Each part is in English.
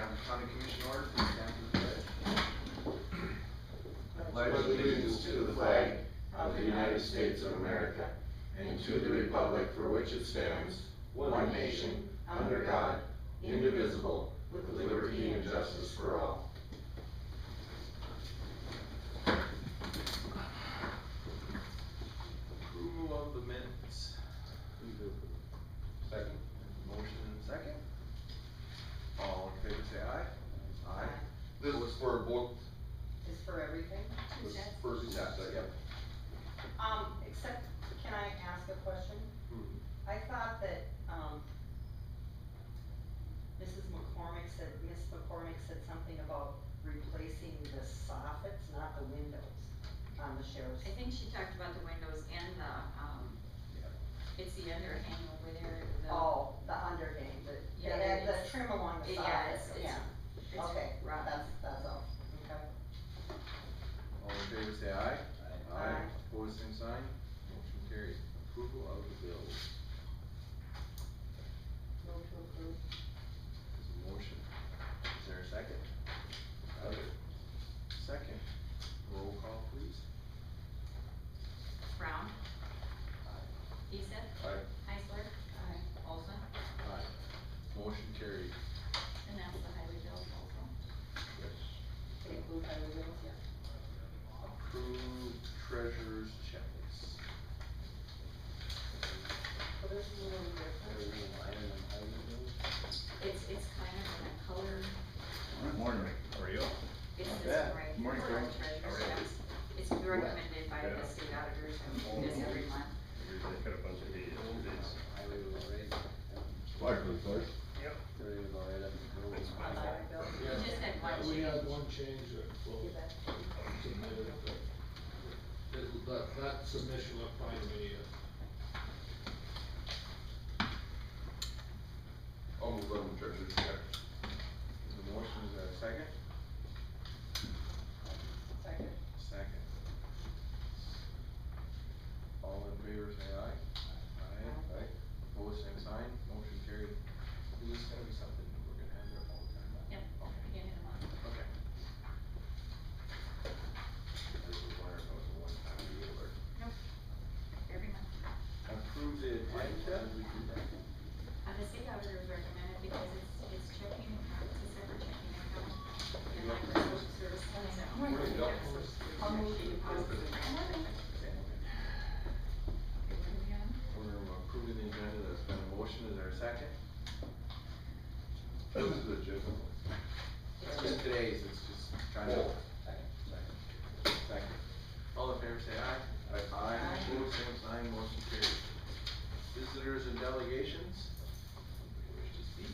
Ramsey County Commission order, please stand for the pledge. I pledge allegiance to the flag of the United States of America and to the republic for which it stands, one nation, under God, indivisible, with liberty and justice for all. Approval of the minutes. Second. Motion and second. All in favor say aye. Aye. This is for both. Is for everything? This is for two sets, yep. Except, can I ask a question? I thought that, Miss McCormick said something about replacing the soffits, not the windows on the sheriff's. I think she talked about the windows and the, it's the underhang over there. Oh, the underhang, Yeah, the trim along the yeah, soffits, it's yeah. Okay, rotten. that's all, okay. All in favor say aye. Aye. Opposed, same sign. Motion carried. Approval of the bills. Move to approve. There's a motion. Is there a second? Second. Roll call, please. Brown. Easton. Aye. Heisler. Aye. Olson. Aye. Motion carried. And that's the highway bills also. Yes. Include highway bills, yeah. Approved treasurer's checklist. So this is a little different. It's kind of in a color, Good morning, how are you? it's Not this bad. right. Good morning, for Frank. treasurer's How are you? checks. It's recommended by the state auditors and we do this every month. They got a bunch of these yesterday's. Largely, of course. Yep. On highway bills. We just had one We had change. one change that was You bet. submitted, that submission looked fine to me. I'll move on the treasurer's check. There's a motion, is there a second? Second. Second. All in favor say aye. Aye. Opposed, same sign. Motion carried. Is this gonna be something we're gonna have there all the time? Yep, Okay. beginning of the month. Okay. This was wondering if it was a one-time deal or. Nope, every month. Approve the agenda. The state auditors recommend it because it's checking account, it's a separate checking account. And like the social service funds that. Where you go? I'll move to approve. Okay, what do we have? We're approving the agenda, there's been a motion, is there a second? This is the gist. It's just today's, it's just trying to. Second. All in favor say aye. Aye. Opposed, same sign, motion carried. Visitors and delegations. Anybody wish to speak?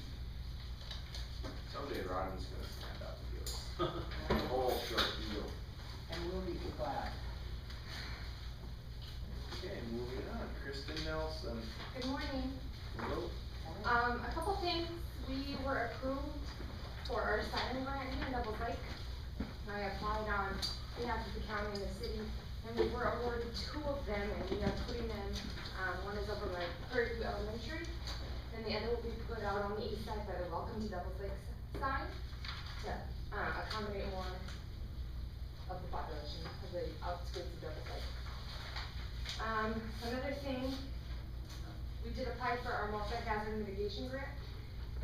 Someday Rodney's gonna stand up and give us a whole short deal. And we'll be glad. Okay, moving on, Kristen Nelson. Good morning. Hello. A couple things, we were approved for our silent grant here in Double Lake. I applied on behalf of the county and the city, and we were awarded 2 of them, and we are putting them, one is over by Prairie View Elementary, and the other will be put out on the east side by the Welcome to Double Lake sign to, accommodate more of the population of the outskirts of Double Lake. Another thing, we did apply for our multi-hazard mitigation grant,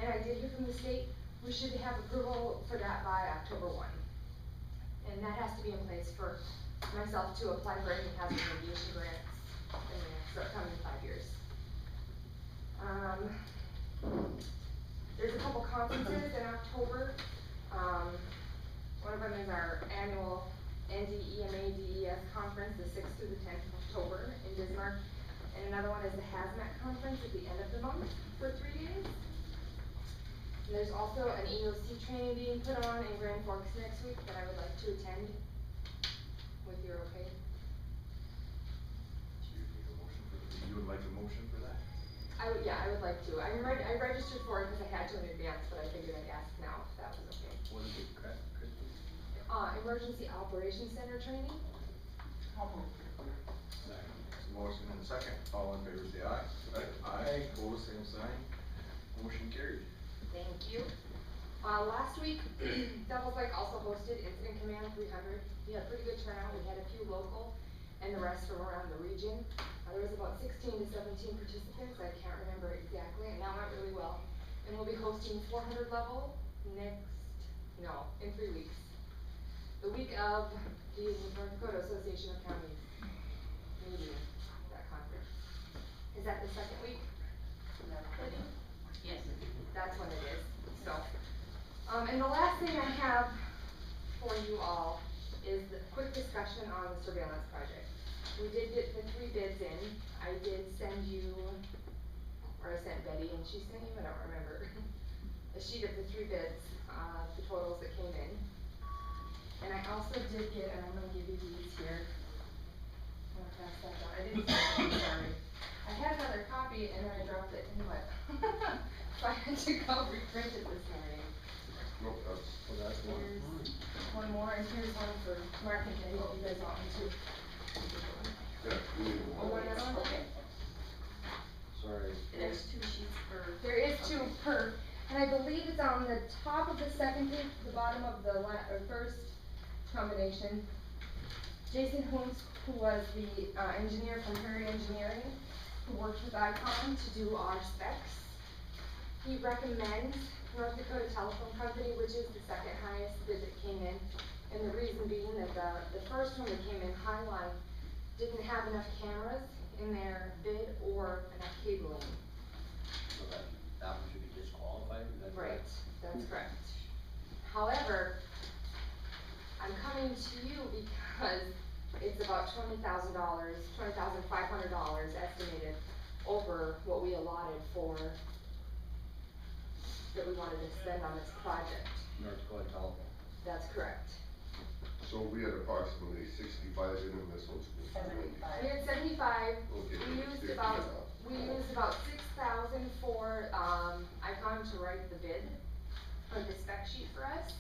and I did hear from the state, we should have approval for that by October 1. And that has to be in place for myself to apply for any hazard mitigation grants in the next upcoming 5 years. There's a couple conferences in October. One of them is our annual NDEMA DES conference, the 6th through the 10th of October in Bismarck. And another one is the hazmat conference at the end of the month for 3 days. And there's also an EOC training being put on in Grand Forks next week that I would like to attend, with your okay. You would like a motion for that? I would like to. I registered for it because I had to in advance, but I figured I'd ask now if that was okay. What is it, Kristen? Emergency Operations Center training. Motion and a second, all in favor say aye. Aye. Opposed, same sign, motion carried. Thank you. Last week, Devil's Lake also hosted Incident Command 300. We had a pretty good turnout. We had a few local and the rest from around the region. There was about 16 to 17 participants. I can't remember exactly, and that went really well. And we'll be hosting 400 level in 3 weeks. The week of the North Dakota Association of Counties meeting, that conference. Is that the second week? Yes. That's when it is, so. And the last thing I have for you all is the quick discussion on the surveillance project. We did get the 3 bids in. I did send you, or I sent Betty and she sent you, I don't remember, a sheet of the 3 bids, the totals that came in. And I also did get, and I'm gonna give you these here. I'm gonna pass that down. I didn't send it, I'm sorry. I had another copy and then I dropped it and what? So I had to go reprint it this morning. Nope, that's one. Here's one more, and here's one for Mark and Jenny, if you guys want me to. Yeah, we need Oh, one. one other one? Okay. Sorry. There's 2 sheets per. There is 2 per, and I believe it's on the top of the second page, the bottom of the first combination. Jason Holmes, who was the engineer from Perry Engineering, who worked with ICON to do our specs. He recommends North Dakota Telephone Company, which is the second highest bid that came in. And the reason being that the first one that came in, Highline, didn't have enough cameras in their bid or enough cabling. So that one should be disqualified, is that Right, correct? that's correct. However, I'm coming to you because it's about $20,500 estimated over what we allotted for, that we wanted to spend on this project. North Dakota Telephone. That's correct. So we had approximately 65 in and this one's. 75. We had 75, Okay, we it's used 50 about, now. we used about 6,000 for, ICON to write the bid, or the spec sheet for us.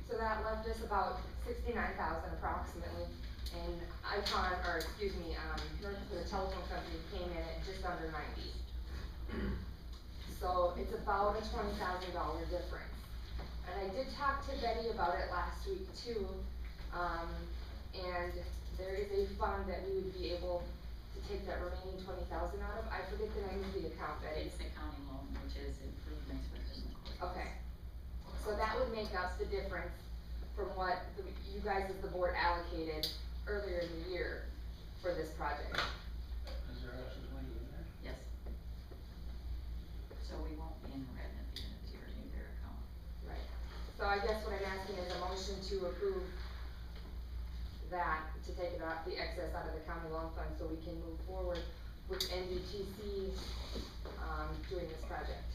So that left us about 69,000 approximately, and ICON, or excuse me, North Dakota Telephone Company came in at just under 90. So it's about a $20,000 difference. And I did talk to Betty about it last week too, and there is a fund that we would be able to take that remaining 20,000 out of. I forget the name of the account, Betty. It's the county loan, which is improvements within the court. Okay. So that would make up the difference from what you guys as the board allocated earlier in the year for this project. Is there actually money in there? Yes. So we won't be in the red at the end of the year in their account. Right. So I guess what I'm asking is a motion to approve that, to take it out, the excess out of the county loan fund, so we can move forward with NDTC, doing this project.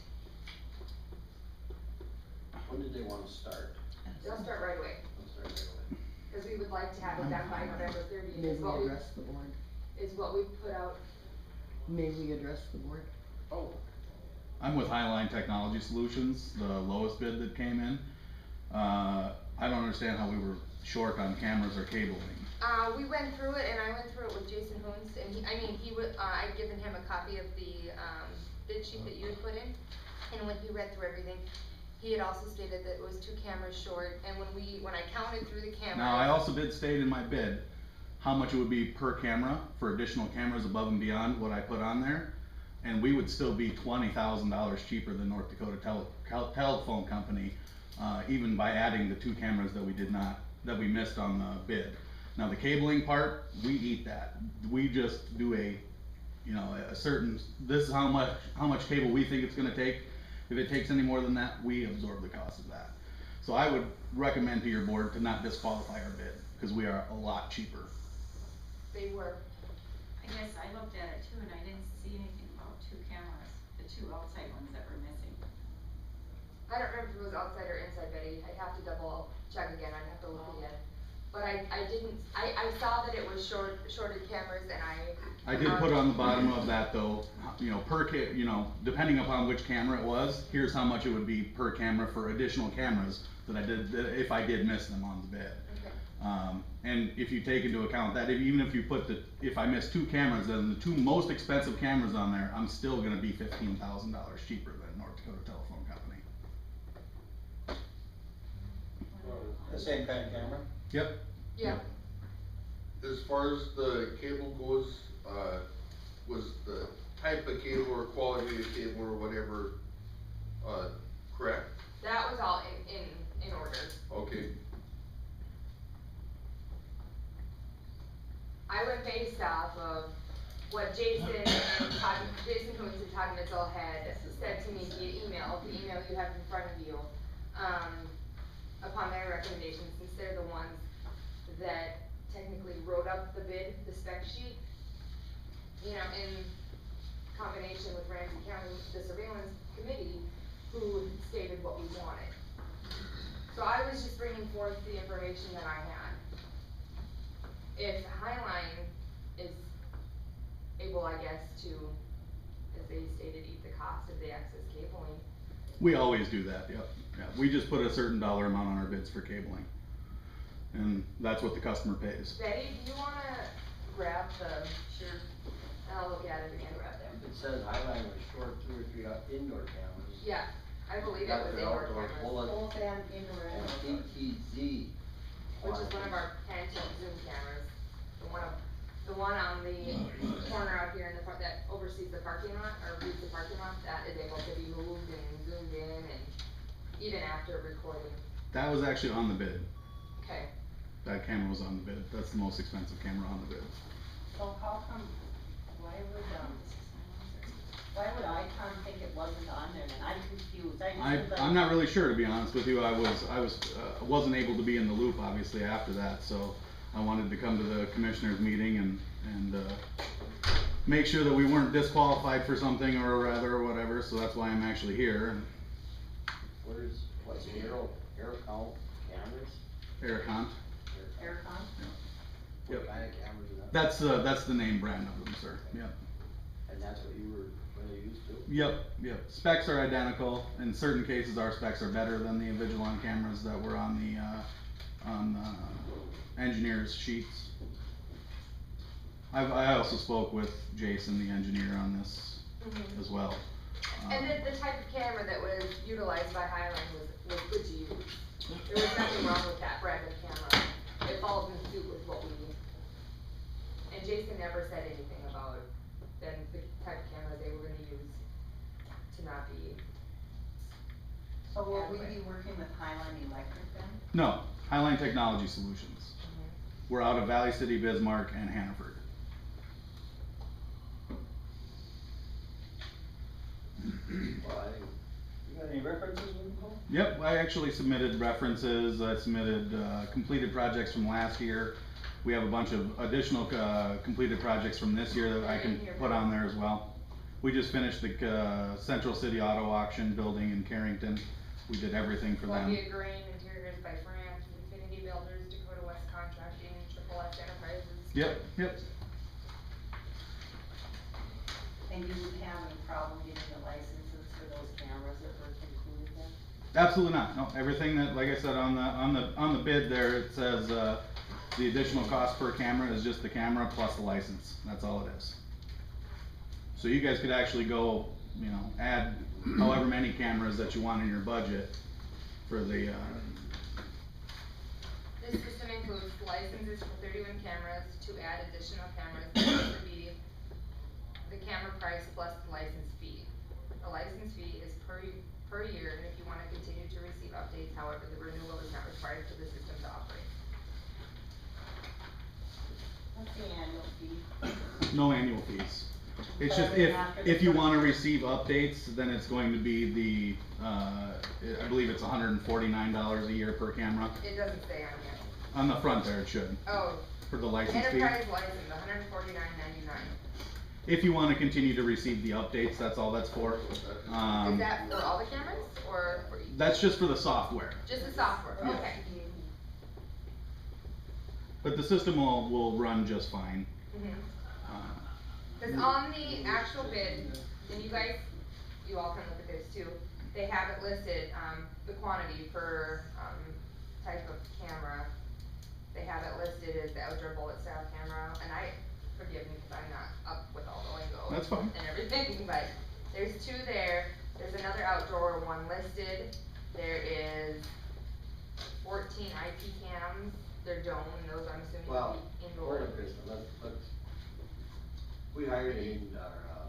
When did they wanna start? They'll start right away, Let's start right away. cause we would like to have it done by November 30th, May is what we we, address the board? is what we put out. May we address the board? Oh, I'm with Highline Technology Solutions, the lowest bid that came in. I don't understand how we were short on cameras or cabling. We went through it, and I went through it with Jason Hoons, and he would, I'd given him a copy of the, bid sheet that you had put in, and when he read through everything, he had also stated that it was 2 cameras short, and when I counted through the cameras. Now, I also did state in my bid how much it would be per camera for additional cameras above and beyond what I put on there. And we would still be $20,000 cheaper than North Dakota Telephone Company, even by adding the 2 cameras that we missed on the bid. Now, the cabling part, we eat that. We just do a certain, this is how much cable we think it's gonna take. If it takes any more than that, we absorb the cost of that. So I would recommend to your board to not disqualify our bid, cause we are a lot cheaper. They were. I guess I looked at it too, and I didn't see anything about 2 cameras, the 2 outside ones that were missing. I don't remember if it was outside or inside, Betty, I'd have to double check again, I'd have to look again. But I saw that it was shorted cameras, and I did put on the bottom of that though, depending upon which camera it was, here's how much it would be per camera for additional cameras that if I did miss them on the bid. Okay. And if you take into account that, even if you put if I miss 2 cameras, then the 2 most expensive cameras on there, I'm still gonna be $15,000 cheaper than North Dakota Telephone Company. The same kind of camera? Yep. Yeah. As far as the cable goes, was the type of cable or quality of cable or whatever, correct? That was all in order. Okay, I went based off of what Jason and Jason Coons and Todd Mitchell had said to me via email, the email you have in front of you, upon their recommendations, since they're the ones that technically wrote up the bid, the spec sheet. You know, in combination with Ramsey County, the surveillance committee, who stated what we wanted. So I was just bringing forth the information that I had. If Highline is able, I guess, to, as they stated, eat the cost of the access cabling. We always do that, yep. Yeah, we just put a certain dollar amount on our bids for cabling. And that's what the customer pays. Betty, do you wanna grab the, sure, and I'll look at it again. It says Highline was short 2 or 3 indoor cameras. Yeah, I believe it Got was their indoor outdoor cameras, bullet Both and indoor and and. DTZ. which is one of our pan-tilt zoom cameras. The one on the corner out here in the front that oversees the parking lot, or reads the parking lot, that is able to be moved and zoomed in and even after recording. That was actually on the bid. Okay, That camera was on the bid. That's the most expensive camera on the bid. So how come, why would Icon think it wasn't on there then? I'm confused. I'm not really sure, to be honest with you. I wasn't able to be in the loop, obviously, after that, so I wanted to come to the commissioners meeting and make sure that we weren't disqualified for something or rather or whatever, so that's why I'm actually here. What's Aero count cameras? Aircon. Aircon? Yep. What kind of cameras is that? That's the name brand of them, sir. Yep. And that's what you were really used to? Yep. Specs are identical. In certain cases, our specs are better than the Avigilon cameras that were on the engineer's sheets. I also spoke with Jason, the engineer, on this as well. and the type of camera that was utilized by Highline was good to use. There was nothing wrong with that brand of camera. It falls in suit with what we need. And Jason never said anything about then the type of camera they were gonna use to not be. So will we be working with Highline Electric then? No, Highline Technology Solutions. We're out of Valley City, Bismarck, and Hannaford. Well, you got any references we can call? Yep, I actually submitted references. I submitted completed projects from last year. We have a bunch of additional completed projects from this year that I can put on there as well. We just finished the Central City Auto Auction building in Carrington. We did everything for them. Columbia Grain, Interiors by France, Infinity Builders, Dakota West Contracting, Triple S Enterprises. Yep. And you wouldn't have any problem getting the licenses for those cameras that were included then? Absolutely not. No, everything that, like I said, on the bid there, it says, the additional cost per camera is just the camera plus the license. That's all it is. So you guys could actually go, add however many cameras that you want in your budget for the, This system includes licenses for 31 cameras. To add additional cameras, this would be the camera price plus the license fee. The license fee is per year, and if you wanna continue to receive updates, however, the renewal is not required for the system to operate. What's the annual fee? no annual fees. It's So just then after if the you first- wanna receive updates, then it's going to be the, I believe it's $149 a year per camera. It doesn't say on here. On the front there, it should, Oh, for the license fee. enterprise license, $149.99. If you wanna continue to receive the updates, that's all that's for. Is that for all the cameras, or for each? That's just for the software, Just the software, Yeah. okay. but the system will run just fine. Cause on the actual bid, and you all can look at this too, they have it listed, the quantity per, type of camera. They have it listed as the outdoor bullet style camera, and forgive me, cause I'm not up with all the lingo. That's fine. And everything, but there's 2 there, there's another outdoor one listed, there is 14 IP cams, they're dome, and those I'm assuming Well, will be Word indoor. of Kristen, we hired our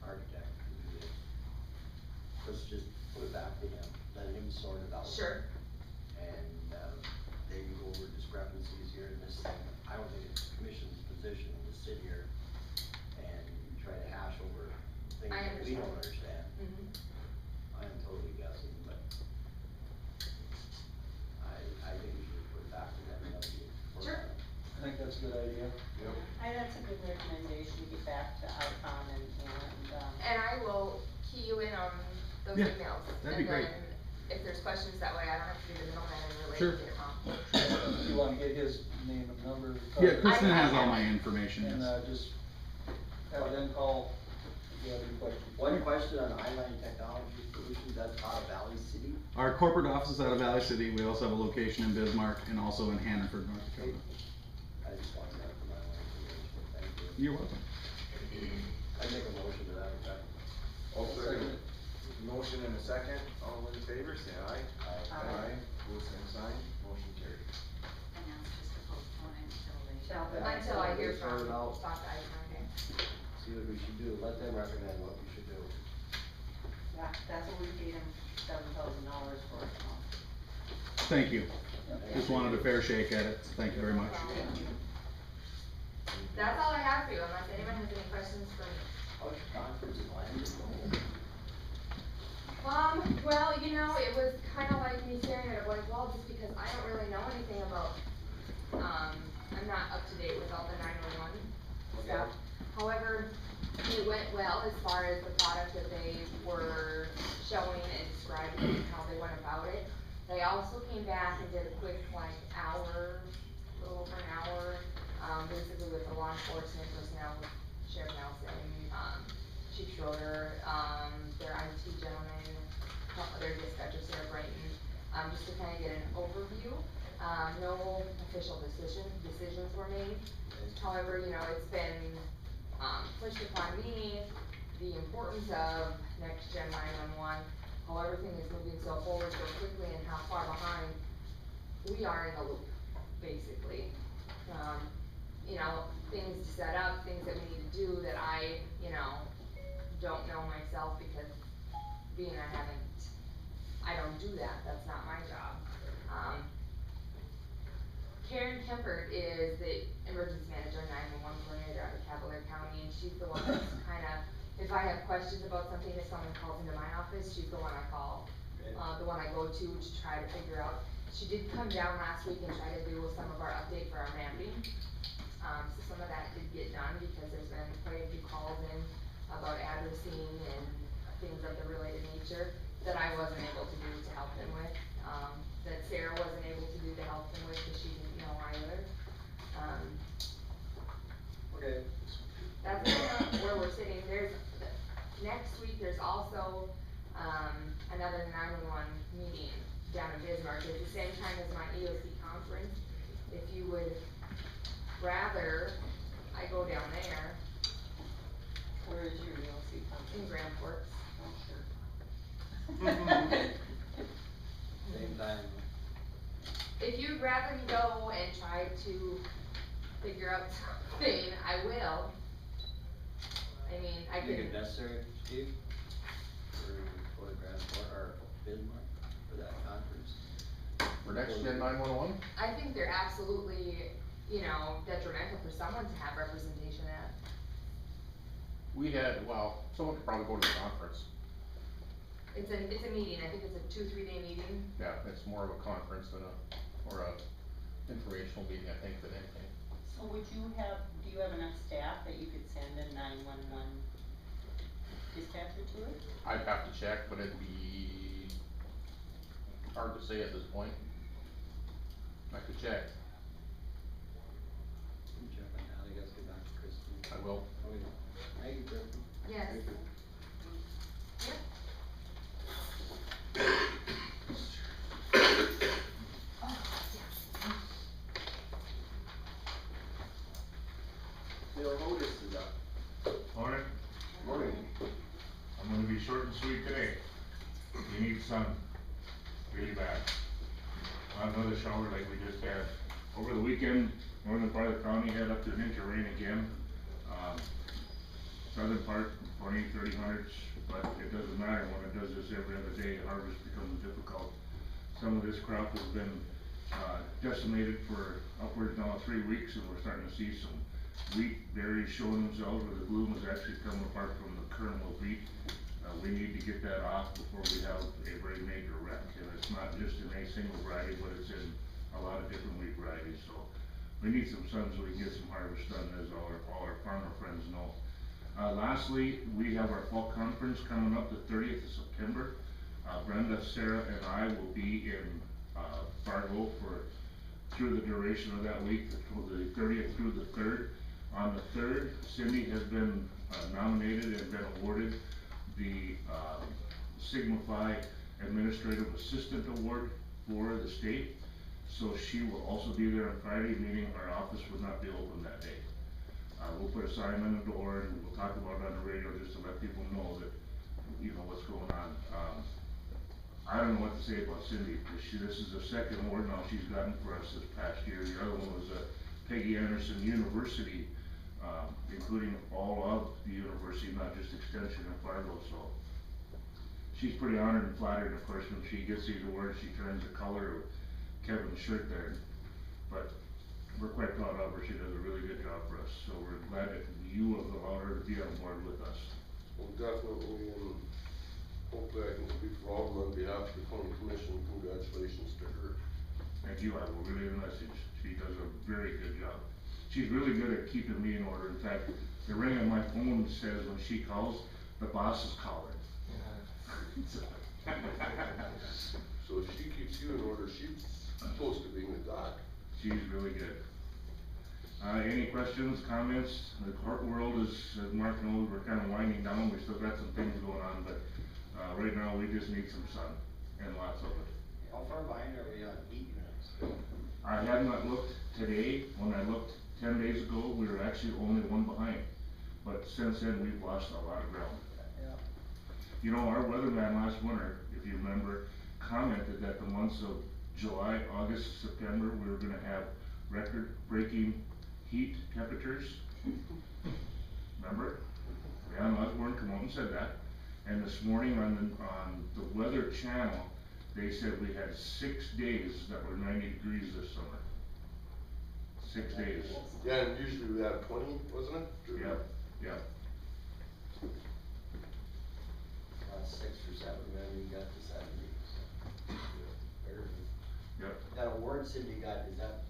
architect to do this. Let's just put it back to him, let him sort it out. Sure. And, they can go over discrepancies here in this thing. I don't think it's the commission's position to sit here and try to hash over things I that we don't understand. understand. Mhm. I am totally guessing, but I think we should put it back to them and let you work Sure. on it. I think that's a good idea. Yep. That's a good recommendation to get back to Icon And I will key you in on those Yeah, emails. that'd be great. And then if there's questions that way, I don't have to be the middleman and relay Sure. to get mom. If you wanna get his name and number. Yeah, card, Kristen has all I- my information, And, yes. just have them call if you have any questions. One question on Highline Technology Solutions, that's out of Valley City. Our corporate office is out of Valley City, we also have a location in Bismarck and also in Hannaford, North Dakota. I just wanted that for my own information, thank you. You're welcome. I make a motion to that effect. All second. Motion and a second, all in favor, say aye. Aye. Pose same sign, motion carried. And that's just to postpone it until they. Yeah. Until I hear Sort from it out. Stock Icon, okay? See what we should do, let them recommend what we should do. Yeah, that's what we paid him $7,000 for, so. Thank you. Just wanted a fair shake at it, thank you very much. Thank you. That's all I have for you, unless anyone has any questions for me. How's your conference landing? Well, you know, it was kinda like me staring at a blank wall, just because I don't really know anything about, I'm not up to date with all the 911 stuff. However, it went well as far as the product that they were showing and describing and how they went about it. They also came back and did a quick, like, hour, a little over an hour, basically with the law enforcement personnel, with Sheriff Nelson, Chief Schroeder, their IT gentleman, their dispatcher, Sarah Brighton, just to kinda get an overview. No official decisions were made. However, you know, it's been, pushed upon me, the importance of next gen 911, how everything is moving so forward so quickly and how far behind we are in the loop, basically. You know, things to set up, things that we need to do that I, you know, don't know myself because being I don't do that, that's not my job. Karen Kempert is the emergency manager, 911 coordinator out of Cavalier County, and she's the one that's kinda, if I have questions about something, if someone calls into my office, she's the one I call. The one I go to try to figure out. She did come down last week and try to do some of our update for our mapping. So some of that did get done because there's been quite a few calls in about addressing and things of the related nature that I wasn't able to do to help them with, that Sarah wasn't able to do to help them with because she didn't know either. Okay. That's kinda where we're sitting. Next week, there's also, another 911 meeting down in Bismarck at the same time as my EOC conference. If you would rather, I go down there Where is your ELC conference? in Grand Forks. Oh, sure. Same time. If you'd rather me go and try to figure out something, I will. I mean, I I think could, it's necessary, Steve, for the Grand Forks or Bismarck for that conference. For next gen 911? I think they're absolutely, you know, detrimental for someone to have representation at. We had, well, someone could probably go to the conference. It's a meeting, I think it's a 2-3 day meeting. Yeah, it's more of a conference than or a informational meeting, I think, than anything. So do you have enough staff that you could send a 911 dispatcher to it? I'd have to check, but it'd be hard to say at this point. I could check, You check on that, I guess, get back to Kristen. I will. Okay. Thank you, Kristen. Yes. Thank you. Yep. Bill Otis is up. Morning. Morning. I'm gonna be short and sweet today. You need sun really bad. another shower like we just had. Over the weekend, northern part of the county had up to an inch of rain again. Southern part, 20, 30 hundredths, but it doesn't matter when it does this every other day, harvest becomes difficult. Some of this crop has been, decimated for upwards now of 3 weeks, and we're starting to see some wheat berries showing themselves where the bloom is actually coming apart from the kernel of wheat. We need to get that off before we have a very major wreck, and it's not just in a single variety, but it's in a lot of different wheat varieties, so we need some sun so we can get some harvest done, as all our farmer friends know. Lastly, we have our fall conference coming up the 30th of September. Brenda, Sarah, and I will be in Fargo through the duration of that week, the 30th through the 3rd. On the 3rd, Cindy has been nominated and been awarded the Sigma Phi Administrative Assistant Award for the state. So she will also be there on Friday, meaning our office would not be open that day. We'll put a sign on the door and we'll talk about it on the radio just to let people know that, you know, what's going on. I don't know what to say about Cindy, because this is the second award now she's gotten for us this past year. The other one was Peggy Anderson University, including all of the university, not just Extension and Fargo, so she's pretty honored and flattered. Of course, when she gets these awards, she turns the color of Kevin's shirt there, but we're quite proud of her. She does a really good job for us, so we're glad that you have allowed her to be on board with us. Well, definitely, and hopefully I can speak for all of them on behalf of the county commission. Congratulations to her. Thank you. I will relay the message. She does a very good job. She's really good at keeping me in order. In fact, the ring on my phone says when she calls, the boss is calling. So if she keeps you in order, she's supposed to be the doc. She's really good. Any questions, comments? The court world is, as Mark knows, we're kind of winding down. We still got some things going on, but right now we just need some sun and lots of it. How far behind are we on heat units? I have not looked today. When I looked 10 days ago, we were actually only one behind. But since then, we've lost a lot of ground. Yeah. You know, our weatherman last winter, if you remember, commented that the months of July, August, September, we were gonna have record-breaking heat temperatures. Remember? Leon Osborne come out and said that. And this morning on the Weather Channel, they said we had 6 days that were 90 degrees this summer. 6 days. Yeah, and usually we have 20, wasn't it? Yep, yep. Last 6 or 7, then we got to 70. Yep. That award Cindy got, is that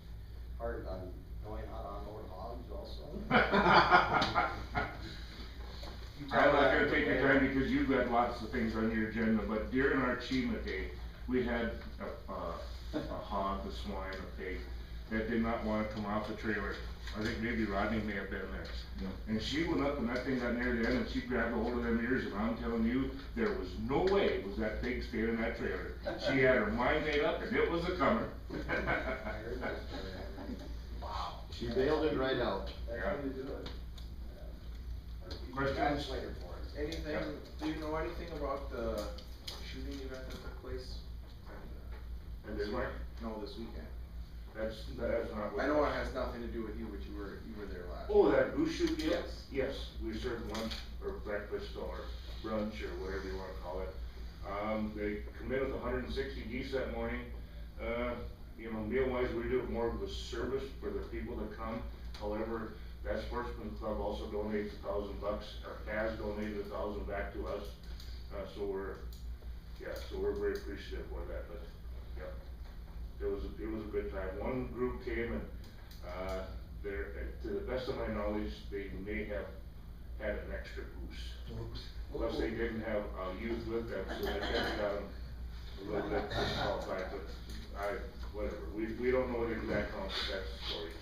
part on going out on old hogs also? I'm not gonna take your time because you've got lots of things on your agenda, but during our Chima Day, we had a hog, a swine, a pig, that did not wanna come off the trailer. I think maybe Rodney may have been there. Yeah. And she went up and that thing got near the end and she grabbed a hold of them ears, and I'm telling you, there was no way was that pig staying in that trailer. She had her mind made up and it was a comer. Wow. She bailed it right out. That's how you do it. Questions? Translator for us. Anything, do you know anything about the shooting event that took place? And this one? No, this weekend. That's not what. I know it has nothing to do with you, but you were there last. Oh, that goose shoot deal? Yes. Yes, we served lunch or breakfast or brunch or whatever you wanna call it. They committed 160 geese that morning. You know, meal wise, we do it more of a service for the people that come. However, that sportsman club also donates $1,000, or has donated 1,000 back to us. So we're very appreciative for that, but, yeah. It was a good time. One group came and, to the best of my knowledge, they may have had an extra goose. Plus they didn't have, youth with them, so they kinda got them a little bit disqualified, but whatever. We don't know the exact count, but that's the story.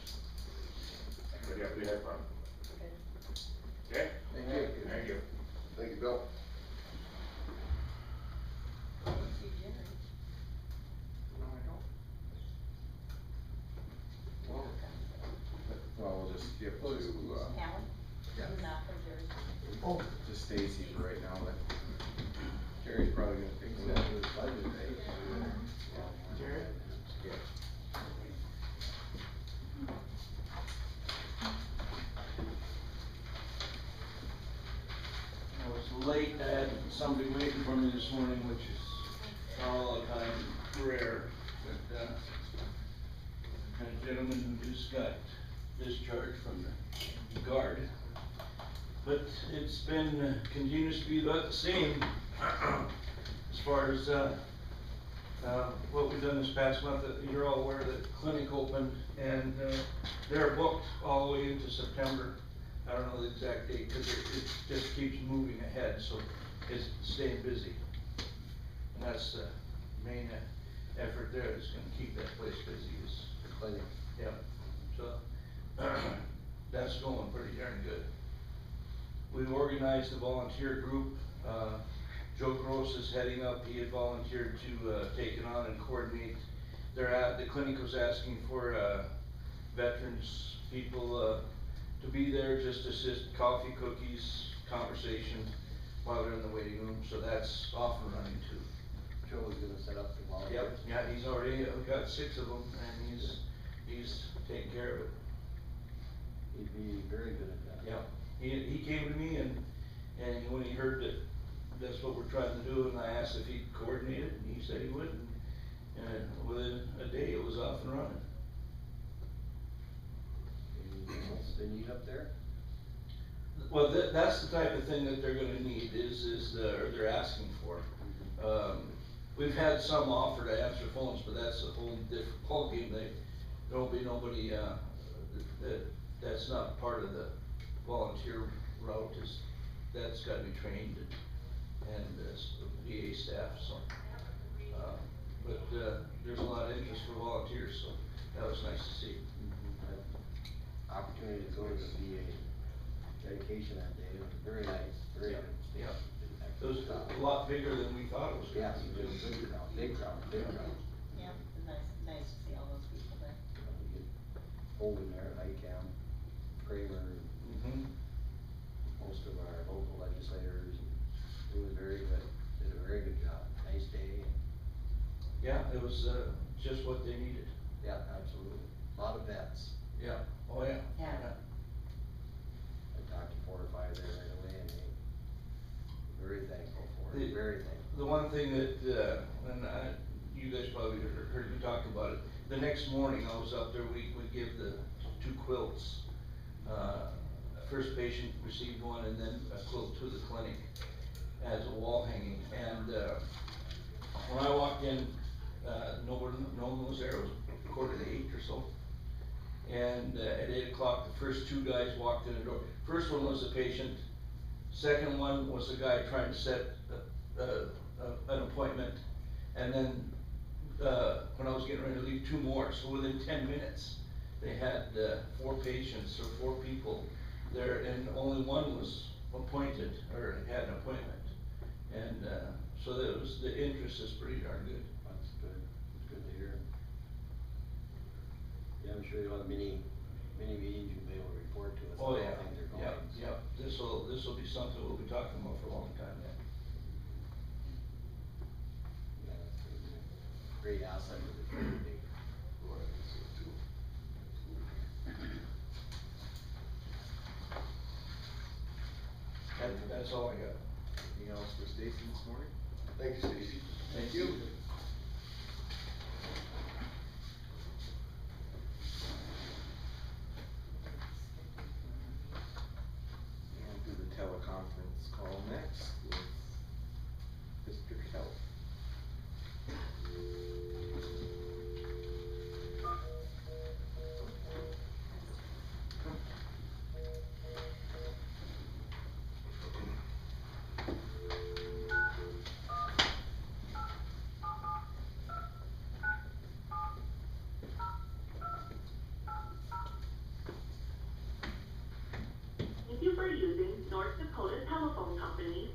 But yeah, we had fun. Okay? Thank you. Thank you. Thank you, Bill. No, I don't. Well, we'll just skip to, Alan? yeah. Not from Jersey. Oh. Just Stacy for right now, but Jerry's probably gonna fix that. Jared? Okay. I was late, I had somebody waiting for me this morning, which is not all the time rare, but, a gentleman who just got discharged from the guard. But it's been, continues to be about the same, as far as, what we've done this past month. You're all aware that the clinic opened, and, they're booked all the way into September. I don't know the exact date, cause it just keeps moving ahead, so it's staying busy. And that's the main effort there, is gonna keep that place busy, is The clinic. yeah, so, that's going pretty darn good. We've organized a volunteer group, Joe Gross is heading up, he had volunteered to, take it on and coordinate. The clinic was asking for, veterans, people, to be there, just to assist, coffee, cookies, conversation, while they're in the waiting room, so that's off and running too. Joe was gonna set up the volunteers. Yep, yeah, he's already, got 6 of them, and he's taking care of it. He'd be very good at that. Yeah, he came to me and when he heard that that's what we're trying to do, and I asked if he'd coordinate it, and he said he would, and within a day it was off and running. Anything else they need up there? Well, that's the type of thing that they're gonna need, or they're asking for. We've had some offer to answer phones, but that's a whole different ballgame. There won't be nobody, that's not part of the volunteer route, that's gotta be trained and VA staff, so. But there's a lot of interest for volunteers, so that was nice to see. Opportunity to go to the VA dedication that day, it was very nice, very Yeah, good. yeah. It was a lot bigger than we thought it was Yeah, gonna be. it was a good crowd, big crowd, big crowd. Yeah, nice to see all those people there. You get Holden there, ICAM, Kramer, Mhm. most of our local legislators, it was very good, did a very good job, nice day. Yeah, it was, just what they needed. Yeah, absolutely, a lot of vets. Yeah, oh yeah. Yeah. I talked to 4 or 5 there right away, and they were very thankful for it, The- very thankful. The one thing that, you guys probably heard me talk about it, the next morning I was up there, we give the 2 quilts. First patient received one, and then a quilt to the clinic as a wall hanging, and, when I walked in, no one was there, it was 7:45 or so. And, at 8 o'clock, the first 2 guys walked in the door. First one was the patient, second one was the guy trying to set, an appointment. And then, when I was getting ready to leave, 2 more, so within 10 minutes, they had, 4 patients or 4 people there, and only one was appointed, or had an appointment. And, so the interest is pretty darn good. That's good, it's good to hear. Yeah, I'm sure you'll have many meetings you'll be able to report to us. Oh, on yeah, how things are going. yeah, this'll be something we'll be talking about for a long time yet. Yeah, that's gonna be a great asset to the community. That's all I got. Anything else for Stacy this morning? Thank you, Stacy. Thank you. And do the teleconference call next with Mr. Kelly. Thank you for using North Dakota Telephone Company.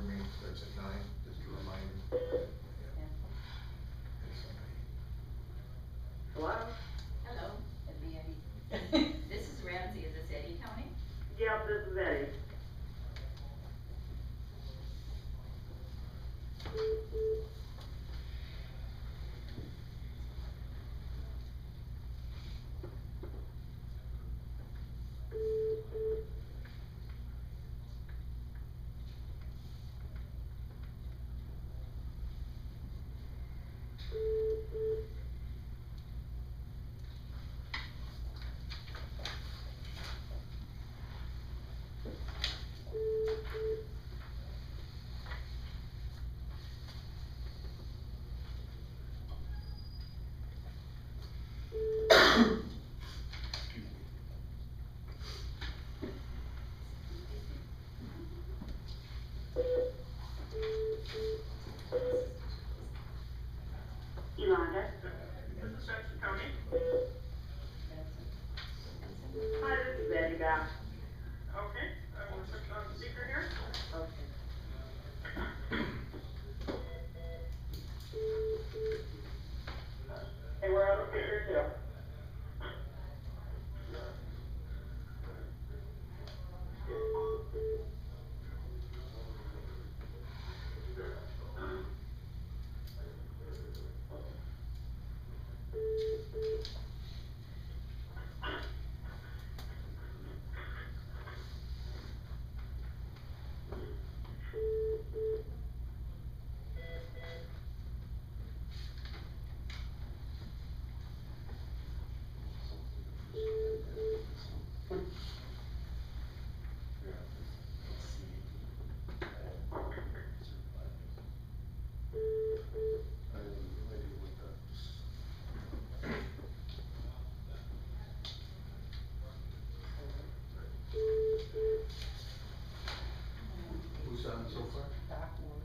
meeting starts at 9, just a reminder. Yeah. If somebody- Hello? Hello, It'd be Eddie. this is Ramsey, is this Eddie County? Yep, this is Eddie. Yolanda? This is Ramsey County. Hi, this is Eddie back. Okay, I will put you on speaker here. Okay. Hey, we're on speaker too. Who's on so far? Doc one.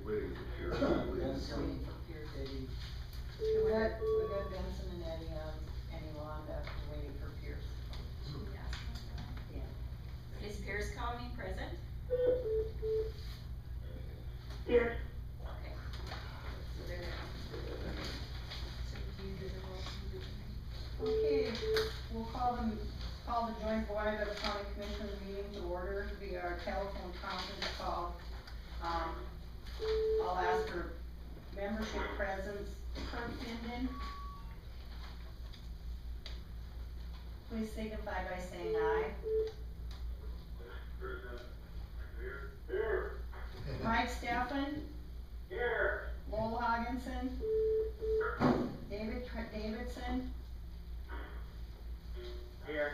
Waiting for Pierce. Waiting for Pierce, Eddie. We got Benson and Eddie on, and Yolanda, we're waiting for Pierce. Yeah. Is Pierce County present? Pierce. Okay. So they're there. So do you do the roll? Okay, we'll call the joint board of county commissioners meeting to order via our telephone conference call. I'll ask for membership presence. Kirk Finden. Please signify by saying aye. Here. Mike Steffen. Here. Lowell Hogginson. Davidson. Here.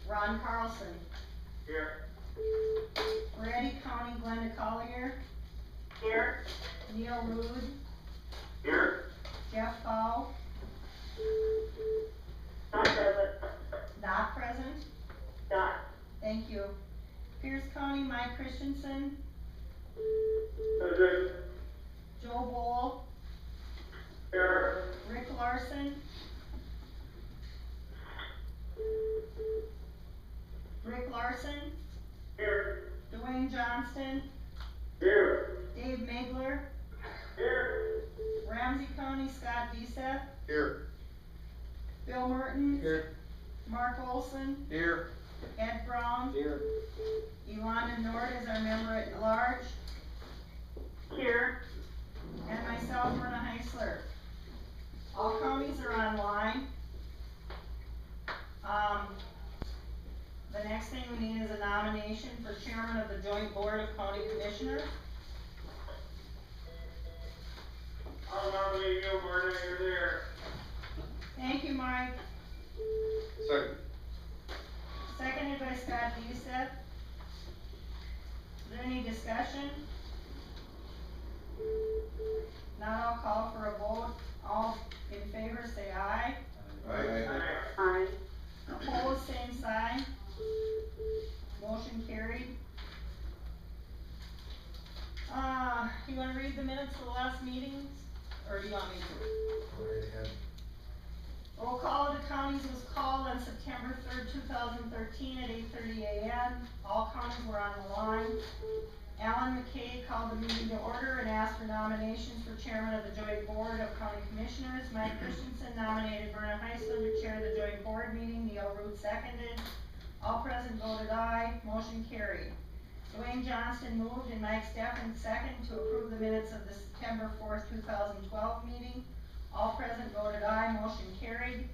Ron Carlson. Here. For Eddie County, Glenda Collier. Here. Neil Rude. Here. Jeff Fowl. Not present. Not present. Not. Thank you. Pierce County, Mike Christensen. Present. Joe Bowl. Here. Rick Larson. Rick Larson. Here. Dwayne Johnston. Here. Dave Megler. Here. Ramsey County, Scott Deeseth. Here. Bill Mertens. Here. Mark Olson. Here. Ed Brown. Here. Yolanda Nord is our member at large. Here. And myself, Myrna Heisler. All counties are online. The next thing we need is a nomination for chairman of the joint board of county commissioners. I'll nominate you, Marta, you're there. Thank you, Mike. Second. Seconded by Scott Deeseth. Is there any discussion? Not, I'll call for a vote. All in favor say aye. Aye. Aye. Opposed, same sign. Motion carried. You wanna read the minutes of the last meetings, or do you want me to? Go right ahead. Roll call of the counties was called on September 3rd, 2013 at 8:30 a.m. All counties were on the line. Alan McKay called the meeting to order and asked for nominations for chairman of the joint board of county commissioners. Mike Christensen nominated Verna Heisler to chair the joint board meeting. Neil Root seconded. All present voted aye. Motion carried. Dwayne Johnston moved and Mike Steffen seconded to approve the minutes of the September 4th, 2012 meeting. All present voted aye. Motion carried.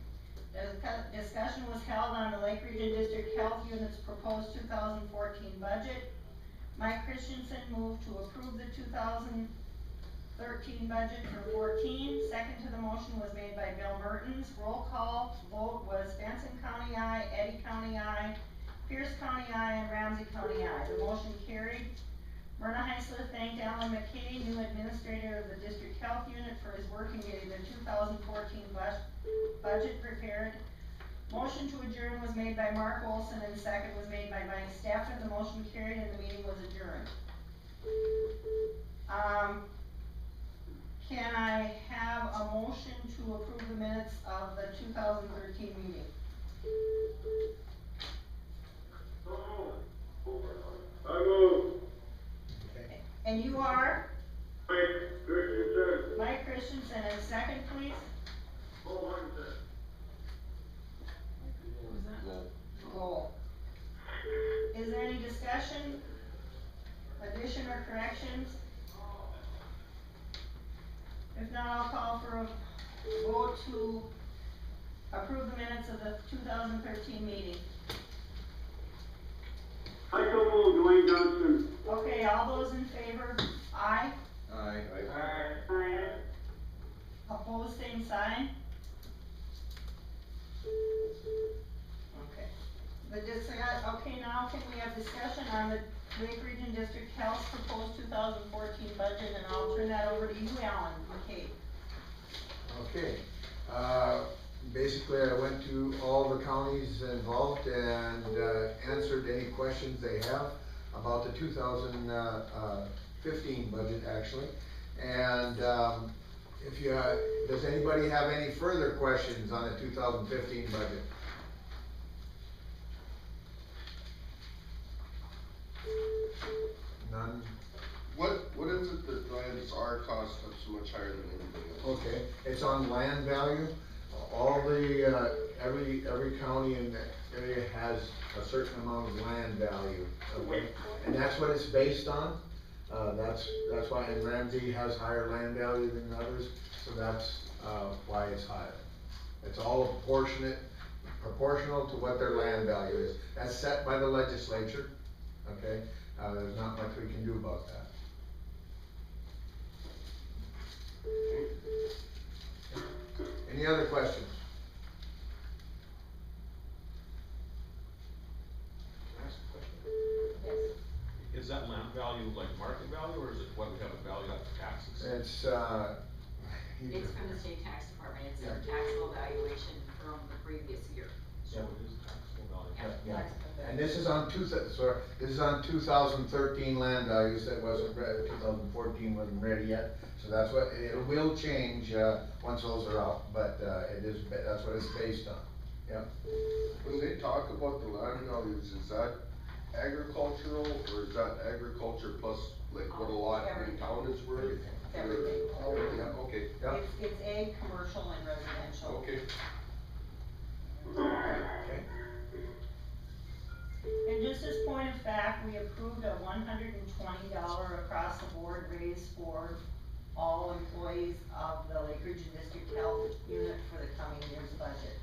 Discussion was held on the Lake Region District Health Unit's proposed 2014 budget. Mike Christensen moved to approve the 2013 budget for 14. Second to the motion was made by Bill Mertens. Roll call vote was Benson County aye, Eddy County aye, Pierce County aye, and Ramsey County aye. The motion carried. Verna Heisler thanked Alan McKay, new administrator of the district health unit, for his work in getting the 2014 budget prepared. Motion to adjourn was made by Mark Olson and second was made by Mike Stafford. The motion carried and the meeting was adjourned. Can I have a motion to approve the minutes of the 2013 meeting? I move. And you are? Mike Christensen. Mike Christensen, and second please? Oh. Is there any discussion, addition or corrections? If not, I'll call for a vote to approve the minutes of the 2013 meeting. I so move, Dwayne Johnson. Okay, all those in favor, aye. Aye. Aye. Opposed, same sign. Okay. Okay, now can we have discussion on the Lake Region District Health proposed 2014 budget, and I'll turn that over to you, Alan McKay. Okay, basically I went to all the counties involved and answered any questions they have about the 2015 budget actually. And if you, does anybody have any further questions on the 2015 budget? None? What is it that drives our cost up so much higher than anything else? Okay, it's on land value. All the, every county in the area has a certain amount of land value, okay? And that's what it's based on. That's why, and Ramsey has higher land value than others, so that's, why it's higher. It's all proportional to what their land value is. That's set by the legislature, okay? There's not much we can do about that. Any other questions? Is that land value like market value, or is it what we have a value after taxes? It's, It's from the state tax department, it's their taxable valuation from the previous year. So it is taxable value. yeah. And this is on this is on 2013 land values that wasn't ready, 2014 wasn't ready yet. So that's what, it will change, once those are out, but, that's what it's based on, yeah. When they talk about the land values, is that agricultural, or is that agriculture plus like what a lot in town is worth? Everything. Everything, okay. Yeah. It's ag, commercial, and residential. Okay. Okay. And just as point of fact, we approved a $120 across the board raise for all employees of the Lake Region District Health Unit for the coming year's budget.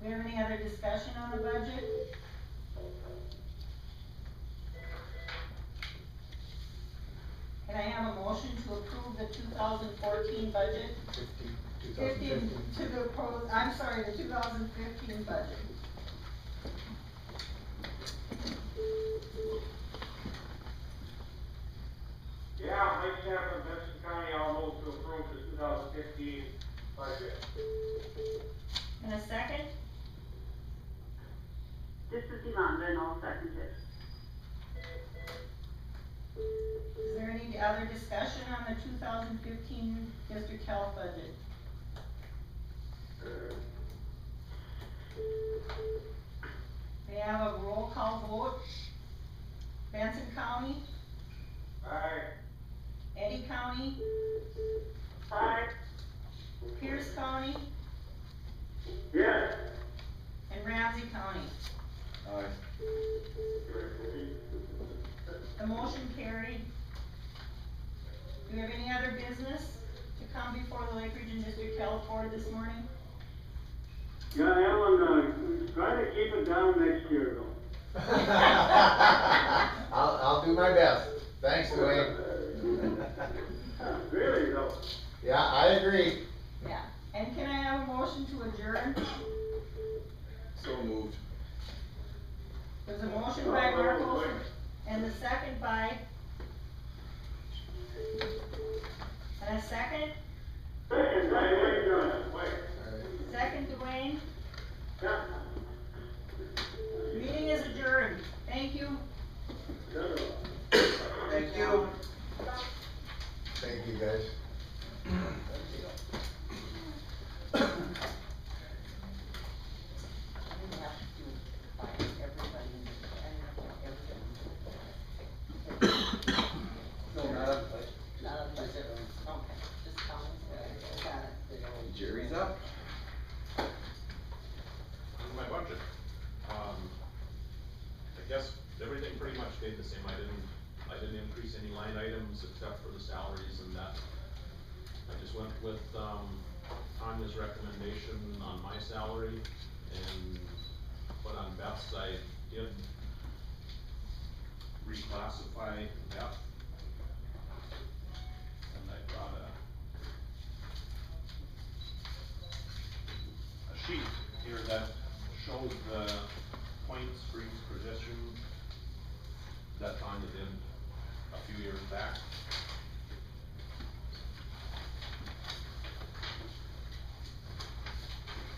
Do we have any other discussion on the budget? Can I have a motion to approve the 2014 budget? 2015. I'm sorry, the 2015 budget. Yeah, Mike Stafford, Benson County, I'll move to approve the 2015 budget. And a second? This is Yolanda, and I'll second it. Is there any Any other discussion on the 2015 district health budget? May I have a roll call vote? Benson County? Aye. Eddy County? Aye. Pierce County? Yes. And Ramsey County? Aye. The motion carried. Do we have any other business to come before the Lake Region District Health Board this morning? Yeah, Alan, try to keep it down next year though. I'll do my best. Thanks, Dwayne. Really though? Yeah, I agree. Yeah. And can I have a motion to adjourn? So moved. There's a motion by Marcos and the second by? And a second? Second, Second, Dwayne? Yeah. Meeting is adjourned. Thank you. Thank you. Thank you, guys. Jerry's up. On my budget, I guess everything pretty much stayed the same. I didn't increase any line items except for the salaries and that. I just went with, Tanya's recommendation on my salary, and, but on Beth's, I did reclassify Beth. And I brought a sheet here that shows the points for each position that Tanya did a few years back.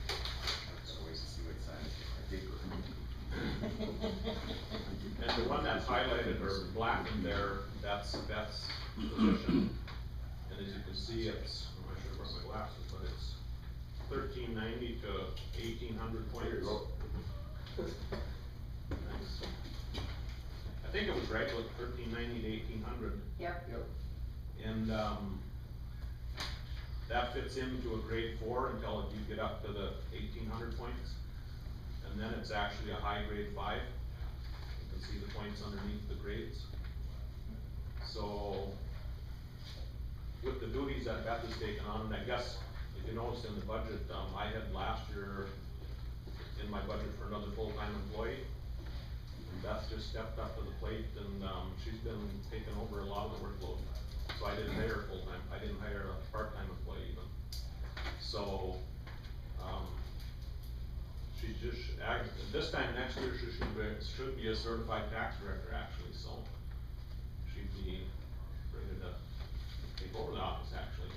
There's always to see what side of paper. And the one that's highlighted or blackened there, that's Beth's position. And as you can see, it's, I should wear my glasses, but it's 1390 to 1800 points. There you go. Nice. I think it was right, like 1390 to 1800. Yep. And, that fits into a grade 4 until you get up to the 1800 points. And then it's actually a high grade 5. You can see the points underneath the grades. So, with the duties that Beth has taken on, and I guess, if you noticed in the budget, I had last year in my budget for another full-time employee. And Beth just stepped up to the plate and, she's been taking over a lot of the workload. So I didn't hire her full-time, I didn't hire a part-time employee even. So, she's just, this time next year, she should be a certified tax director actually, so she'd be ready to take over the office actually.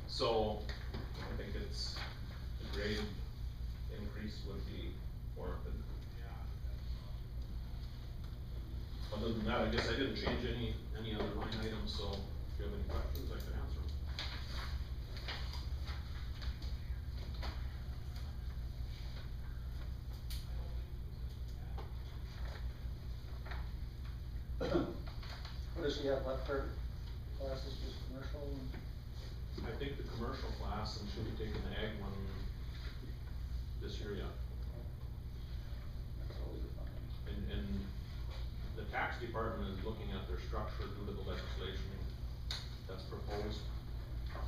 So, I think it's a grade increase would be warranted. Other than that, I guess I didn't change any other line items, so if you have any questions, I can answer them. What does she have left for classes, just commercial and? I think the commercial class, and she'll be taking the ag one this year, yeah. That's always a fun one. And the tax department is looking at their structure due to the legislation that's proposed.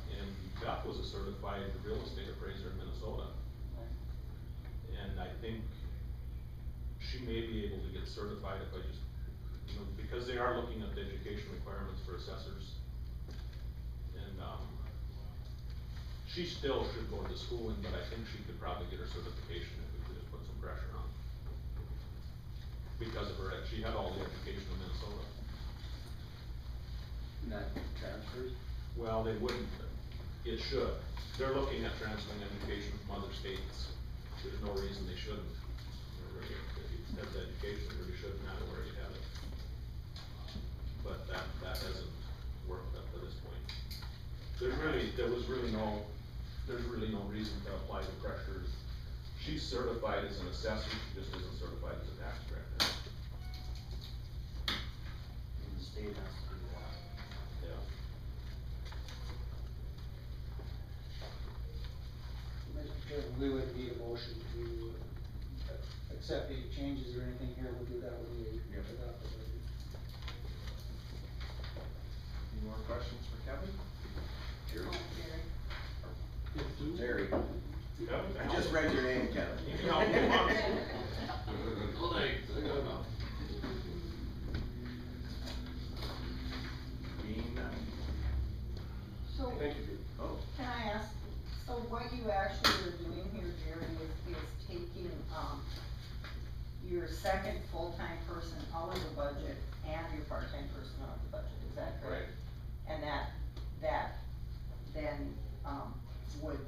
And Beth was a certified real estate appraiser in Minnesota. And I think she may be able to get certified if I just, because they are looking at the education requirements for assessors. And, she still should go to schooling, but I think she could probably get her certification if we could just put some pressure on. Because of her, she had all the education in Minnesota. Not transfers? Well, they wouldn't, it should. They're looking at transferring education from other states. There's no reason they shouldn't. If you have the education, it really shouldn't matter where you have it. But that hasn't there was really no, there's really no reason to apply the pressures. She's certified as an assessor, she just isn't certified as a tax director. And the state has to do that. Yeah. Mr. Chairman, we would need a motion to accept any changes or anything here, we'll do that when we Yep. adopt the budget. Any more questions for Kevin? Jerry. Jerry, I just read your name, Kevin. Being none. So, Thank you. Oh, can I ask, so what you actually are doing here, Jerry, is taking, your second full-time person out of the budget and your part-time person out of the budget, is that correct? right. And that then, would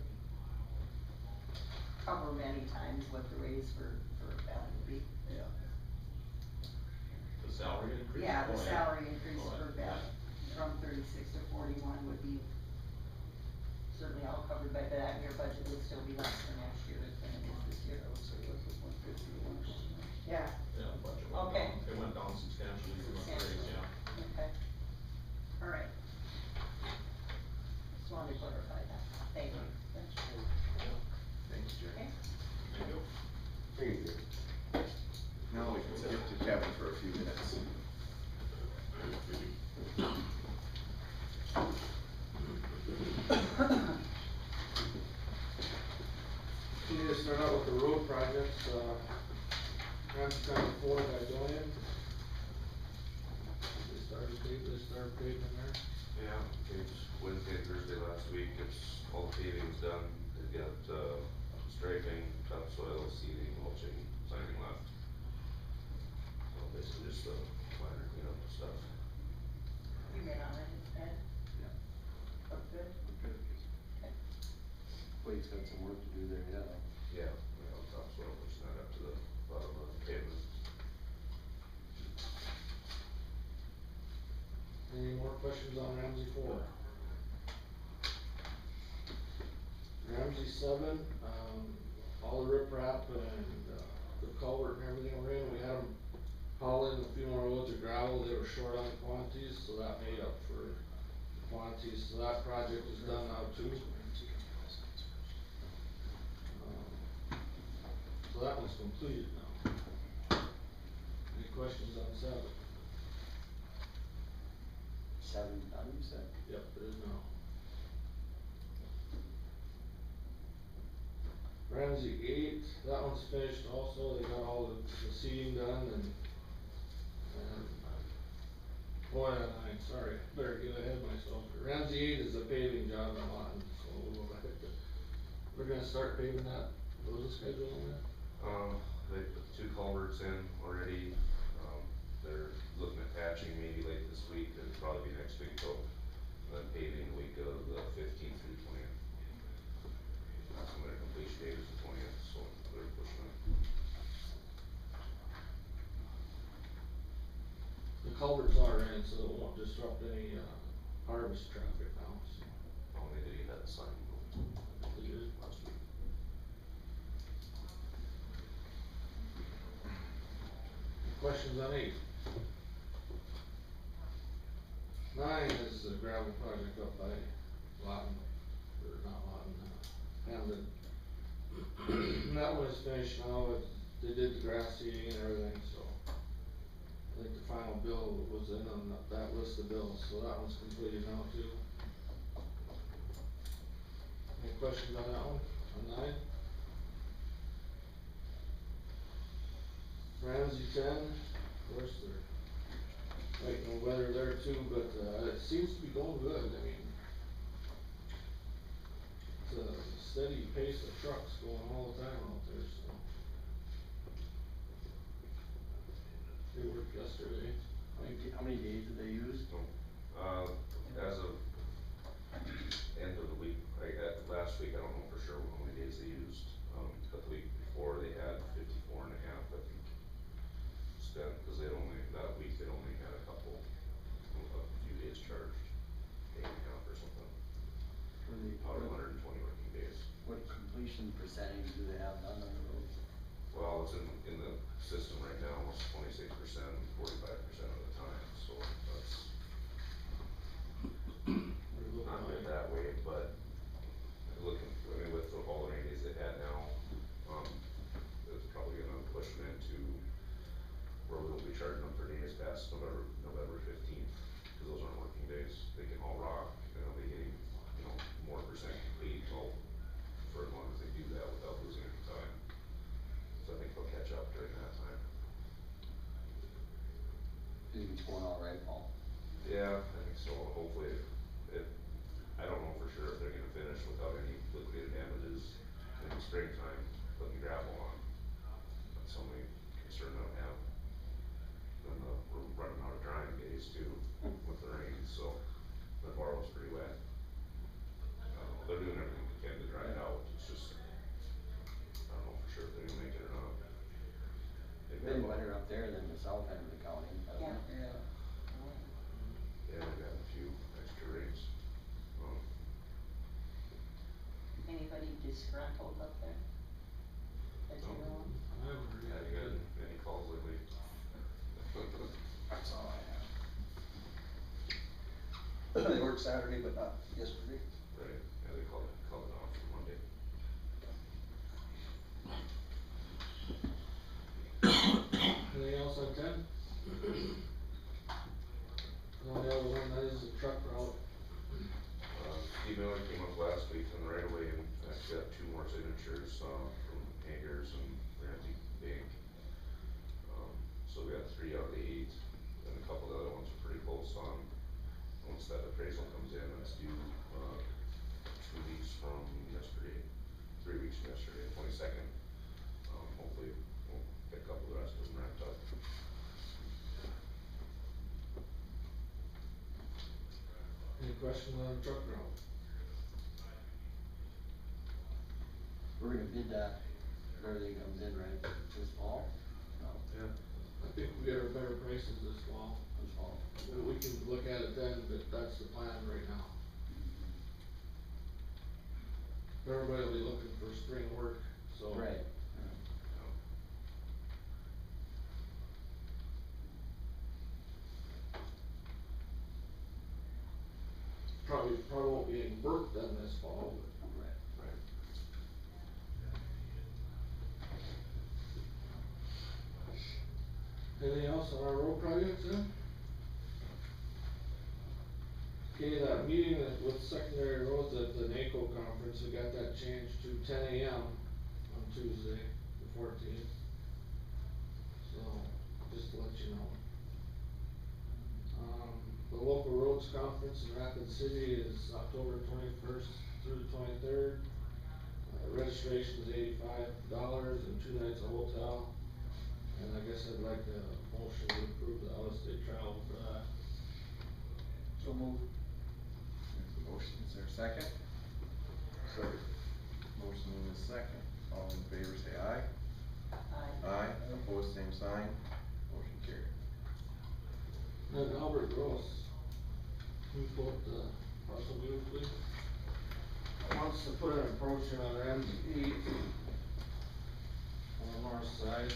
cover many times what the raise for Ellen would be. Yeah. The salary increase? Yeah, the Oh, salary increase Oh, for yeah. Beth from 36 to 41 would be certainly all covered by that, and your budget would still be less for next year than it is this year. Yeah, Yeah, budget went Okay. down, it went down substantially from the raise, Substantially. yeah. okay. All right. Just wanted to clarify that. Thank you. Thanks, Jerry. Okay. Thank you. Thank you. Now we can skip to Kevin for a few minutes. We need to start out with the road projects, Ramsey County 4 by Joanne. They started paving there. Yeah, it's Wednesday and Thursday last week, it's all paving's done, they've got, striping, topsoil, seeding, mulching, siding left. So basically just the minor cleanup stuff. You may not understand. Yeah. Look good. Good. Okay. Wade's got some work to do there, yeah. Yeah, topsoil, pushing that up to the bottom of the pavement. Any more questions on Ramsey 4? Ramsey 7, all the riprap and, the culvert and everything were in, we had them haul in a few more loads of gravel, they were short on quantities, so that made up for quantities, so that project is done now too. So that one's completed now. Any questions on 7? 7 done, you said? Yep, it is now. Ramsey 8, that one's finished also, they got all the seeding done and, oh yeah, 9, sorry, better get ahead of myself. Ramsey 8 is a paving job in Lawton, so we're gonna start paving that, what was the schedule on that? They put 2 culverts in already, they're looking at patching maybe late this week, it'll probably be next week though. Then paving the week of the 15th through 20th. That's when their completion date is the 20th, so they're pushing it. The culverts are in, so it won't disrupt any, harvest traffic now, so. Oh, they did get that signed They did. last week. Questions on 8? 9 is the gravel project up by Lawton, or not Lawton, Hamden. And that one is finished now, they did the grass seeding and everything, so. I think the final bill was in on that list of bills, so that one's completed now too. Any questions on that one, on 9? Ramsey 10, of course, they're fighting the weather there too, but, it seems to be going good, I mean. It's a steady pace of trucks going all the time out there, so. They worked yesterday. How many days did they use? As of end of the week, last week, I don't know for sure how many days they used, but the week before they had 54 and a half, I think. Spent, cause that week they only had a few days charged, 8 and a half or something. For the percentage do they have done on the roads? Well, it's in the system right now, it's 26%, 45% of the time, so that's not good that way, but looking, I mean, with all the rain days they've had now, it's probably gonna push them into where we won't be charging them for days past November 15th, cause those aren't working days, they can haul rock, and they'll be getting, more percent complete, for as long as they do that without losing any time. So I think they'll catch up during that time. Do you think it's going all right, Paul? Yeah, I think so, hopefully, I don't know for sure if they're gonna finish without any liquidated damages in the springtime, putting gravel on. That's the only concern I don't have. Then we're running out of drying days too, with the rain, so the borrow's pretty wet. They're doing everything they can to dry it out, it's just, I don't know for sure if they're gonna make it or not. They've Been got- wetter up there than the south end of the county, hasn't it? Yeah. Yeah, they've got a few extra rains. Anybody disgruntled up there? That you know of? I haven't really Have you had any calls lately? That's all I have. They worked Saturday, but not yesterday. Right, yeah, they called it off for Monday. Anything else on 10? No, the other one, that is the truck route. Steve Miller came up last week from the right away and actually got 2 more signatures, from Hager's and Ramsey Bank. So we got 3 out of the 8, and a couple of the other ones are pretty close on. Once that appraisal comes in, it's due, 2 weeks from yesterday, 3 weeks from yesterday, 22nd. Hopefully we'll get a couple of the rest of them wrapped up. Any questions on the truck route? We're gonna bid that, if everything comes in right this fall? No, Yeah. I think we get our better prices this fall. this fall. We can look at it then, but that's the plan right now. Everybody will be looking for spring work, so. Right. Probably won't be any work done this fall, but. Right. Anything else on our road projects then? Okay, that meeting with secondary roads at the NACO conference, we got that changed to 10 AM on Tuesday, the 14th. So, just to let you know. The local roads conference in Rapid City is October 21st through the 23rd. Registration is $85 and 2 nights of hotel. And I guess I'd like a motion to approve the out-of-state travel for that. So moved. There's the motion, is there a second? Second. Motion in a second, all in favor say aye. Aye. Aye, opposed same sign, motion carried. Then Albert Gross, can you pull up the parcel view, please? Wants to put an approach in on Ramsey on the north side,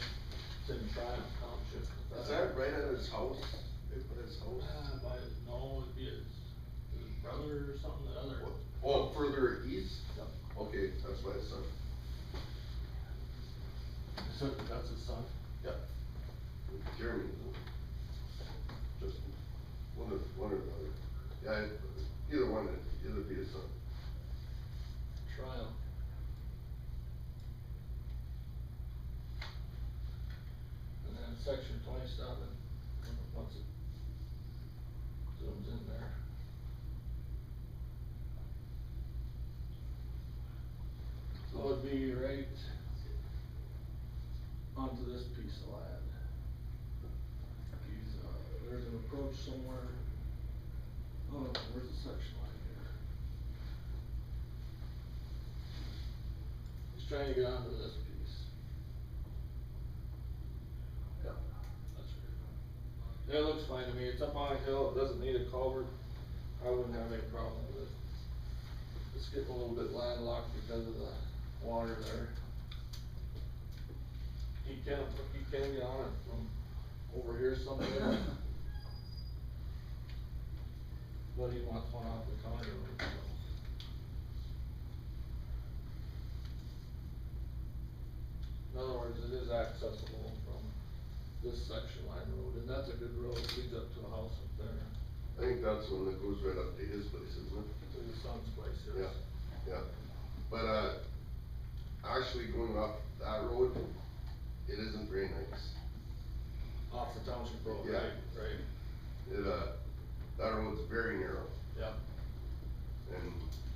it's in Triumph Township. Is that right at his house? They put his house? No, it'd be his brother or something, the other. Oh, further east? Okay, that's what I said. So that's his son? Yeah. Jeremy. Just one or the other. Yeah, either one, either be his son. Triumph. And then section 27, once it zooms in there. So it'd be right onto this piece of land. He's, there's an approach somewhere. Oh, where's the section line here? He's trying to get onto this piece. Yeah, that's right. Yeah, it looks fine to me, it's up on a hill, it doesn't need a culvert, I wouldn't have any problem with it. It's getting a little bit landlocked because of the water there. He can't get on it from over here somewhere. But he wants one off the county road, so. In other words, it is accessible from this section line road, and that's a good road, it leads up to a house up there, I think that's one that goes right up to his place, isn't it? to his son's place, yes. Yeah, but, actually going up that road, it isn't very nice. Off the township road, Yeah. right, It, that road's very narrow, yeah. and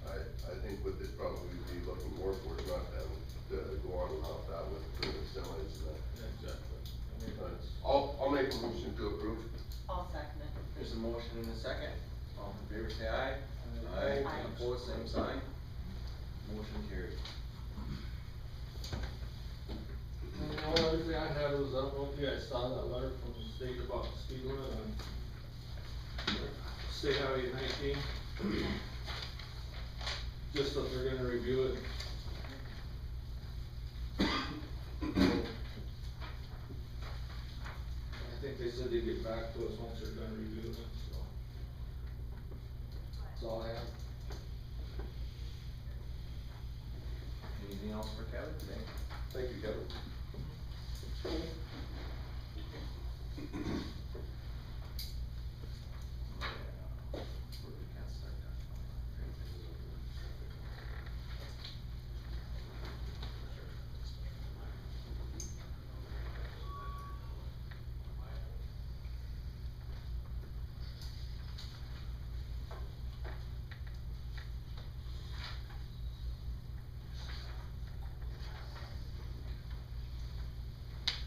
I think what they'd probably be looking more for is not to go on and off that with the semis and that. Yeah, exactly. I mean, But it's, I'll make a motion to approve. I'll second it. There's a motion and a second. All in favor say aye. Aye. Opposed, same sign. Motion carried. and the only other thing I had was, I don't know if you guys saw that letter from the state about the speed limit on State Highway 19. Just that they're gonna review it. I think they said they'd get back to us once they're done reviewing it, so. That's all I have. Anything else for Kevin today? Thank you, Kevin.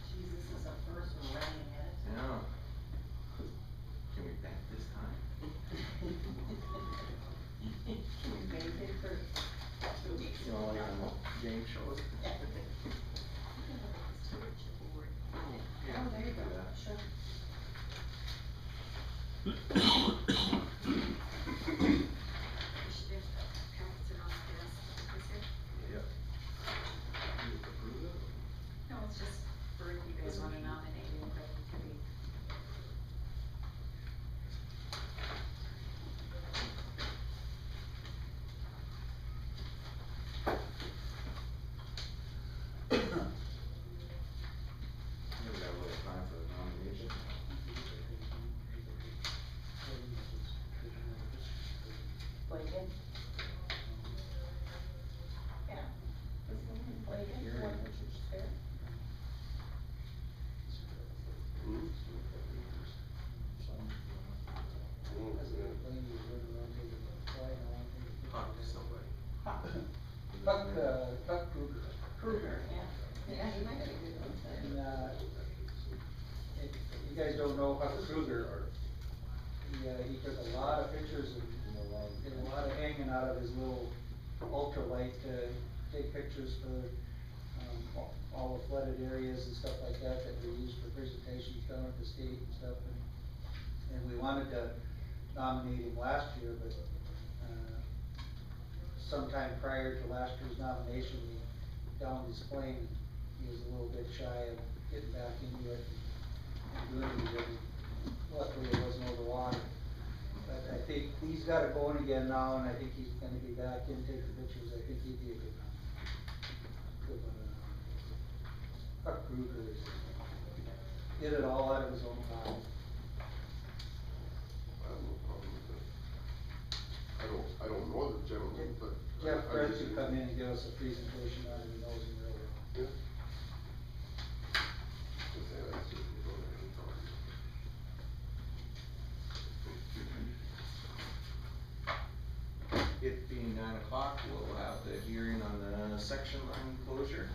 Jesus, this is a first one running ahead of time. Yeah. Can we bet this time? Maybe for 2 weeks. You know, like on game shows? Yeah, Oh, there you do go, that. sure. Yep. No, it's just for if you guys wanna nominate anybody, it could be. We got a little time for the nomination. Boykin? Yeah. This one, Boykin, one which is fair. Hmm? Talk to somebody. Huck Kruger. Kruger, yeah. Yeah, he might have a good one, so. And, if you guys don't know Huck Kruger, he took a lot of pictures and did a lot of hanging out of his little ultralight to take pictures for, all the flooded areas and stuff like that that were used for presentations down at the state and stuff. And we wanted to nominate him last year, but, sometime prior to last year's nomination, he downed his plane. He was a little bit shy of getting back into it and doing it. Luckily, it wasn't over water. But I think he's got it going again now, and I think he's gonna be back in taking pictures. I think he'd be a good one. Huck Kruger did it all out of his own time. I have no problem with that. I don't know the gentleman, but. Jeff I Fred just- could come in and give us a presentation on it, he knows him real well. Yeah. Okay, that's it. We don't have any problem. It being 9 o'clock, we'll have the hearing on the section line closure.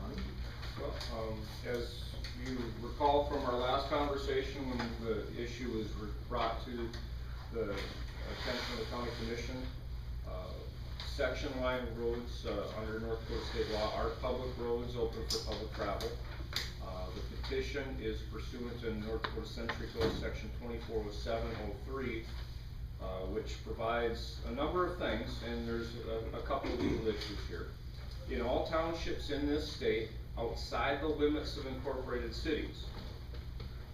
Lonnie? Well, as you recall from our last conversation, when the issue was brought to the attention of the county commission, section line roads, under North Dakota state law are public roads open for public travel. The petition is pursuant to North Dakota Century Code, section 240703, which provides a number of things, and there's a couple of legal issues here. In all townships in this state, outside the limits of incorporated cities,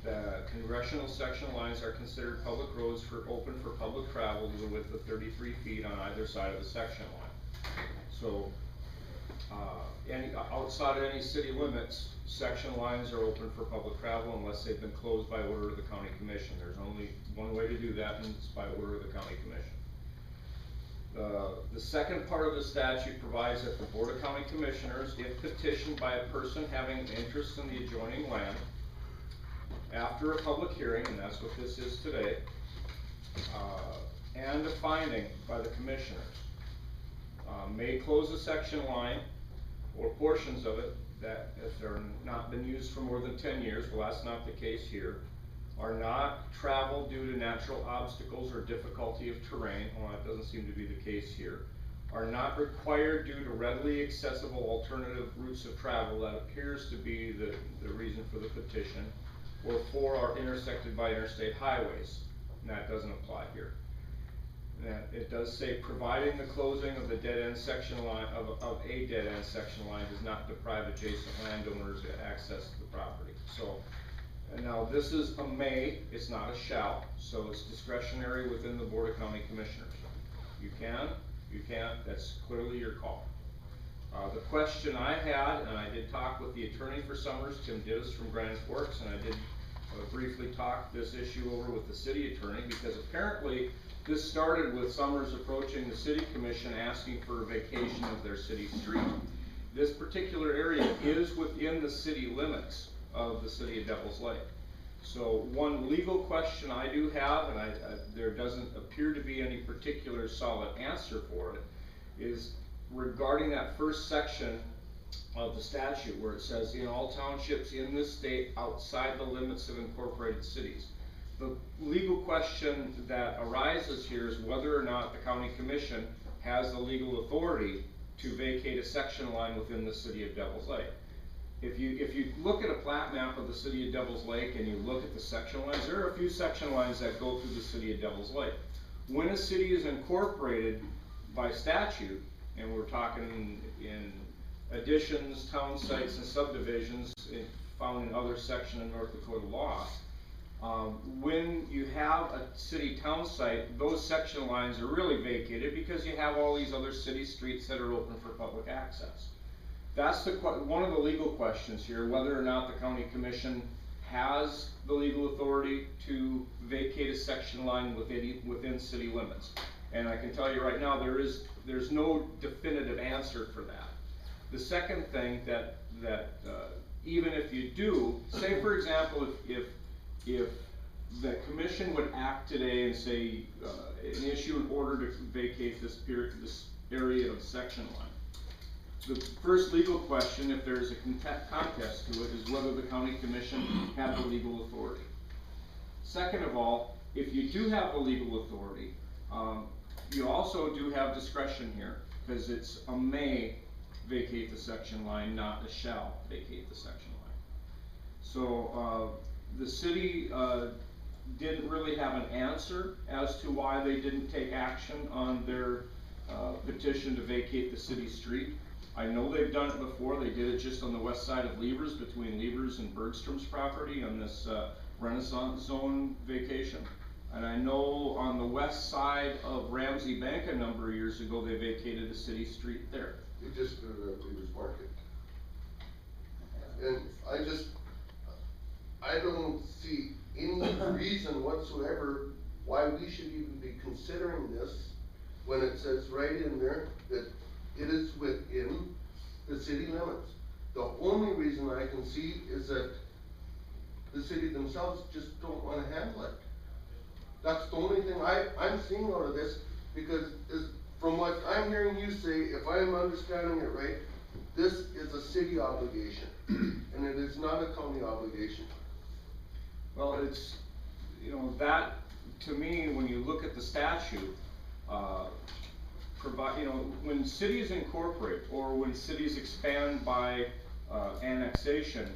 the congressional section lines are considered public roads open for public travel with a width of 33 feet on either side of the section line. So, outside of any city limits, section lines are open for public travel unless they've been closed by order of the county commission. There's only one way to do that, and it's by order of the county commission. The second part of the statute provides that the Board of County Commissioners, if petitioned by a person having an interest in the adjoining land, after a public hearing, and that's what this is today, and a finding by the commissioners, may close a section line or portions of it that, if they're not been used for more than 10 years, well, that's not the case here, are not traveled due to natural obstacles or difficulty of terrain, well, that doesn't seem to be the case here, are not required due to readily accessible alternative routes of travel, that appears to be the reason for the petition, or 4 are intersected by interstate highways, and that doesn't apply here. That it does say, providing the closing of the dead-end section line, of a dead-end section line does not deprive adjacent landowners of access to the property. So, and now this is a may, it's not a shall, so it's discretionary within the Board of County Commissioners. You can, you can't, that's clearly your call. The question I had, and I did talk with the attorney for Summers, Tim Divis from Grand Forks, and I did briefly talk this issue over with the city attorney, because apparently this started with Summers approaching the city commission asking for a vacation of their city street. This particular area is within the city limits of the city of Devils Lake. So one legal question I do have, and there doesn't appear to be any particular solid answer for it, is regarding that first section of the statute where it says, in all townships in this state outside the limits of incorporated cities. The legal question that arises here is whether or not the county commission has the legal authority to vacate a section line within the city of Devils Lake. If you look at a plat map of the city of Devils Lake and you look at the section lines, there are a few section lines that go through the city of Devils Lake. When a city is incorporated by statute, and we're talking in additions, town sites, and subdivisions found in other sections of North Dakota law, when you have a city town site, those section lines are really vacated because you have all these other city streets that are open for public access. That's one of the legal questions here, whether or not the county commission has the legal authority to vacate a section line within city limits. And I can tell you right now, there's no definitive answer for that. The second thing that even if you do, say for example, if the commission would act today and say, and issue an order to vacate this area of section line, the first legal question, if there's a contest to it, is whether the county commission had the legal authority. Second of all, if you do have the legal authority, you also do have discretion here, because it's a may vacate the section line, not a shall vacate the section line. So the city didn't really have an answer as to why they didn't take action on their petition to vacate the city street. I know they've done it before. They did it just on the west side of Levers, between Levers and Bergstrom's property on this Renaissance Zone vacation. And I know on the west side of Ramsey Bank a number of years ago, they vacated a city street there. They just put it up Levers Market. And I don't see any reason whatsoever why we should even be considering this when it says right in there that it is within the city limits. The only reason I can see is that the city themselves just don't want to handle it. That's the only thing I'm seeing out of this, because from what I'm hearing you say, if I'm understanding it right, this is a city obligation, and it is not a county obligation. Well, it's, that, to me, when you look at the statute, when cities incorporate, or when cities expand by annexation,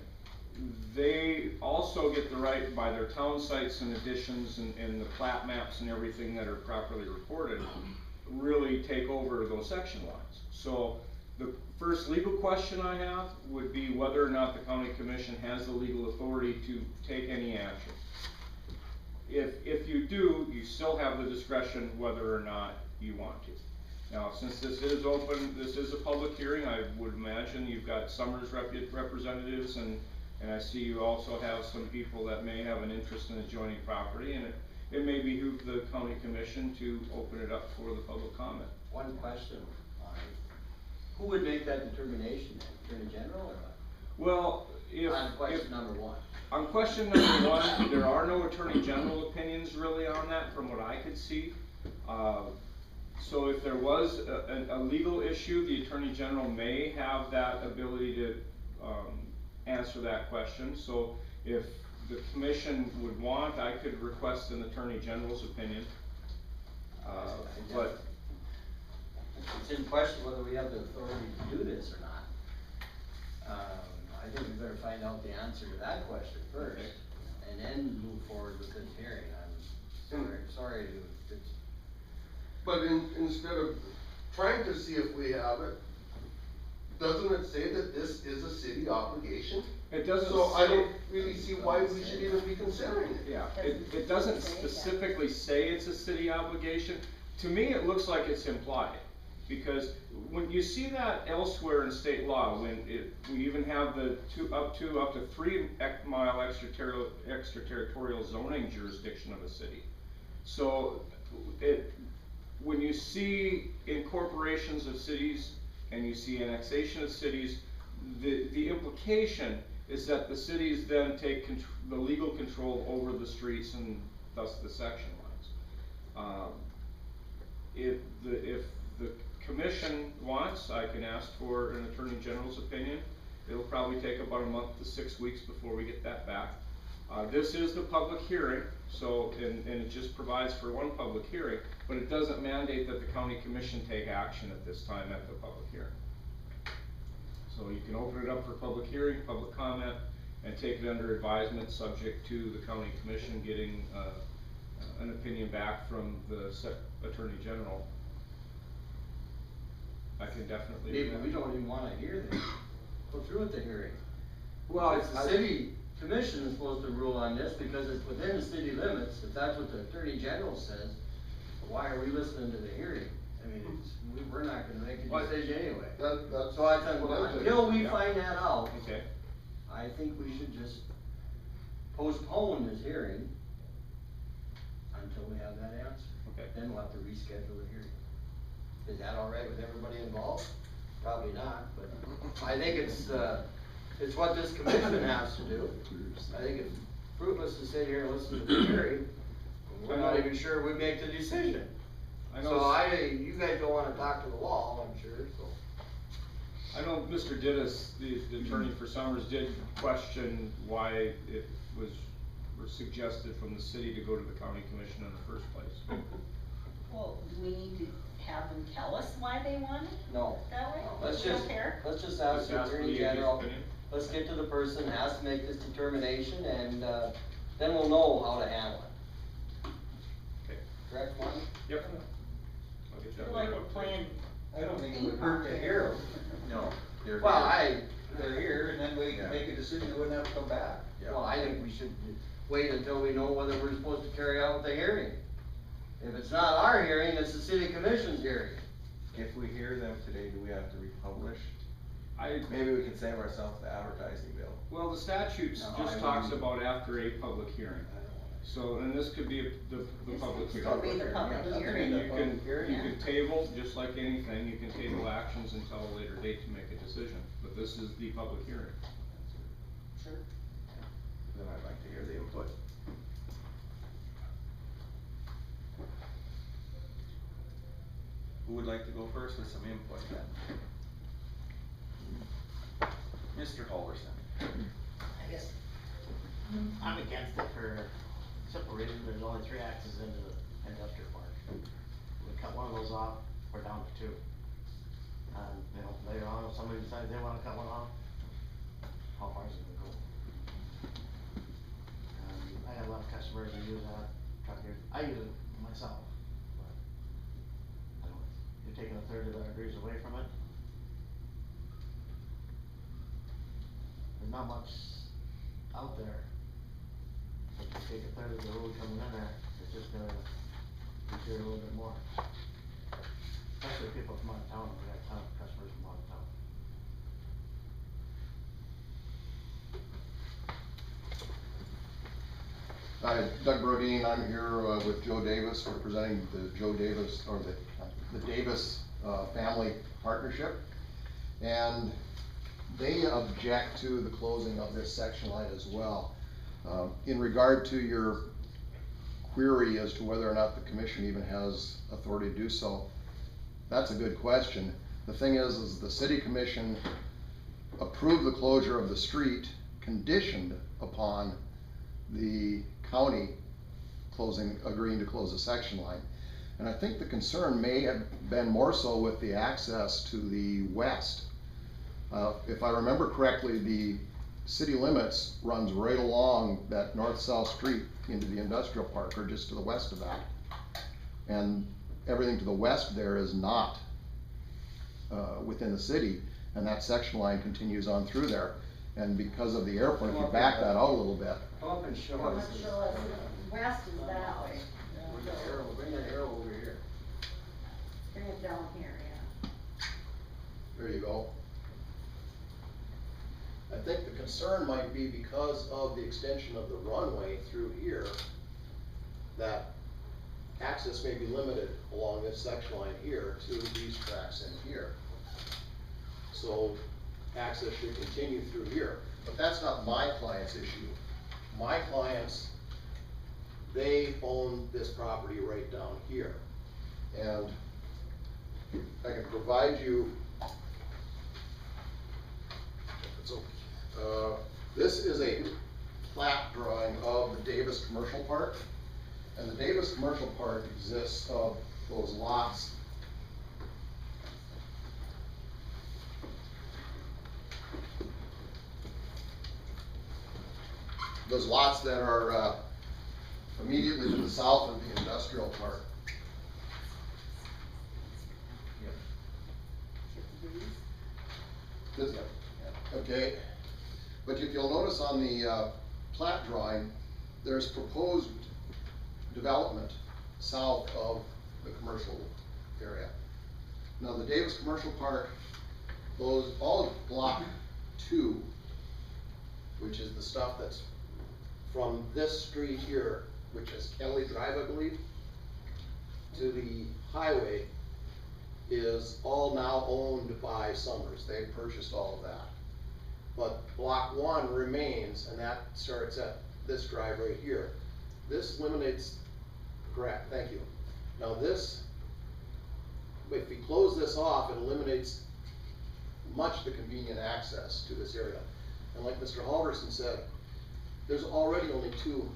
they also get the right by their town sites and additions and the plat maps and everything that are properly recorded, really take over those section lines. So the first legal question I have would be whether or not the county commission has the legal authority to take any action. If you do, you still have the discretion whether or not you want to. Now, since this is open, this is a public hearing, I would imagine you've got Summers representatives, and I see you also have some people that may have an interest in adjoining property, and it may behoove the county commission to open it up for the public comment. One question, who would make that determination, Attorney General or what? Well, On question number one. On question number one, there are no Attorney General opinions really on that from what I could see. So if there was a legal issue, the Attorney General may have that ability to answer that question. So if the commission would want, I could request an Attorney General's opinion. But it's in question whether we have the authority to do this or not. I think we better find out the answer to that question first, and then move forward with this hearing. I'm sorry to. But instead of trying to see if we have it, doesn't it say that this is a city obligation? It doesn't. So I don't really see why we should even be considering it. Yeah, it doesn't specifically say it's a city obligation. To me, it looks like it's implied, because when you see that elsewhere in state law, when we even have the up to 3 mile extraterritorial zoning jurisdiction of a city. So when you see incorporations of cities and you see annexation of cities, the implication is that the cities then take the legal control over the streets and thus the section lines. If the commission wants, I can ask for an Attorney General's opinion. It'll probably take about a month to 6 weeks before we get that back. This is the public hearing, so, and it just provides for one public hearing, but it doesn't mandate that the county commission take action at this time at the public hearing. So you can open it up for public hearing, public comment, and take it under advisement, subject to the county commission getting an opinion back from the Attorney General. I can definitely. Maybe we don't even wanna hear this, go through with the hearing. Well, It's the city commission is supposed to rule on this because it's within the city limits. If that's what the Attorney General says, why are we listening to the hearing? I mean, we're not gonna make a decision anyway. So I think until we find that out, okay, I think we should just postpone this hearing until we have that answer. Okay. Then we'll have to reschedule the hearing. Is that all right with everybody involved? Probably not, but I think it's what this commission has to do. I think it's fruitless to sit here and listen to the hearing. We're not even sure we make the decision. You guys don't wanna talk to the wall, I'm sure, so. I know Mr. Dittus, the attorney for Summers, did question why it was suggested from the city to go to the county commission in the first place. Well, do we need to have them tell us why they want it No. that way? Let's We don't just, care? let's just ask the Just ask Attorney the General, opinion. let's get to the person that has to make this determination, and, then we'll know how to handle it. Okay. Correct, Marty? Yep. I'll get I that feel like later. we're playing. I don't think it would hurt to hear them. No. Well, They're here, and then we can make a decision, we wouldn't have to come back. well, I think we should wait until we know whether we're supposed to carry out the hearing. If it's not our hearing, it's the city commission's hearing. If we hear them today, do we have to republish? I, Maybe we can save ourselves the advertising bill. well, the statute No, just I talks wouldn't. about after a public hearing. So, and this could be the public This hearing. could be the public And hearing. you can table, just like anything, you can table actions until a later date to make a decision, but this is the public hearing. Sure. Then I'd like to hear the input. Who would like to go first with some input then? Mr. Holverson. I guess I'm against it for simple reason, there's only 3 axes into the industrial park. We cut one of those off, we're down to 2. You know, later on, if somebody decides they wanna cut one off, how far is it gonna go? I use it myself, but I don't, you're taking a third of our degrees away from it. There's not much out there. If you take a third of the road coming in there, it's just gonna deteriorate a little bit more. Especially people from out of town, we got a ton of customers from out of town. Hi, Doug Brodeen, I'm here with Joe Davis, representing the Joe Davis, or the Davis Family Partnership. And they object to the closing of this section line as well. In regard to your query as to whether or not the commission even has authority to do so, that's a good question. The thing is the city commission approved the closure of the street conditioned upon the county agreeing to close the section line. And I think the concern may have been more so with the access to the west. If I remember correctly, the city limits runs right along that north-south street into the industrial park, or just to the west of that. And everything to the west there is not within the city, and that section line continues on through there. And because of the airport, if you back that out a little bit. Come up and show Come us. and show us, west is that way. Bring that arrow over here. Bring it down here, yeah. There you go. I think the concern might be because of the extension of the runway through here, that access may be limited along this section line here to these tracks in here. So access should continue through here, but that's not my client's issue. My clients, they own this property right down here. And I can provide you, this is a plat drawing of the Davis Commercial Park. And the Davis Commercial Park exists of those lots. Those lots that are immediately to the south of the industrial park. This, okay, but if you'll notice on the plat drawing, there's proposed development south of the commercial area. Now the Davis Commercial Park, all of block 2, which is the stuff that's from this street here, which is Kelly Drive, I believe, to the highway, is all now owned by Summers. They've purchased all of that. But block 1 remains, and that starts at this drive right here. This eliminates, correct, thank you. Now this, if we close this off, it eliminates much the convenient access to this area. And like Mr. Halverson said, there's already only 2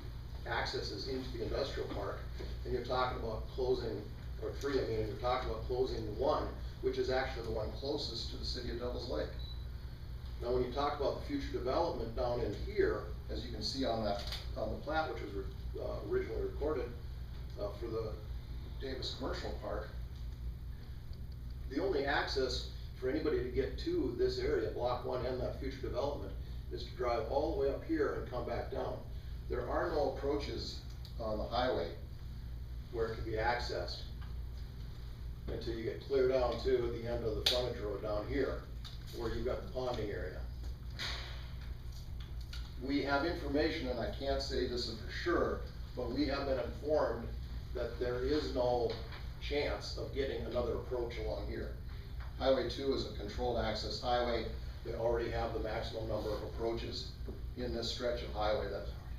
accesses into the industrial park, and you're talking about closing, or 3, I mean, and you're talking about closing the 1, which is actually the one closest to the city of Devils Lake. Now when you talk about the future development down in here, as you can see on the plat, which was originally recorded for the Davis Commercial Park, the only access for anybody to get to this area, block 1 and that future development, is to drive all the way up here and come back down. There are no approaches on the highway where it can be accessed until you get clear down to the end of the frontage road down here, where you've got the ponding area. We have information, and I can't say this is for sure, but we have been informed that there is no chance of getting another approach along here. Highway 2 is a controlled access highway. They already have the maximum number of approaches in this stretch of highway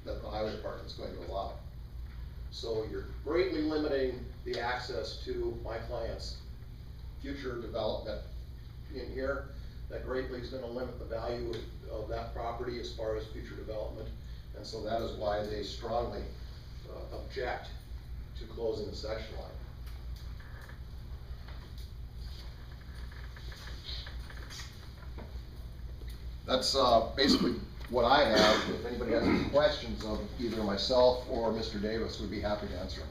that the highway department is going to allow. So you're greatly limiting the access to my client's future development in here. That greatly is going to limit the value of that property as far as future development. And so that is why they strongly object to closing the section line. That's basically what I have. If anybody has any questions of either myself or Mr. Davis, we'd be happy to answer them.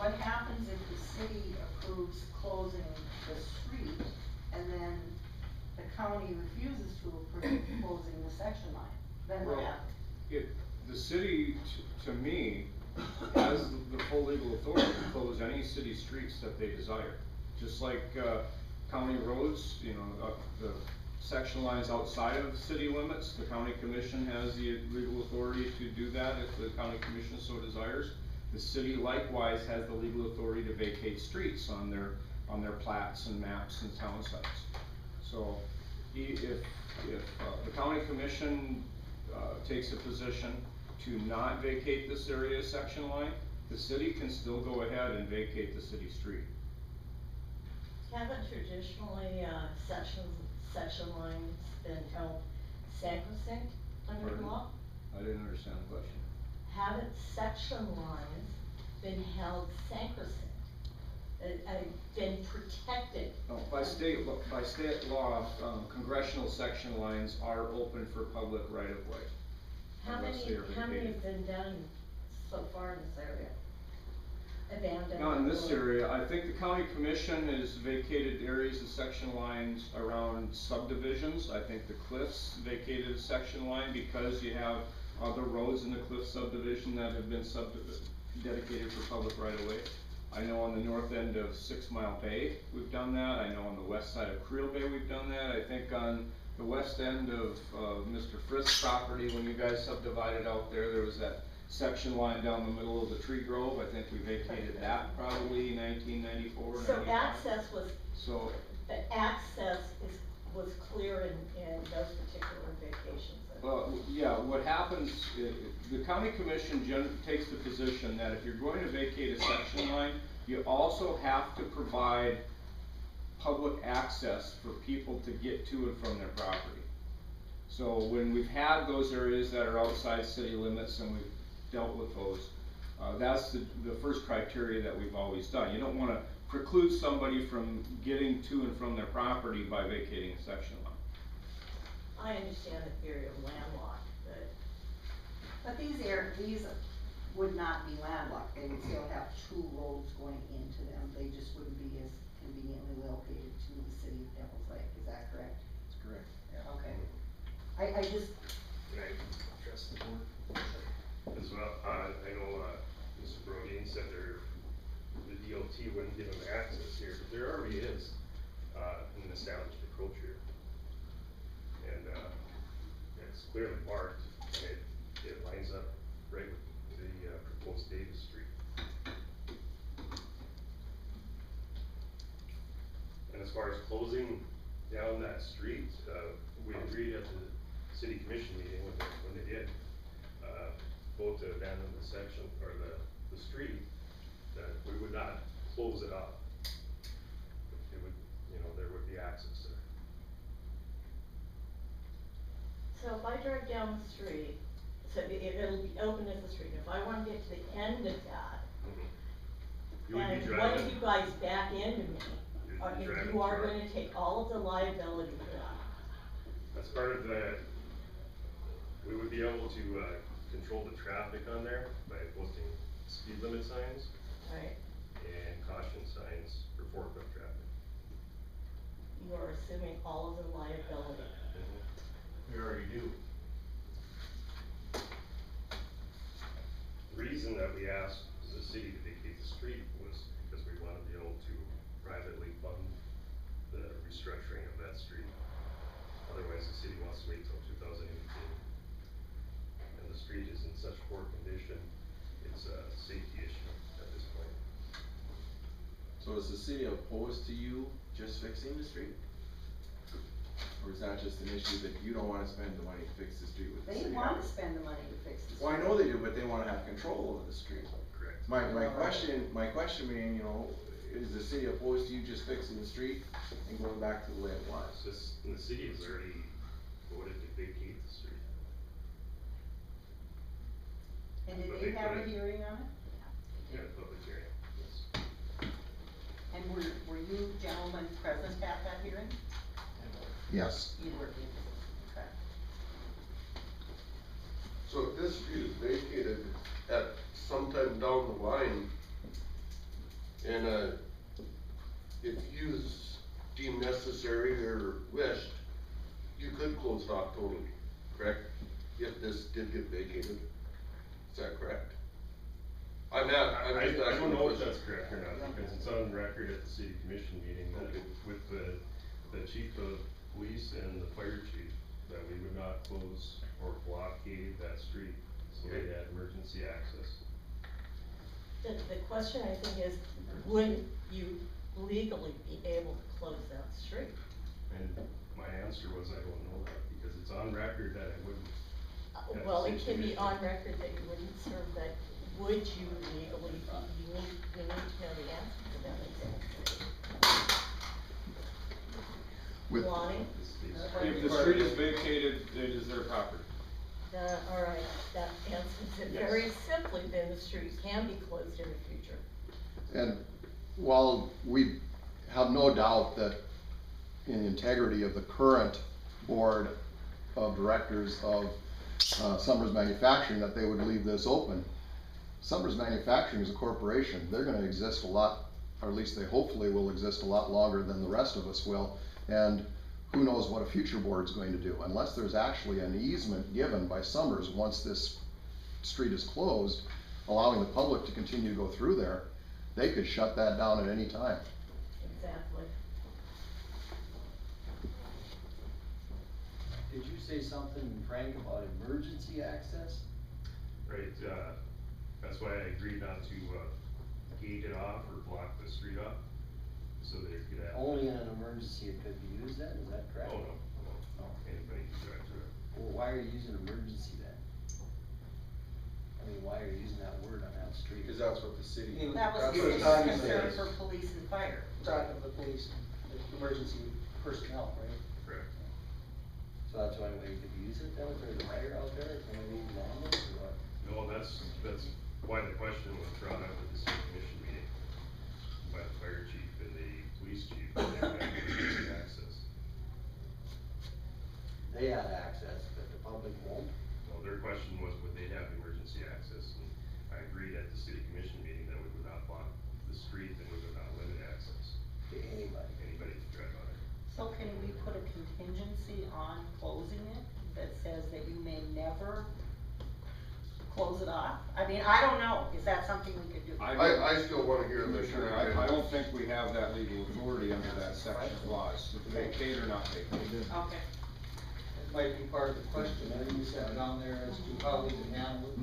what happens if the city approves closing the street and then the county refuses to approve closing the section line? Then what Well, happens? The city, to me, has the full legal authority to close any city streets that they desire. Just like, county roads, you know, the section lines outside of city limits, the county commission has the legal authority to do that if the county commission so desires. The city likewise has the legal authority to vacate streets on their plats and maps and town sites. So, if the county commission, takes a position to not vacate this area section line, the city can still go ahead and vacate the city street. Haven't traditionally, section lines been held sacrosanct under Pardon? law? I didn't understand the question. Haven't section lines been held sacrosanct? Been protected? No, by state law, congressional section lines are open for public right of way. How many have been done so far in this area? Abandoned? Not in this area. I think the county commission has vacated areas of section lines around subdivisions. I think the Cliffs vacated a section line because you have other roads in the Cliff subdivision that have been dedicated for public right of way. I know on the north end of 6 Mile Bay, we've done that. I know on the west side of Creel Bay, we've done that. I think on the west end of, Mr. Frisk's property, when you guys subdivided out there was that section line down the middle of the tree grove. I think we vacated that probably 1994, So 95. access was, So, the access was clear in those particular vacations? well, yeah, what happens, the county commission takes the position that if you're going to vacate a section line, you also have to provide public access for people to get to and from their property. So when we've had those areas that are outside city limits and we've dealt with those, that's the first criteria that we've always done. You don't wanna preclude somebody from getting to and from their property by vacating a section line. I understand the theory of landlocked, But these would not be landlocked, they would still have two roads going into them, they just wouldn't be as conveniently located to the city of Devil's Lake, is that correct? That's correct. Okay. I just, Can I address the board? As well, I know, Mr. Brody said the DOT wouldn't give them access here, but there already is, an established approach here. And, it's clearly marked, and it lines up right with the, proposed Davis Street. And as far as closing down that street, we agreed at the city commission meeting when they did, vote to abandon the section, or the street, that we would not close it up. It would, there would be access there. so if I drive down the street, so it'll be open as the street, if I wanna get to the end of that, You would be and what driving. if you guys back into me? You'd be driving You are truck. gonna take all of the liability for that? As part of the, we would be able to, control the traffic on there by posting speed limit signs Right, and caution signs for forklift traffic. you are assuming all of the liability. We already do. The reason that we asked the city to vacate the street was because we wanted to be able to privately fund the restructuring of that street. Otherwise, the city wants to wait till 2018. And the street is in such poor condition, it's a safety issue at this point. So is the city opposed to you just fixing the street? Or is that just an issue that you don't wanna spend the money to fix the street with the they city? want to spend the money to fix the street. Well, I know they do, but they wanna have control over the street. Correct. My question being, is the city opposed to you just fixing the street and going back to the way it was? The city has already voted to vacate the street. And did But they they have put a it- hearing on it? Yeah, public hearing, yes. And were you gentlemen present at that hearing? Yes. You were, okay. So if this street is vacated at some time down the line, And, if you deem necessary or wished, you could close it off totally, correct? If this did get vacated, is that correct? I'm just I asking don't the know if question. that's correct or not, because it's on record at the city commission meeting that Okay. with the chief of police and the fire chief, that we would not close or blockade that street, so they had emergency access. The question I think is, would you legally be able to close that street? And my answer was, I don't know that, because it's on record that I wouldn't. At the Well, it city can be commission. on record that you wouldn't serve, but would you legally, we need to know the answer to that. With- Lonnie? If the street is vacated, it is their property. All right, that answers it very simply, then the street can be closed in the future. And while we have no doubt that in the integrity of the current board of directors of Summers Manufacturing, that they would leave this open. Summers Manufacturing is a corporation. They're gonna exist a lot, or at least they hopefully will exist a lot longer than the rest of us will. And who knows what a future board's going to do, unless there's actually an easement given by Summers once this street is closed, allowing the public to continue to go through there. They could shut that down at any time. Exactly. Did you say something, Frank, about emergency access? Right, that's why I agreed not to, gate it off or block the street off, so they could have. Only in an emergency it could be used then, is that correct? Oh, no, anybody can drive through it. Well, why are you using emergency then? I mean, why are you using that word on that street? Cause that's what the city. That was That's the what city's Tanya concern says. for police and fire. Talking of the police, the emergency personnel, right? Correct. So that's why you could use it then, if there's a fire out there, it's gonna be an ambulance or what? No, that's why the question was brought up at the city commission meeting by the fire chief and the police chief, they have emergency access. They had access, but the public won't. Well, their question was, would they have emergency access, and I agreed at the city commission meeting that we would not block the street and we would not limit access. To anybody. Anybody can drive on it. So can we put a contingency on closing it that says that you may never close it off? I mean, I don't know, is that something we could do? I still wanna hear the. Commissioner, I don't think we have that legal authority under that section of laws, to vacate or not vacate. Okay. It might be part of the question, maybe you said down there as to how we can handle it.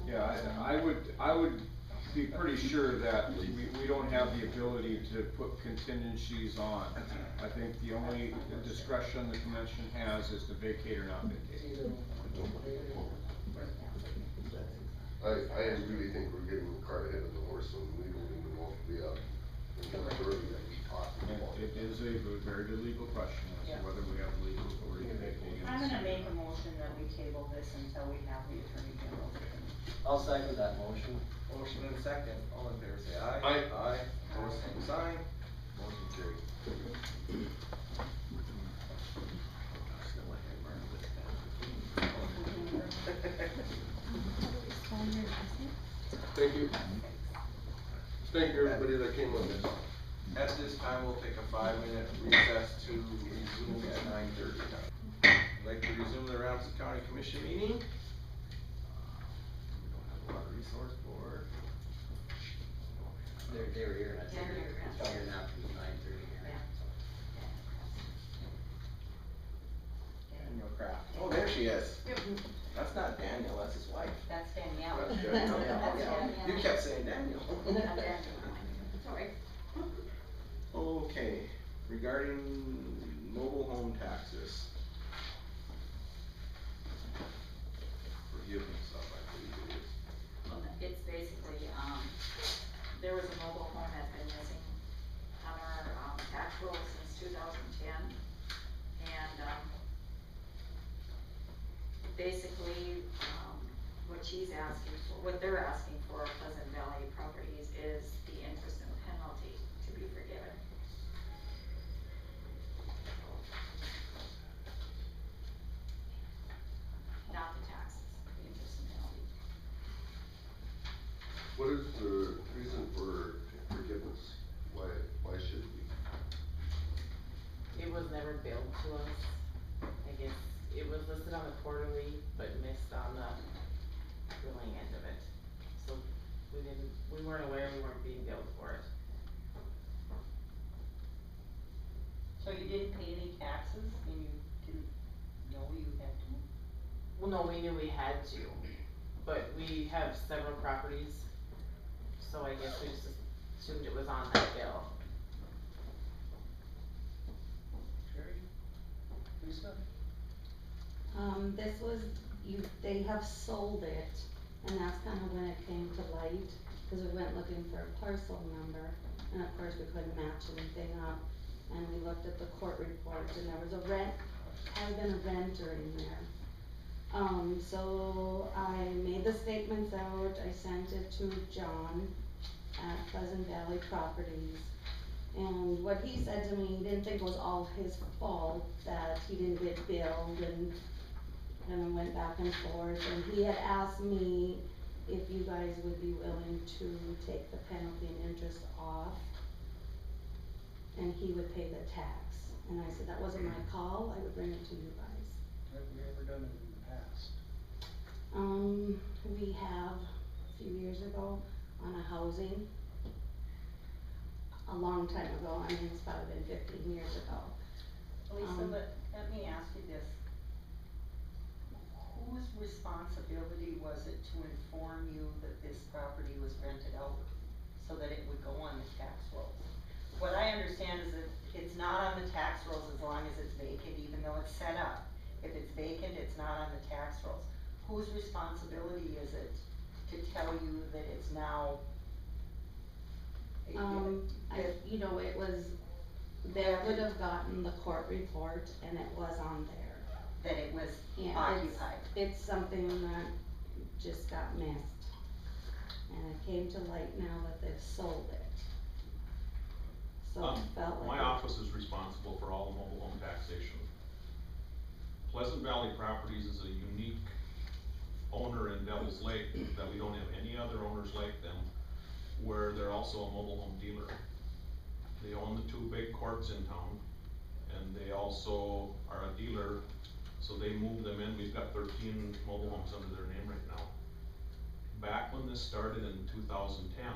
Yeah, I would be pretty sure that we don't have the ability to put contingencies on. I think the only discretion the commission has is to vacate or not vacate. I really think we're getting the cart ahead of the horse, and we don't even know if we have the authority that we talked about. It is a very good legal question as to whether we have legal authority to vacate. I'm gonna make a motion that we table this until we have the Attorney General's opinion. I'll second that motion. Motion and second, all in favor say aye. Aye. Aye, opposed, same sign, motion carried. Thank you. Thank you, everybody that came on this. At this time, we'll take a 5-minute recess to resume at 9:30. I'd like to resume the Ramsey County Commission meeting. We don't have a water resource board. They were here, and I think Yeah, they're it's here now from 9:30 here. Daniel Kraft. Oh, there she is. That's not Daniel, that's his wife. That's Danielle. That's Danielle. That's Yeah. Danielle. You kept saying Daniel. Not Danielle. Sorry. Okay, regarding mobile home taxes. Forgiveness of, I believe it is. It's basically, there was a mobile home that's been missing on our, tax roll since 2010. And, basically, what she's asking for, what they're asking for Pleasant Valley Properties is the interest and penalty to be forgiven. Not the taxes, the interest and penalty. What is the reason for to us. I guess it was listed on the quarterly, but missed on the billing end of it. So we weren't aware we weren't being billed for it. So you didn't pay any taxes and you didn't know you had to? Well, no, we knew we had to, but we have several properties, so I guess we just assumed it was on that bill. Jerry? Lisa? This was, they have sold it, and that's kind of when it came to light, cause we went looking for a parcel number, and of course we couldn't match anything up. And we looked at the court report, and there was had been a renter in there. So I made the statements out, I sent it to John at Pleasant Valley Properties. And what he said to me, he didn't think it was all his fault that he didn't get billed, and I went back and forth, and he had asked me if you guys would be willing to take the penalty and interest off, and he would pay the tax. And I said, that wasn't my call, I would bring it to you guys. Have we ever done it in the past? We have a few years ago on a housing, a long time ago, I mean, it's probably been 15 years ago. Lisa, let me ask you this. Whose responsibility was it to inform you that this property was rented out so that it would go on the tax rolls? What I understand is that it's not on the tax rolls as long as it's vacant, even though it's set up. If it's vacant, it's not on the tax rolls. Whose responsibility is it to tell you that it's now? You know, it was, they would have gotten the court report, and it was on there. That it was occupied. It's something that just got missed, and it came to light now that they've sold it. So it felt like. My office is responsible for all mobile home taxation. Pleasant Valley Properties is a unique owner in Devil's Lake that we don't have any other owners like them, where they're also a mobile home dealer. They own the 2 big courts in town, and they also are a dealer, so they move them in. We've got 13 mobile homes under their name right now. Back when this started in 2010,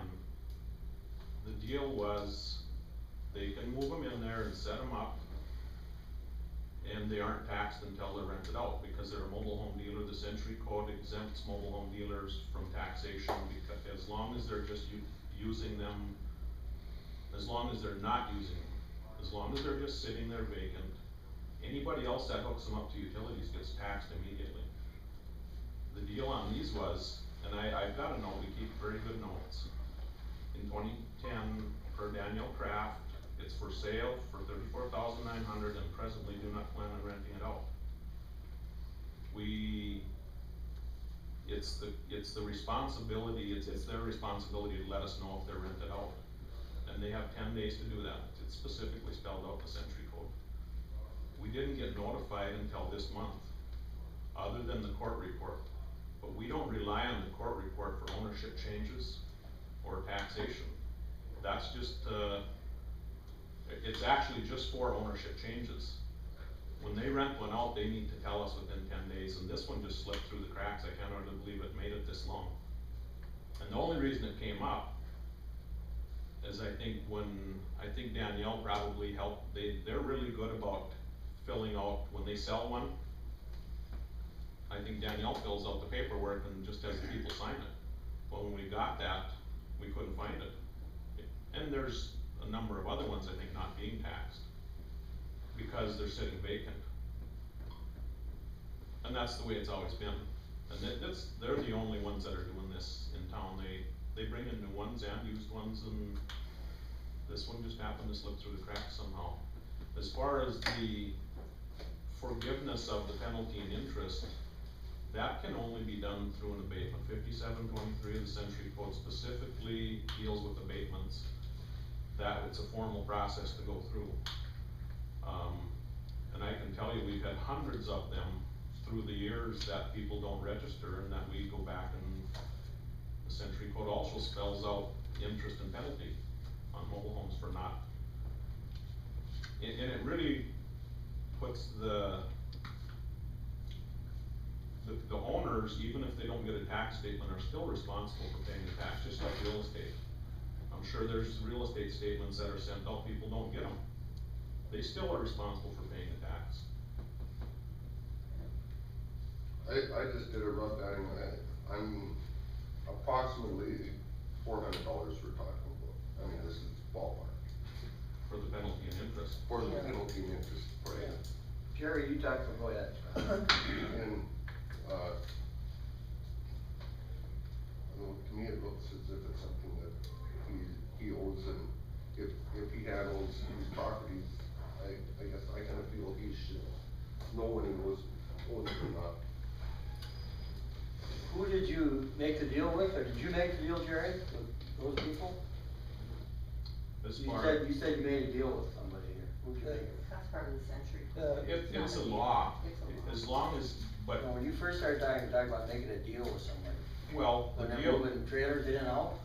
the deal was they can move them in there and set them up, and they aren't taxed until they're rented out, because they're a mobile home dealer. The Century Code exempts mobile home dealers from taxation, because as long as they're just using them, as long as they're not using them, as long as they're just sitting there vacant, anybody else that hooks them up to utilities gets taxed immediately. The deal on these was, and I've got a note, we keep very good notes. In 2010, per Daniel Kraft, it's for sale for $34,900 and presently do not plan on renting it out. It's the responsibility, it's their responsibility to let us know if they're rented out. And they have 10 days to do that. It's specifically spelled out in the Century Code. We didn't get notified until this month, other than the court report. But we don't rely on the court report for ownership changes or taxation. That's just, it's actually just for ownership changes. When they rent one out, they need to tell us within 10 days, and this one just slipped through the cracks. I can't hardly believe it made it this long. And the only reason it came up is I think Danielle probably helped, they're really good about filling out, when they sell one, I think Danielle fills out the paperwork and just has the people sign it. But when we got that, we couldn't find it. And there's a number of other ones I think not being taxed, because they're sitting vacant. And that's the way it's always been. And they're the only ones that are doing this in town. They bring in new ones and used ones, and this one just happened to slip through the cracks somehow. As far as the forgiveness of the penalty and interest, that can only be done through an abatement. 5723 of the Century Code specifically deals with abatements. That it's a formal process to go through. And I can tell you we've had hundreds of them through the years that people don't register, and that we go back, and the Century Code also spells out interest and penalty on mobile homes for not. And it really, puts the owners, even if they don't get a tax statement, are still responsible for paying the tax, just like real estate. I'm sure there's real estate statements that are sent out, people don't get them. They still are responsible for paying the tax. I just did a rough adding, I'm approximately $400 we're talking about. I mean, this is ballpark. For the penalty and interest. For the penalty and interest, right? Jerry, you talk, go ahead. And, well, to me it looks as if it's something that he owes, and if he handles these properties, I guess I kinda feel he should know when he owes it or not. Who did you make the deal with, or did you make the deal, Jerry, with those people? As You far- said you made a deal with somebody here, who did you make it with? That's part of the century. It's a law, as long as, but, No, when you first started talking about making a deal with somebody. well, the When they're deal, moving trailers in and out,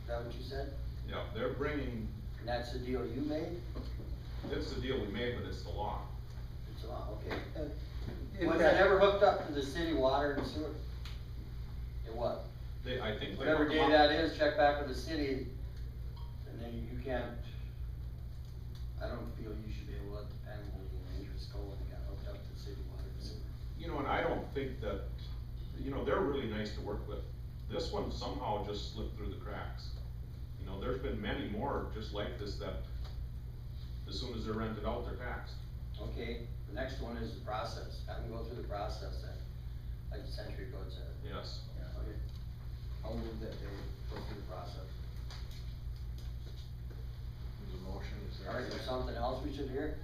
is that what you said? yeah, they're bringing, And that's the deal you made? it's the deal we made, but it's the law. It's a lot, okay. in Was fact- it ever hooked up to the city water and sewer? It was. I think they Whatever hook 'em day up. that is, check back with the city, and then you can't, I don't feel you should be able to let the penalty and interest go when they got hooked up to the city water and sewer. You know, and I don't think that, you know, they're really nice to work with. This one somehow just slipped through the cracks. You know, there's been many more just like this that, as soon as they're rented out, they're taxed. Okay, the next one is the process, have them go through the process then, like the century code said. Yes. Okay. I'll move that they go through the process. There's a motion, is there? Alright, there's something else we should hear?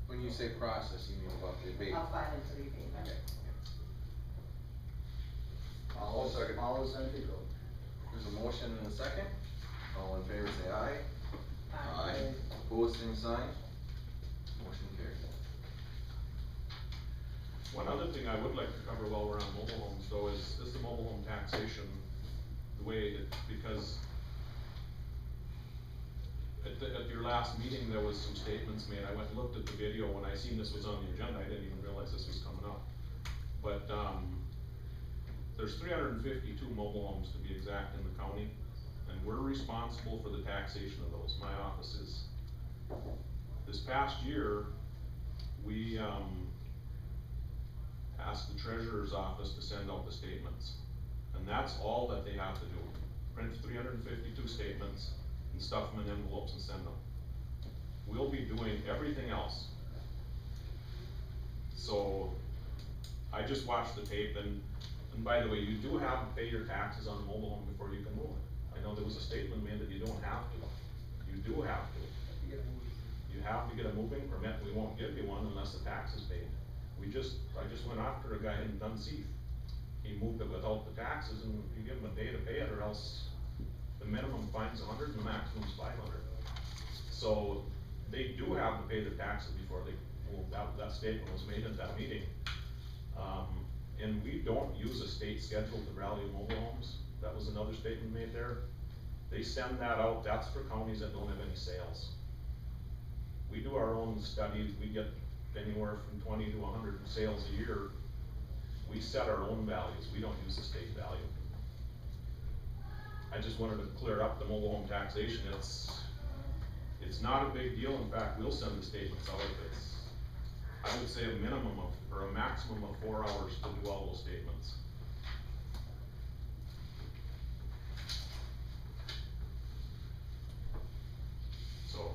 When you say process, you mean about the abatement? I'll file it to the abatement. Okay. All second. All the century code. There's a motion and a second, all in favor say aye. Aye. Opposed, same sign. Motion carried. One other thing I would like to cover while we're on mobile homes though is the mobile home taxation, the way it, because at your last meeting, there was some statements made, I went and looked at the video, when I seen this was on the agenda, I didn't even realize this was coming up. But, there's 352 mobile homes to be exact in the county, and we're responsible for the taxation of those, my office is. This past year, we, asked the treasurer's office to send out the statements, and that's all that they have to do. Print 352 statements and stuff them in envelopes and send them. We'll be doing everything else. So, I just watched the tape, and by the way, you do have to pay your taxes on a mobile home before you can move it. I know there was a statement made that you don't have to. You do have to. You have to get a moving permit, we won't give you one unless the tax is paid. I just went after a guy in Dunseith. He moved it without the taxes, and you give him a day to pay it, or else the minimum fine's 100 and the maximum's 500. So, they do have to pay the taxes before they move, that statement was made at that meeting. And we don't use a state schedule to rally mobile homes, that was another statement made there. They send that out, that's for counties that don't have any sales. We do our own studies, we get anywhere from 20 to 100 sales a year. We set our own values, we don't use the state value. I just wanted to clear up the mobile home taxation, it's not a big deal, in fact, we'll send the statements out, I would say a minimum of, or a maximum of 4 hours to do all those statements. So,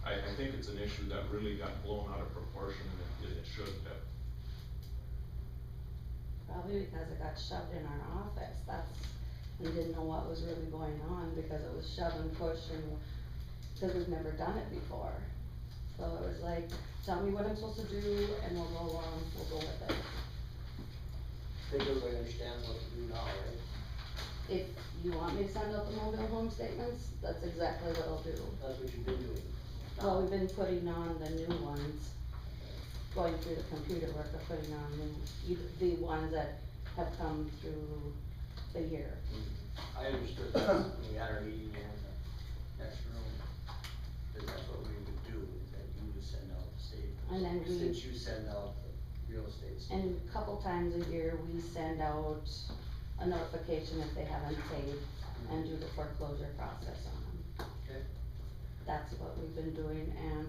I think it's an issue that really got blown out of proportion, and it shouldn't have. Probably because it got shoved in our office, we didn't know what was really going on, because it was shove and push, and, cause we've never done it before. So it was like, tell me what I'm supposed to do, and we'll go with it. I think everybody understands what to do now, right? If you want me to send out the mobile home statements, that's exactly what I'll do. That's what you've been doing. Well, we've been putting on the new ones, going through the computer work of putting on the ones that have come through the year. I understood that when we had our meeting there in the next room. send out the real estate stuff. And a couple times a year, we send out a notification if they haven't paid and do the foreclosure process on them. Okay. That's what we've been doing, and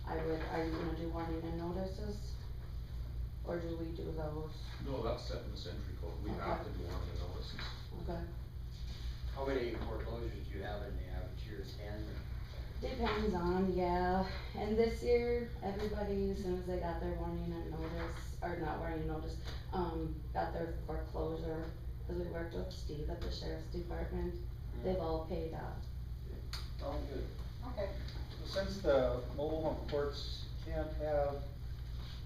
are you gonna do warning and notices? Or do we do those? No, that's set in the century code, we have to do warning and notices. Okay. How many foreclosures do you have in the average year, 10? Depends on, yeah, and this year, everybody, as soon as they got their warning and notice, or not warning notice, got their foreclosure, cause we worked with Steve at the sheriff's department, they've all paid up. Oh, good. Okay. Since the mobile home courts can't have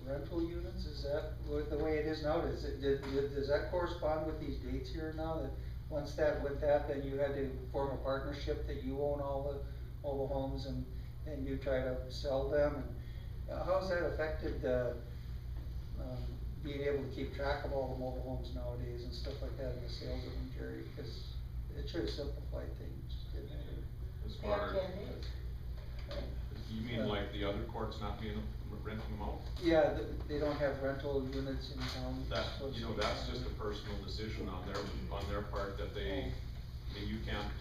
rental units, is that the way it is now? Does that correspond with these dates here now, that once that went that, then you had to form a partnership that you own all the mobile homes and you try to sell them, and how's that affected, being able to keep track of all the mobile homes nowadays and stuff like that, and the sales of them, Jerry, because it should have simplified things, didn't it? As far, 10 days. you mean like the other courts not being, renting them out? Yeah, they don't have rental units in town. That, you know, that's just a personal decision on their part that they, I mean, you can't,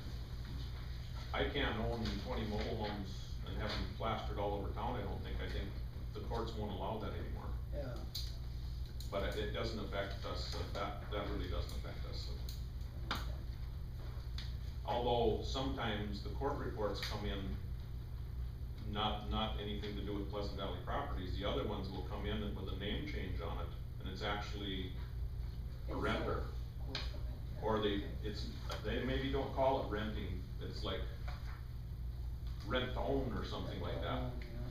I can't own 20 mobile homes and have them plastered all over town, I don't think, I think the courts won't allow that anymore. Yeah. But it doesn't affect us, that really doesn't affect us. Although sometimes the court reports come in, not anything to do with Pleasant Valley Properties, the other ones will come in with a name change on it, and it's actually a renter. Or they maybe don't call it renting, it's like rent to own or something like that.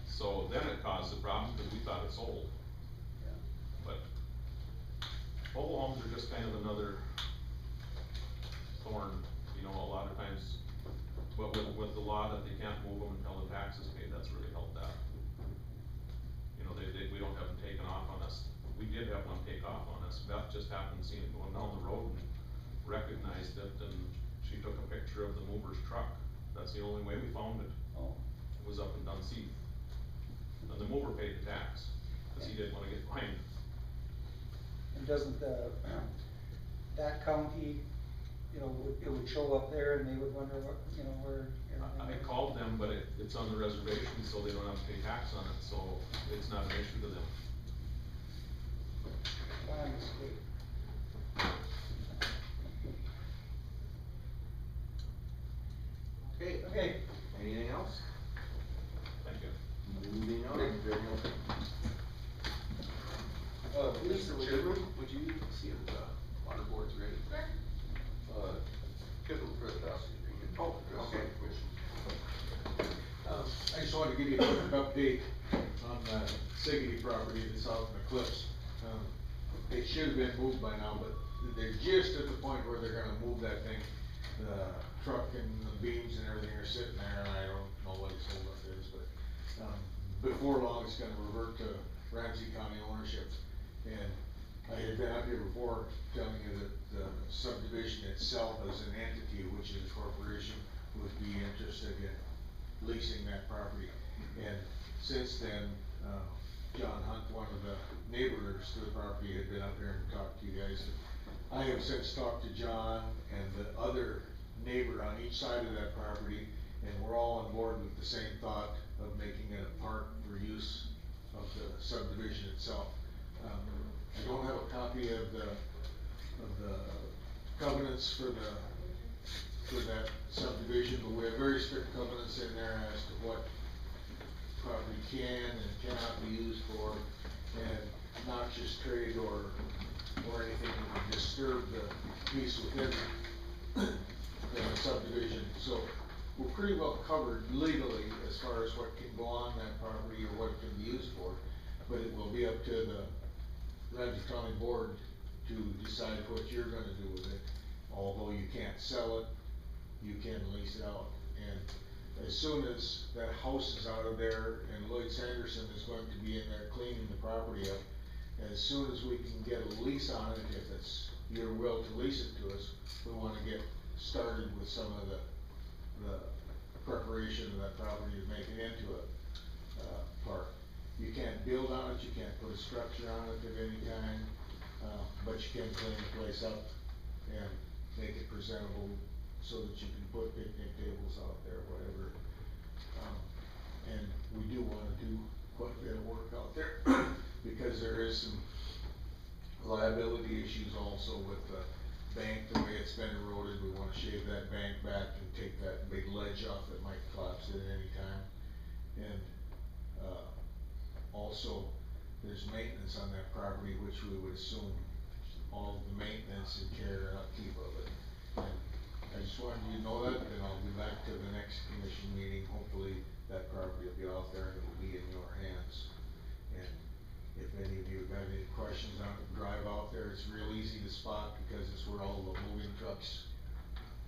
So then it caused a problem, because we thought it sold. But mobile homes are just kind of another thorn, you know, a lot of times, but with the law that they can't move them until the tax is paid, that's really helped out. You know, we don't have them taken off on us. We did have one take off on us. Beth just happened to see it going down the road and recognized it, and she took a picture of the mover's truck. That's the only way we found it. It was up in Dunseith. And the mover paid the tax, cause he didn't wanna get fined. And doesn't that county, you know, it would show up there and they would wonder what, you know, where everything I is? called them, but it's on the reservation, so they don't have to pay tax on it, so it's not an issue to them. My mistake. Okay, anything else? Thank you. Moving on. Mr. Chairman, would you see if the water board's ready? Kevin for the house. Oh, okay. I just wanted to give you a quick update on the Siggety property that's out in the cliffs. It should have been moved by now, but they're just at the point where they're gonna move that thing. The truck and the beams and everything are sitting there, and I don't know what its holdup is, but, before long, it's gonna revert to Ramsey County ownership. And I had been up here before telling you that the subdivision itself as an entity, which is a corporation, would be interested in leasing that property. And since then, John Hunt, one of the neighbors to the property, had been up here and talked to you guys. I have since talked to John and the other neighbor on each side of that property, and we're all on board with the same thought of making it a park for use of the subdivision itself. I don't have a copy of the covenants for that subdivision, but we have very strict covenants in there as to what property can and cannot be used for, and noxious trade or anything that would disturb the peace within the subdivision. So we're pretty well covered legally as far as what can go on that property or what it can be used for, but it will be up to the Ramsey County Board to decide what you're gonna do with it. Although you can't sell it, you can lease it out. And as soon as that house is out of there and Lloyd Sanderson is going to be in there cleaning the property up, as soon as we can get a lease on it, if it's your will to lease it to us, we wanna get started with some of the preparation of that property to make it into a park. You can't build on it, you can't put a structure on it of any kind, but you can clean the place up and make it presentable so that you can put picnic tables out there, whatever. And we do wanna do quite a bit of work out there, because there is some liability issues also with the bank, the way it's been eroded. We wanna shave that bank back and take that big ledge off that might collapse at any time. And, also, there's maintenance on that property, which we would assume all of the maintenance and care and upkeep of it. And I just wanted you to know that, and I'll be back to the next commission meeting. Hopefully that property will be out there and it'll be in your hands. And if any of you have any questions on it, drive out there. It's real easy to spot because it's where all the moving trucks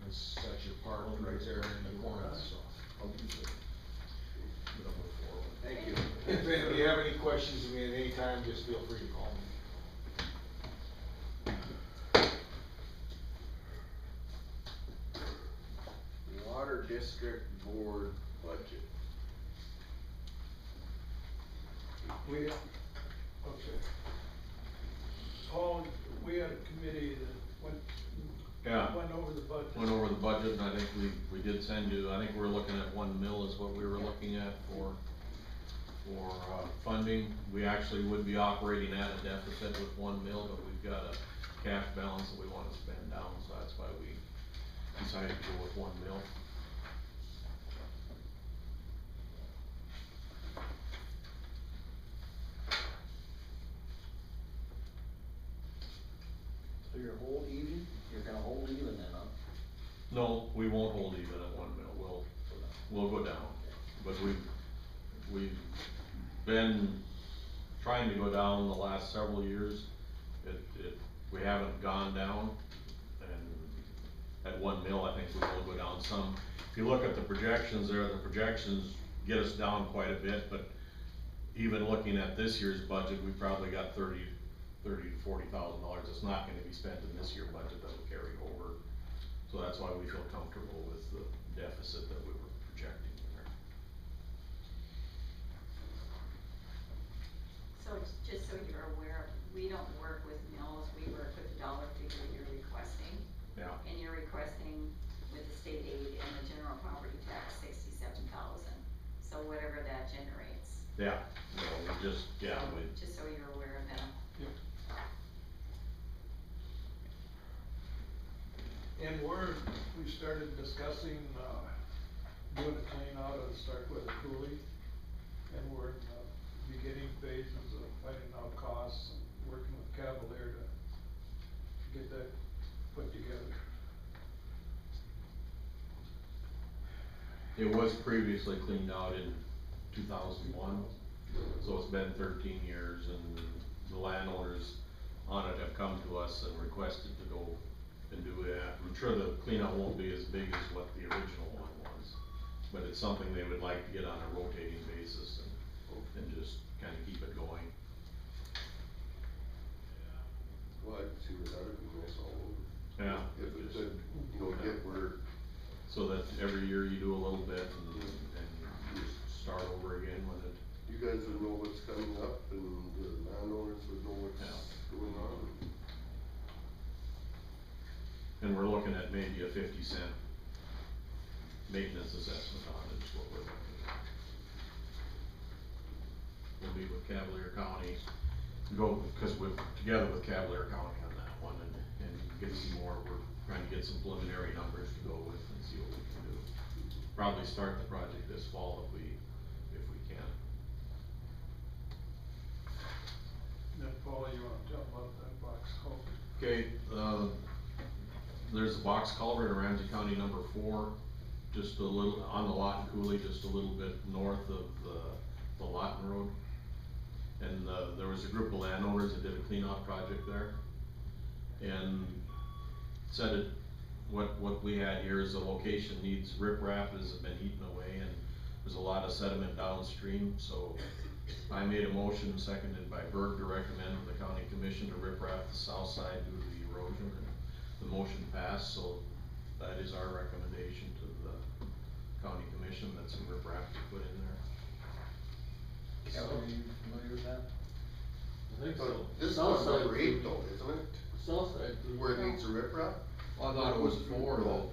and such are parked right there in the corner, so. Thank you. If you have any questions of me at any time, just feel free to call me. Water District Board budget. Okay. Paul, we had a committee that went over the budget. Went over the budget, and I think we did send you, I think we're looking at 1 mil is what we were looking at for funding. We actually would be operating at a deficit with 1 mil, but we've got a cash balance that we wanna spend down, so that's why we decided to go with 1 mil. So you're you're gonna hold even then, huh? No, we won't hold even at 1 mil, we'll go down, but we've been trying to go down the last several years. We haven't gone down, and at 1 mil, I think we will go down some. If you look at the projections there, the projections get us down quite a bit, but even looking at this year's budget, we probably got $30,000 to $40,000 that's not gonna be spent in this year's budget that will carry over. So that's why we feel comfortable with the deficit that we were projecting there. So just so you're aware, we don't work with mills, we work with the dollar figure you're requesting. Yeah. And you're requesting with the state aid and the general property tax, 67,000. So whatever that generates. Yeah, no, we just, yeah, we. Just so you're aware of that. And we started discussing, doing a clean out of the Starkweather Coulee. And we're in the beginning phases of finding out costs and working with Cavalier to get that put together. It was previously cleaned out in 2001, so it's been 13 years, and the landowners on it have come to us and requested to go and do that. I'm sure the cleanout won't be as big as what the original one was, but it's something they would like to get on a rotating basis and just kinda keep it going. Well, I could see where that would be nice all over. Yeah. If it could, get where. So that every year you do a little bit and you start over again when it. You guys would know what's coming up and the landowners would know what's going on. And we're looking at maybe a 50-cent maintenance assessment on it is what we're looking at. We'll meet with Cavalier County, cause we're together with Cavalier County on that one and get some more, we're trying to get some preliminary numbers to go with and see what we can do. Probably start the project this fall if we can. Then Paul, you wanna tell about that box culvert? Okay, there's a box culvert in Ramsey County number 4, just a little, on the Lawton Coulee, just a little bit north of the Lawton Road. And, there was a group of landowners that did a cleanout project there. And said it, what we had here is the location needs riprap, has been eaten away, and there's a lot of sediment downstream, so I made a motion, seconded by Berg, to recommend to the county commission to riprap the south side due to the erosion, and the motion passed, so that is our recommendation to the county commission, that some riprap be put in there. Kevin, are you familiar with that? I think so. This is number 8 though, isn't it? South side. Where it needs a riprap? Well, I thought it was 4 that.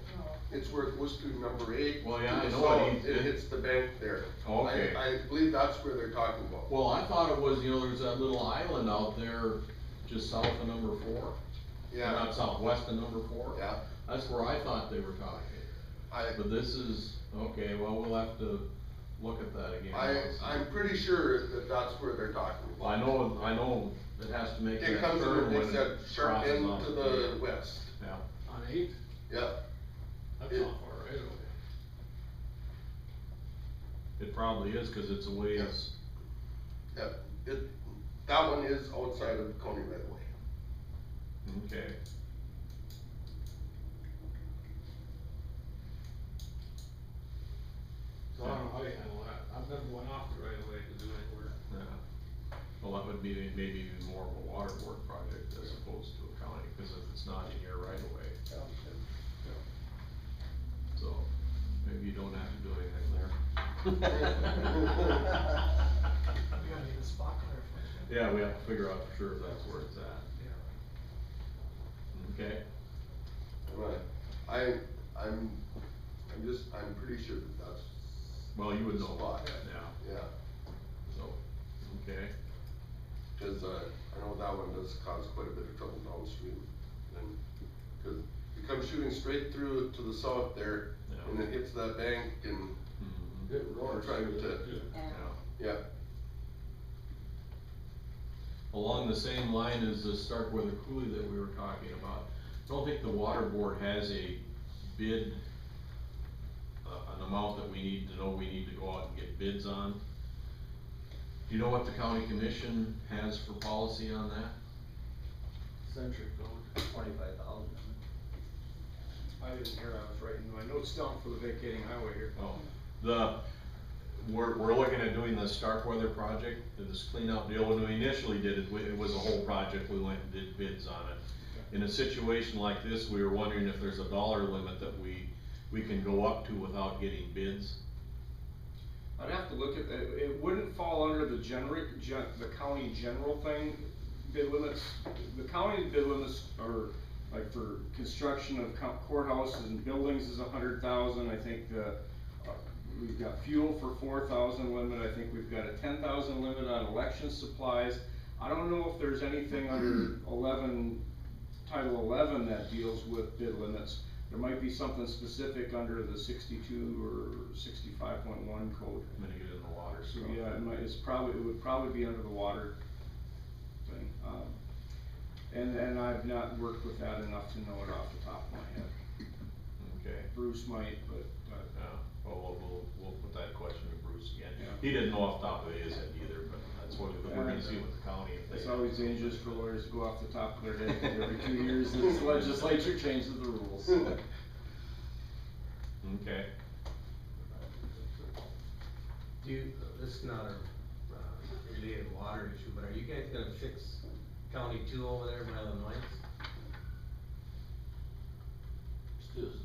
It's where it goes through number 8. Well, yeah, I know So it it hits the bank there. Oh, okay. I believe that's where they're talking about. Well, I thought it was, there's that little island out there just south of number 4. Yeah. Not southwest of number 4. Yeah. That's where I thought they were talking. But this is, okay, well, we'll have to look at that again. I'm pretty sure that that's where they're talking Well, about. I know it has to make It that comes turn in, when it's it that sharp crosses end on to the the gate. west. Yeah. On 8? Yeah. That's It- not far right away. It probably is, cause it's a ways. Yeah, that one is outside of the county right away. Okay. So I don't know how you handle that. I've never went off the right away to do any work. Yeah. Well, that would be maybe even more of a water board project as opposed to a county, cause if it's not in your right of way. So, maybe you don't have to do anything there. We gotta need a spot clarification. Yeah, we have to figure out for sure if that's where it's at. Okay, Right. I'm pretty sure that that's. well, you would the know, spot. yeah, Yeah, so, okay, cause, I know that one does cause quite a bit of trouble downstream. And, cause it comes shooting straight through to the south there, Yeah. and it hits that bank and It we're roars. trying to, yeah. along the same line as the Starkweather Coulee that we were talking about. I don't think the water board has a bid, an amount that we need to know we need to go out and get bids on. Do you know what the county commission has for policy on that? Century code. 25,000. I didn't hear, I was writing my notes down for the vacating highway here. Oh, we're looking at doing the Starkweather project, this cleanout deal. When we initially did it, it was a whole project, we went and did bids on it. In a situation like this, we were wondering if there's a dollar limit that we can go up to without getting bids. I'd have to look at that, it wouldn't fall under the the county general thing, bid limits. The county bid limits are, like for construction of courthouses and buildings is 100,000, I think, we've got fuel for 4,000 limit, I think we've got a 10,000 limit on election supplies. I don't know if there's anything under Title 11 that deals with bid limits. There might be something specific under the 62 or 65.1 code. I'm gonna get in the water, So so. yeah, it would probably be under the water thing. And I've not worked with that enough to know it off the top of my head. Okay. Bruce might, but. Yeah, well, we'll put that question to Bruce again. Yeah. He didn't know off the top of his head either, but that's what, we're gonna see with the county if they. It's always dangerous for lawyers to go off the top of their head, 'cause every 2 years this legislature changes the rules. Okay. Do you, this is not a related water issue, but are you guys gonna fix County 2 over there by Illinois?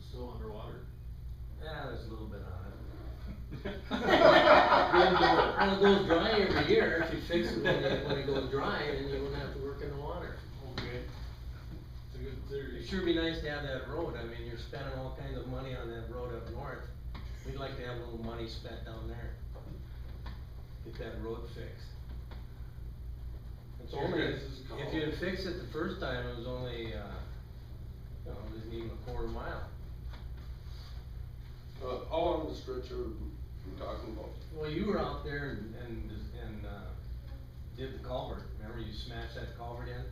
Still underwater. Yeah, there's a little bit on it. Well, it goes dry every year, if you fix it when it goes dry, then you wouldn't have to work in the water. Okay. It's a good theory. It'd sure be nice to have that road, I mean, you're spending all kinds of money on that road up north. We'd like to have a little money spent down there. Get that road fixed. It's Your only, guys' call. if you'd fix it the first time, it was only, it wasn't even a quarter mile. How long the stretch are we talking about? Well, you were out there and did the culvert, remember you smashed that culvert in?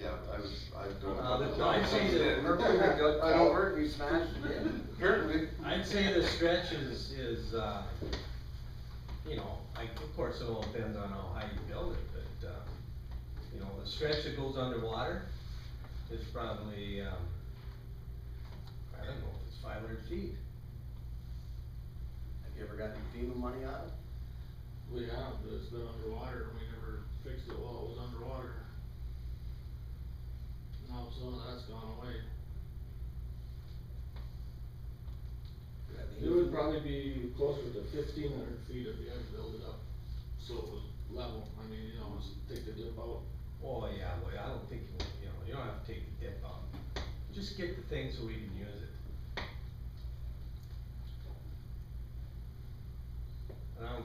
Yeah, I've done. I'd say that. Remember we got culvert, we smashed it in? Apparently. I'd say the stretch is, of course, it all depends on how high you build it, but, the stretch that goes underwater is probably, I don't know, if it's 500 feet. Have you ever got any FEMA money on it? We have, but it's been underwater, and we never fixed it while it was underwater. Now some of that's gone away. It would probably be closer to 1,500 feet if you had to build it up so it was level, I mean, you know, take the dip out. Oh, yeah, well, I don't think, you don't have to take the dip out, just get the thing so we can use it. And I don't,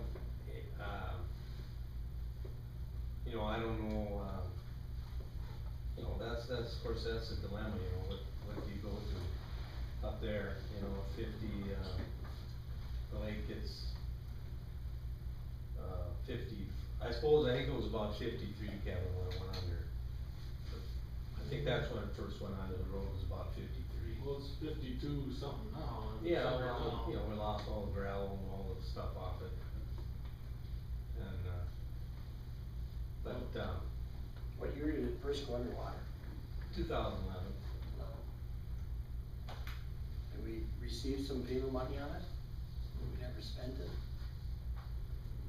I don't know, that's, of course, that's a dilemma, what do you go to up there, 50, the lake gets, 50, I think it was about 53, Kevin, when it went under. I think that's when it first went onto the road, was about 53. Well, it's 52 something now. and Yeah, somewhere well, now. we lost all the gravel and all the stuff off it. And, What year did it first go underwater? 2011. Did we receive some FEMA money on it? We never spent it?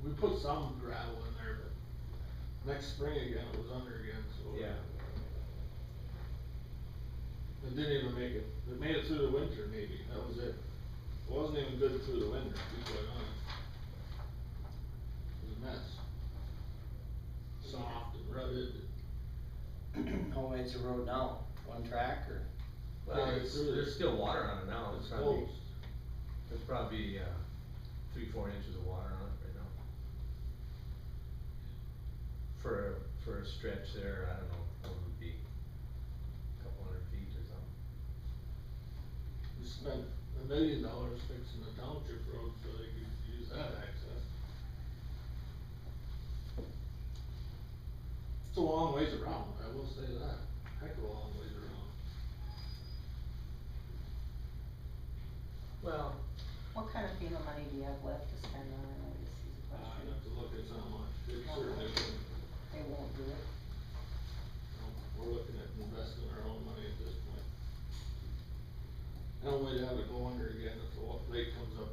We put some gravel in there, but next spring again, it was under again, so. Yeah. It didn't even make it, it made it through the winter maybe, that was it. It wasn't even good through the winter, to be quite honest. It was a mess. Soft and rutted. How wide's the road now? One track or? Well, there's still water on it now, It's closed. there's probably, 3-4 inches of water on it right now. For a stretch there, I don't know, what would it be, a couple hundred feet or something. We spent $1 million fixing the township road so they could use that access. It's a long ways around, I will say that, heck of a long ways around. Well, What kind of FEMA money do you have left to spend on it, I guess is the I'd question. have to look at how much, it How certainly much? wouldn't. They won't do it. We're looking at investing our own money at this point. And only to have it go under again if the lake comes up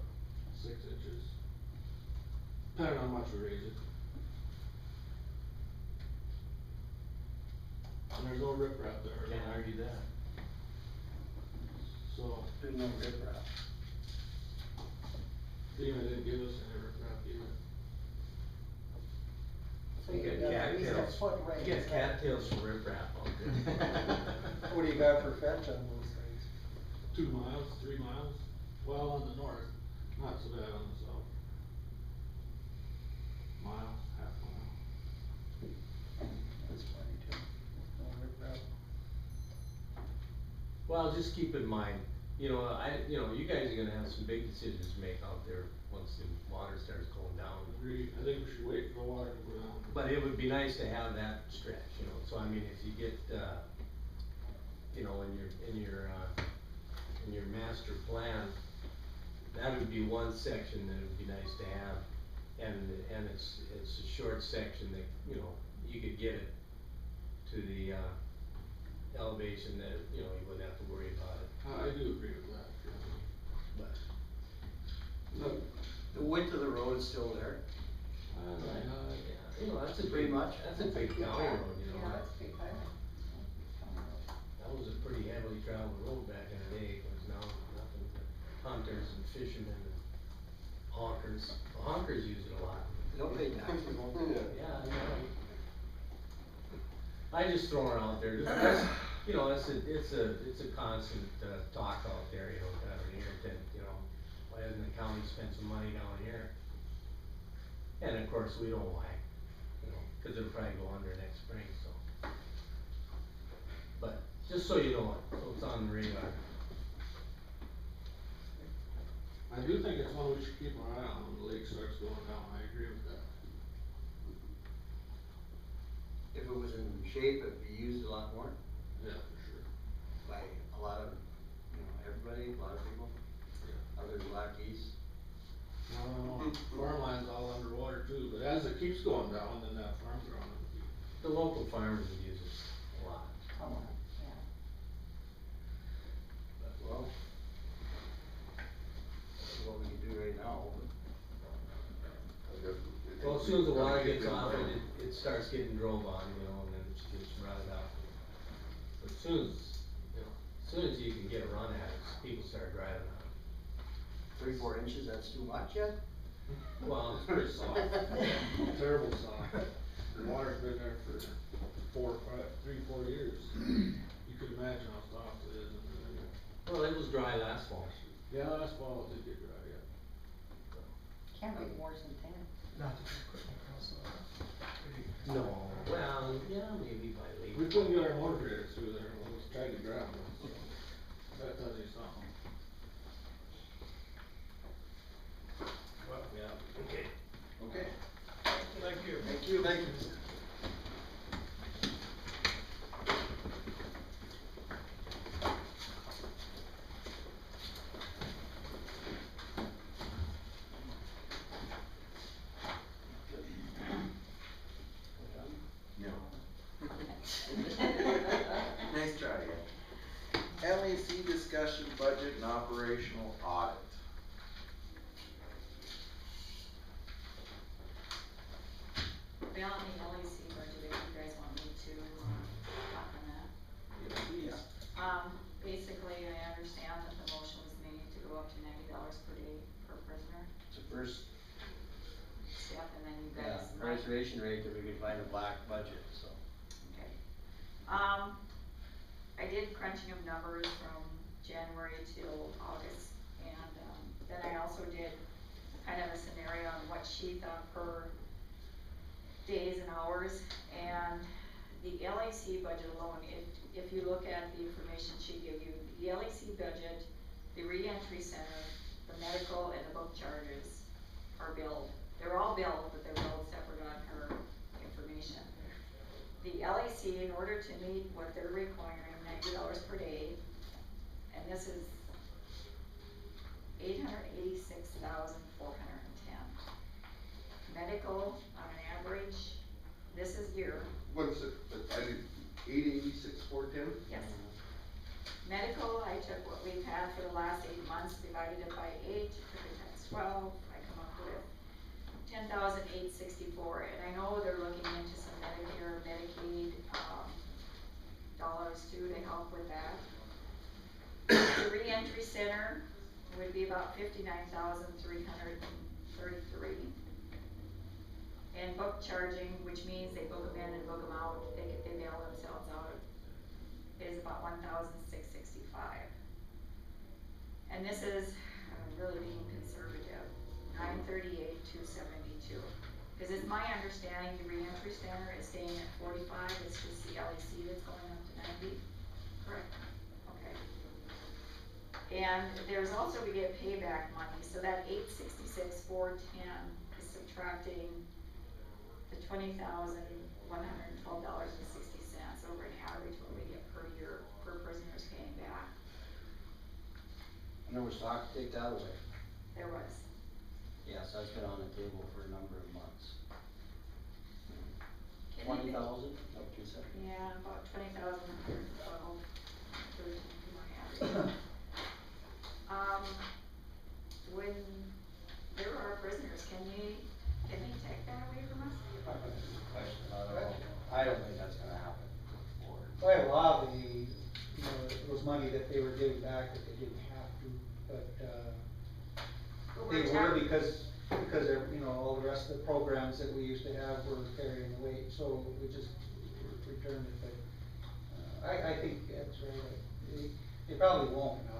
6 inches. Depending on how much we raise it. And there's no riprap there. can't argue that. So, There's no riprap. FEMA didn't give us any riprap either. So You you've get got at least a cattails, foot right. you get cattails from riprap out there. What do you got for fetch on those things? 2 miles, 3 miles, well, on the north, not so bad on the south. Mile, half mile. That's funny too. No riprap. Well, just keep in mind, you guys are gonna have some big decisions to make out there once the water starts going down. Agree, I think we should wait for the water to go down. But it would be nice to have that stretch, so I mean, if you get, in your master plan, that would be one section that would be nice to have. And it's a short section that, you could get it to the, elevation that, you wouldn't have to worry about it. I do agree with that, But, The width of the road is still there. yeah, that's a Pretty big, much. that's a big county road, Yeah, that's big highway. That was a pretty heavily traveled road back in the day, cause now nothing but hunters and fishermen and honkers. The honkers use it a lot. They'll pay taxes, won't they? Yeah, I know. I just throw it out there, that's, it's a constant, talk out there, kind of an irritant, why doesn't the county spend some money down here? And of course, we don't why, cause it'll probably go under next spring, so. But, just so you know it, so it's on the radar. I do think it's one we should keep our eye on when the lake starts going down, I agree with that. If it was in shape, it'd be used a lot more Yeah, for sure. by a lot of, everybody, a lot of people. Other than black geese. Farmland's all underwater too, but as it keeps going down, then that farm ground would be. The local farmers would use it a lot. Oh, yeah. Well, that's what we can do right now. Well, as soon as the water gets off it, it starts getting drove on, and then it gets rotted out. But as soon as you can get a run at it, people start driving on it. 3-4 inches, that's too much yet? Well, it's pretty soft. Terrible soft. The water's been there for 3, 4 years. You could imagine how soft it is. Well, it was dry last fall. Yeah, last fall it did get dry, yeah. Can't be worse than 10. No, well, yeah, maybe by late. We couldn't get our motor graders through there, we was trying to grab them, so that tells you something. Well, yeah, okay. Okay. Thank you. Thank you. Thank you. No. Nice try again. LAC discussion, budget and operational audit. Well, on the LAC budget, if you guys want me to, talk on that. Yes. Basically, I understand that the motion was made to go up to $90 per day per prisoner It's the first, step, and then you yeah, guys. reservation rate that we could find a black budget, so. Okay. I did crunching of numbers from January till August, and, then I also did kind of a scenario on what she thought per days and hours, and the LAC budget alone, if you look at the information she gave you, the LAC budget, the re-entry center, the medical and the book charges are billed. They're all billed, but they're billed separate on her information. The LAC, in order to meet what they're requiring, $90 per day, and this is $886,410. Medical, on an average, this is year. What is it, I did 886,410? Yes. Medical, I took what we've had for the last 8 months, divided it by 8, took it times 12, I come up with 10,864, and I know they're looking into some Medicare, Medicaid, dollars too to help with that. The re-entry center would be about 59,333. And book charging, which means they book them in and book them out, they bail themselves out, is about 1,665. And this is really being conservative, 938,272. Cause it's my understanding the re-entry center is staying at 45, it's just the LAC that's going up to 90, correct? Okay. And there's also, we get payback money, so that 866,410 is subtracting the $20,112.60 over an average what we get per year per prisoners paying back. And there was talk to take that away. There was. Yes, that's been on the table for a number of months. Can it be- 20,000, what you said? Yeah, about 20,112, 13 more average. When there are prisoners, can they take that away from us? I don't think that's gonna happen. Quite a lot of the, it was money that they were giving back that they didn't have to, but, they were because they're, all the rest of the programs that we used to have were carrying the weight, so we just returned it, but, I think that's right, they probably won't now.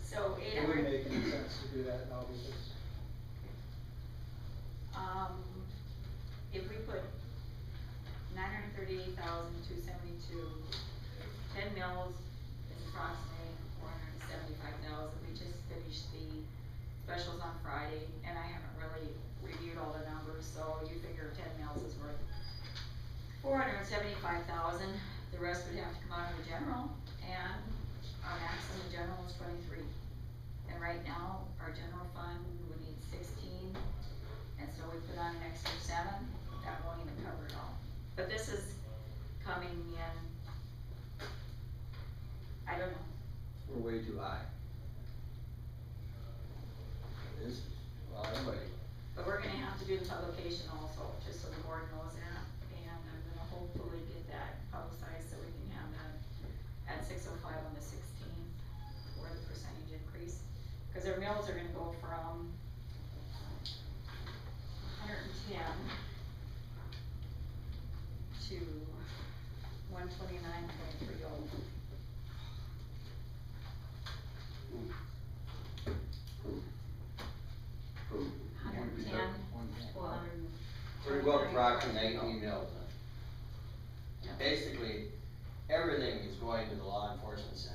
So It wouldn't make any sense to do that now because. If we put 938,272, 10 mills is approximately 475,000. We just finished the specials on Friday, and I haven't really reviewed all the numbers, so you figure 10 mills is worth 475,000. The rest would have to come out of the general, and our max in the general is 23. And right now, our general fund would need 16, and so we put on an extra 7, that won't even cover it all. But this is coming in, I don't know. We're way too high. It is, well, everybody. But we're gonna have to do the publication also, just so the board knows that, and I'm gonna hopefully get that publicized so we can have that at 6:05 on the 16th for the percentage increase. cause their mills are gonna go from 110 to 129.30. 110 to 100. We're about approximately 18 mills then. Basically, everything is going to the law enforcement center.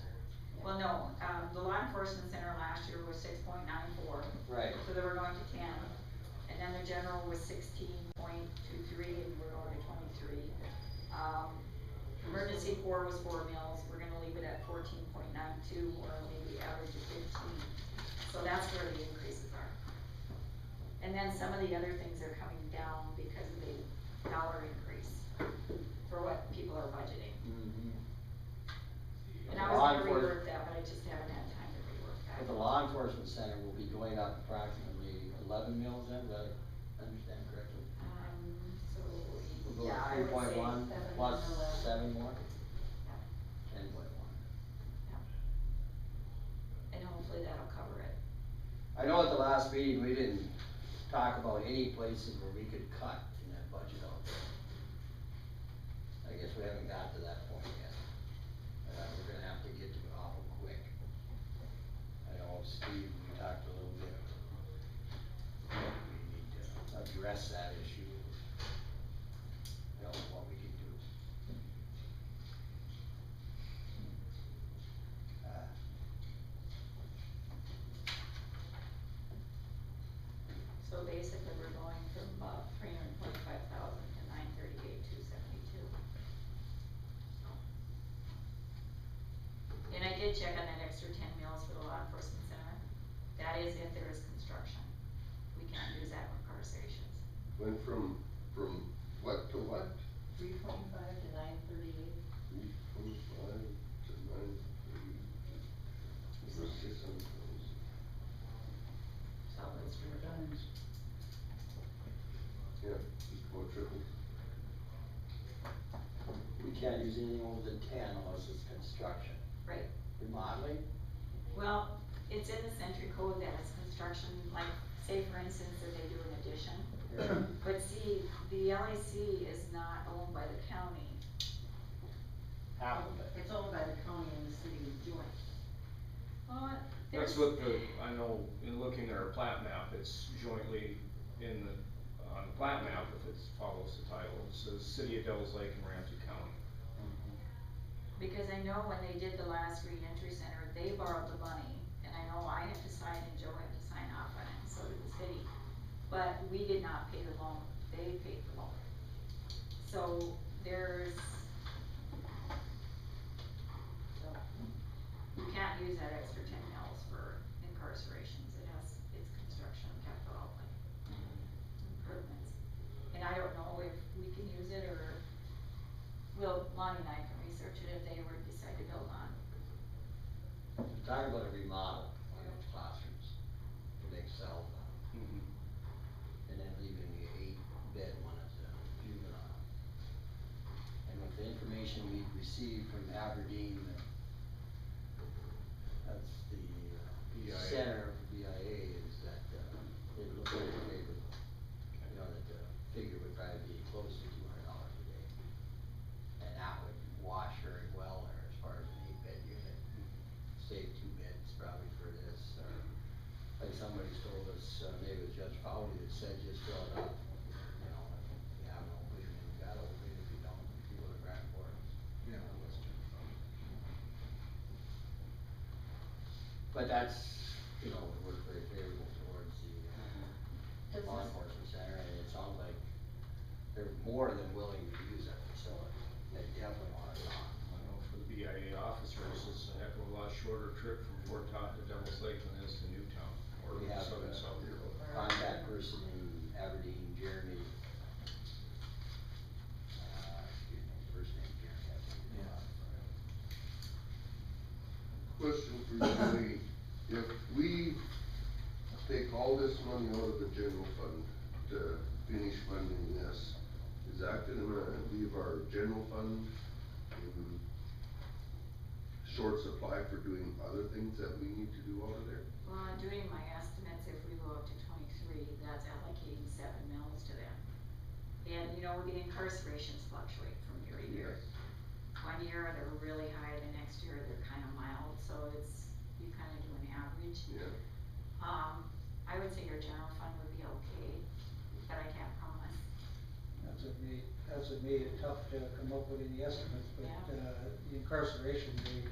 Well, no, the law enforcement center last year was 6.94. Right. So they were going to 10, and then the general was 16.23, and we're going to 23. Emergency 4 was 4 mills, we're gonna leave it at 14.92, or maybe average of 15. So that's where the increases are. And then some of the other things are coming down because of the dollar increase for what people are budgeting. And I was Law gonna enforcement- rework that, but I just haven't had time to rework that. But the law enforcement center will be going up approximately 11 mills then, did I understand correctly? We'll go Yeah, I would say 3.1 7 plus or 11. 7 more? Yeah. 10.1. And hopefully that'll cover it. I know at the last meeting, we didn't talk about any places where we could cut in that budget out there. I guess we haven't got to that point yet. We're gonna have to get to it awful quick. I know Steve, we talked a little bit. We need to address that issue. You know, what we can do. So basically, we're going from about 325,000 to 938,272. And I did check on that extra 10 mills for the law enforcement center. That is if there is construction. We can't use that for incarcerations. Went from what to what? 325 to 938. 325 to 938. For 600,000. So it's for done. Yeah, just about triple. We can't use anything more than 10 unless it's construction. Right. Remodeling? Well, it's in the century code that it's construction, like, say for instance, if they do an addition. But see, the LAC is not owned by the county. Half of it. It's owned by the county and the city joint. Well, That's what I know, in looking at our plat map, it's jointly on the plat map, if it follows the title, it says City of Devils Lake and Ramsey County. Because I know when they did the last reentry center, they borrowed the money, and I know I have to sign and Joe had to sign off on it, and so did the city. But we did not pay the loan, they paid the loan. So there's, you can't use that extra 10 mils for incarcerations, it's construction capital outlay. Improvements. And I don't know if we can use it, or Lonnie and I can research it if they were to decide to build on. Talk about a remodel on those classrooms, to make cells on them. And then leaving the 8-bed one at the juvenile. And with the information we received from Aberdeen, that's the BIA. center for BIA, is that, they look at it, they would, you know, that the figure would probably be close to $200 a day. And that would wash very well there as far as an 8-bed unit. Save 2 beds probably for this, or, like somebody's told us, maybe it was Judge Fowley that said just fill it up. You know, if you have an opening, then you got an opening, if you don't, you go to Grand Forks. Yeah, that's true. But that's, you know, would work very favorable towards the law enforcement center, and it sounds like they're more than willing to use that facility. They definitely want it on. I know for the BIA officers, it's a heck of a lot shorter trip from Fort Todd to Devils Lake than it is to Newtown, or We have Southern a South Bureau. contact person in Aberdeen, Jeremy. Excuse me, first name Jeremy, I think. Question for you, Lee. If we take all this money out of the general fund to finish funding this, is that gonna leave our general fund in short supply for doing other things that we need to do over there? Well, I'm doing my estimates, if we go up to 23, that's allocating 7 mills to them. And, you know, the incarcerations fluctuate from year to year. One year they're really high, the next year they're kind of mild, so it's, you kind of do an average. Yeah. I would say your general fund would be okay, but I can't promise. That's what made it tough to come up with any estimates, but, Yeah. The incarceration rate,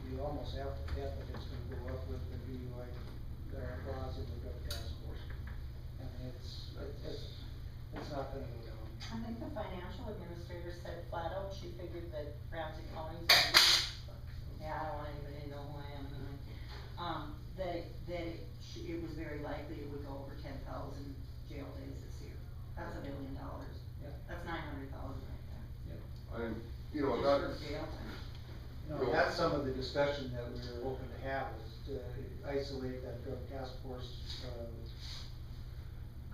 you almost have to bet that it's gonna go up with the DUI laws and the drug task force. I mean, it's not gonna go down. I think the financial administrator said flat out, she figured that Ramsey County's, yeah, I don't want anybody to know who I am anyway. It was very likely it would go over 10,000 jail days this year. That's $1 million. Yeah. That's 900,000 right there. I'm, you know, Just not, for jail time. You know, that's some of the discussion that we were hoping to have, is to isolate that drug task force,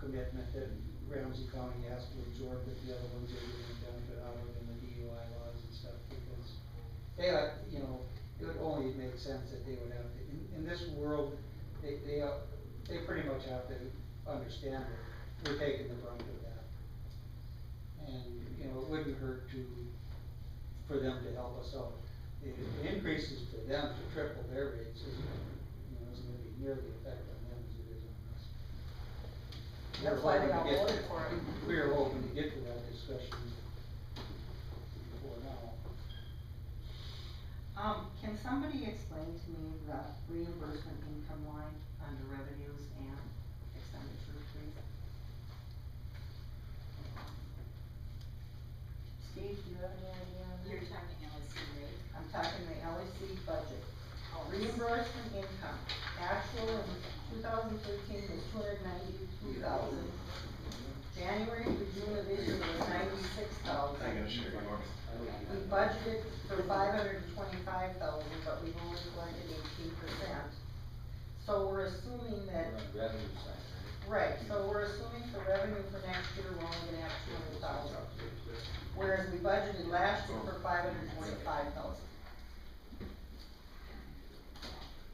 commitment that Ramsey County has to absorb, that the other ones are getting benefit out of in the DUI laws and stuff, because they, you know, it would only make sense that they would have to, in this world, they pretty much have to understand that we're taking the brunt of that. And, you know, it wouldn't hurt for them to help us out. The increases to them to triple their rates isn't gonna be near the effect on them as it is on us. That's why they all voted for it. We were hoping to get to that discussion before now. Can somebody explain to me the reimbursement income line under revenues and expenditures, please? Steve, do you have any idea on that? You're talking LSC rate? I'm talking the LSC budget. Reimbursement income, actual in 2013 was 292,000. January to June of this year was 96,000. I'm gonna share yours. We budgeted for 525,000, but we've only collected 18%. So we're assuming that, Revenue side, right, so we're assuming for revenue for next year, we're only gonna have 200,000. Whereas we budgeted last year for 525,000.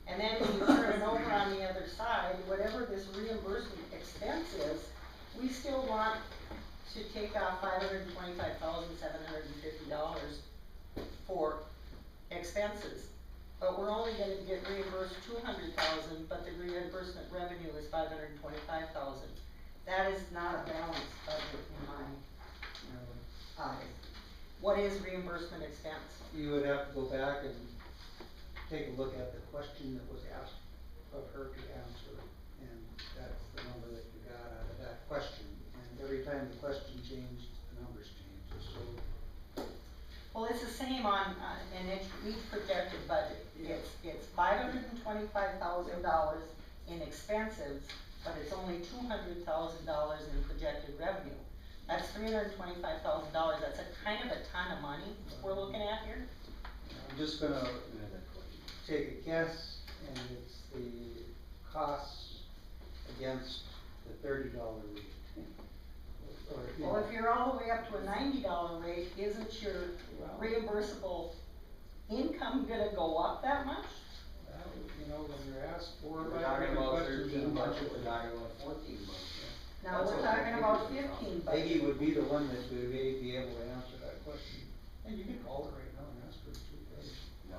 And then when you turn it over on the other side, whatever this reimbursement expense is, we still want to take off $525,750 for expenses. But we're only gonna get reimbursed 200,000, but the reimbursement revenue is 525,000. That is not a balanced budget in my eyes. What is reimbursement expense? You would have to go back and take a look at the question that was asked of her to answer, and that's the number that you got out of that question. And every time the question changed, the numbers changed, so. Well, it's the same on, in each projected budget. It's $525,000 in expenses, but it's only $200,000 in projected revenue. That's $325,000, that's a kind of a ton of money we're looking at here. I'm just gonna take a guess, and it's the costs against the $30 rate. Well, if you're all the way up to a $90 rate, isn't your reimbursable income gonna go up that much? Well, you know, when you're asked for. We're talking about 13 budget, we're talking about 14 budget. Now, we're talking about 15 budget. Peggy would be the one that would be able to answer that question. And you can call her right now and ask her too, right? No.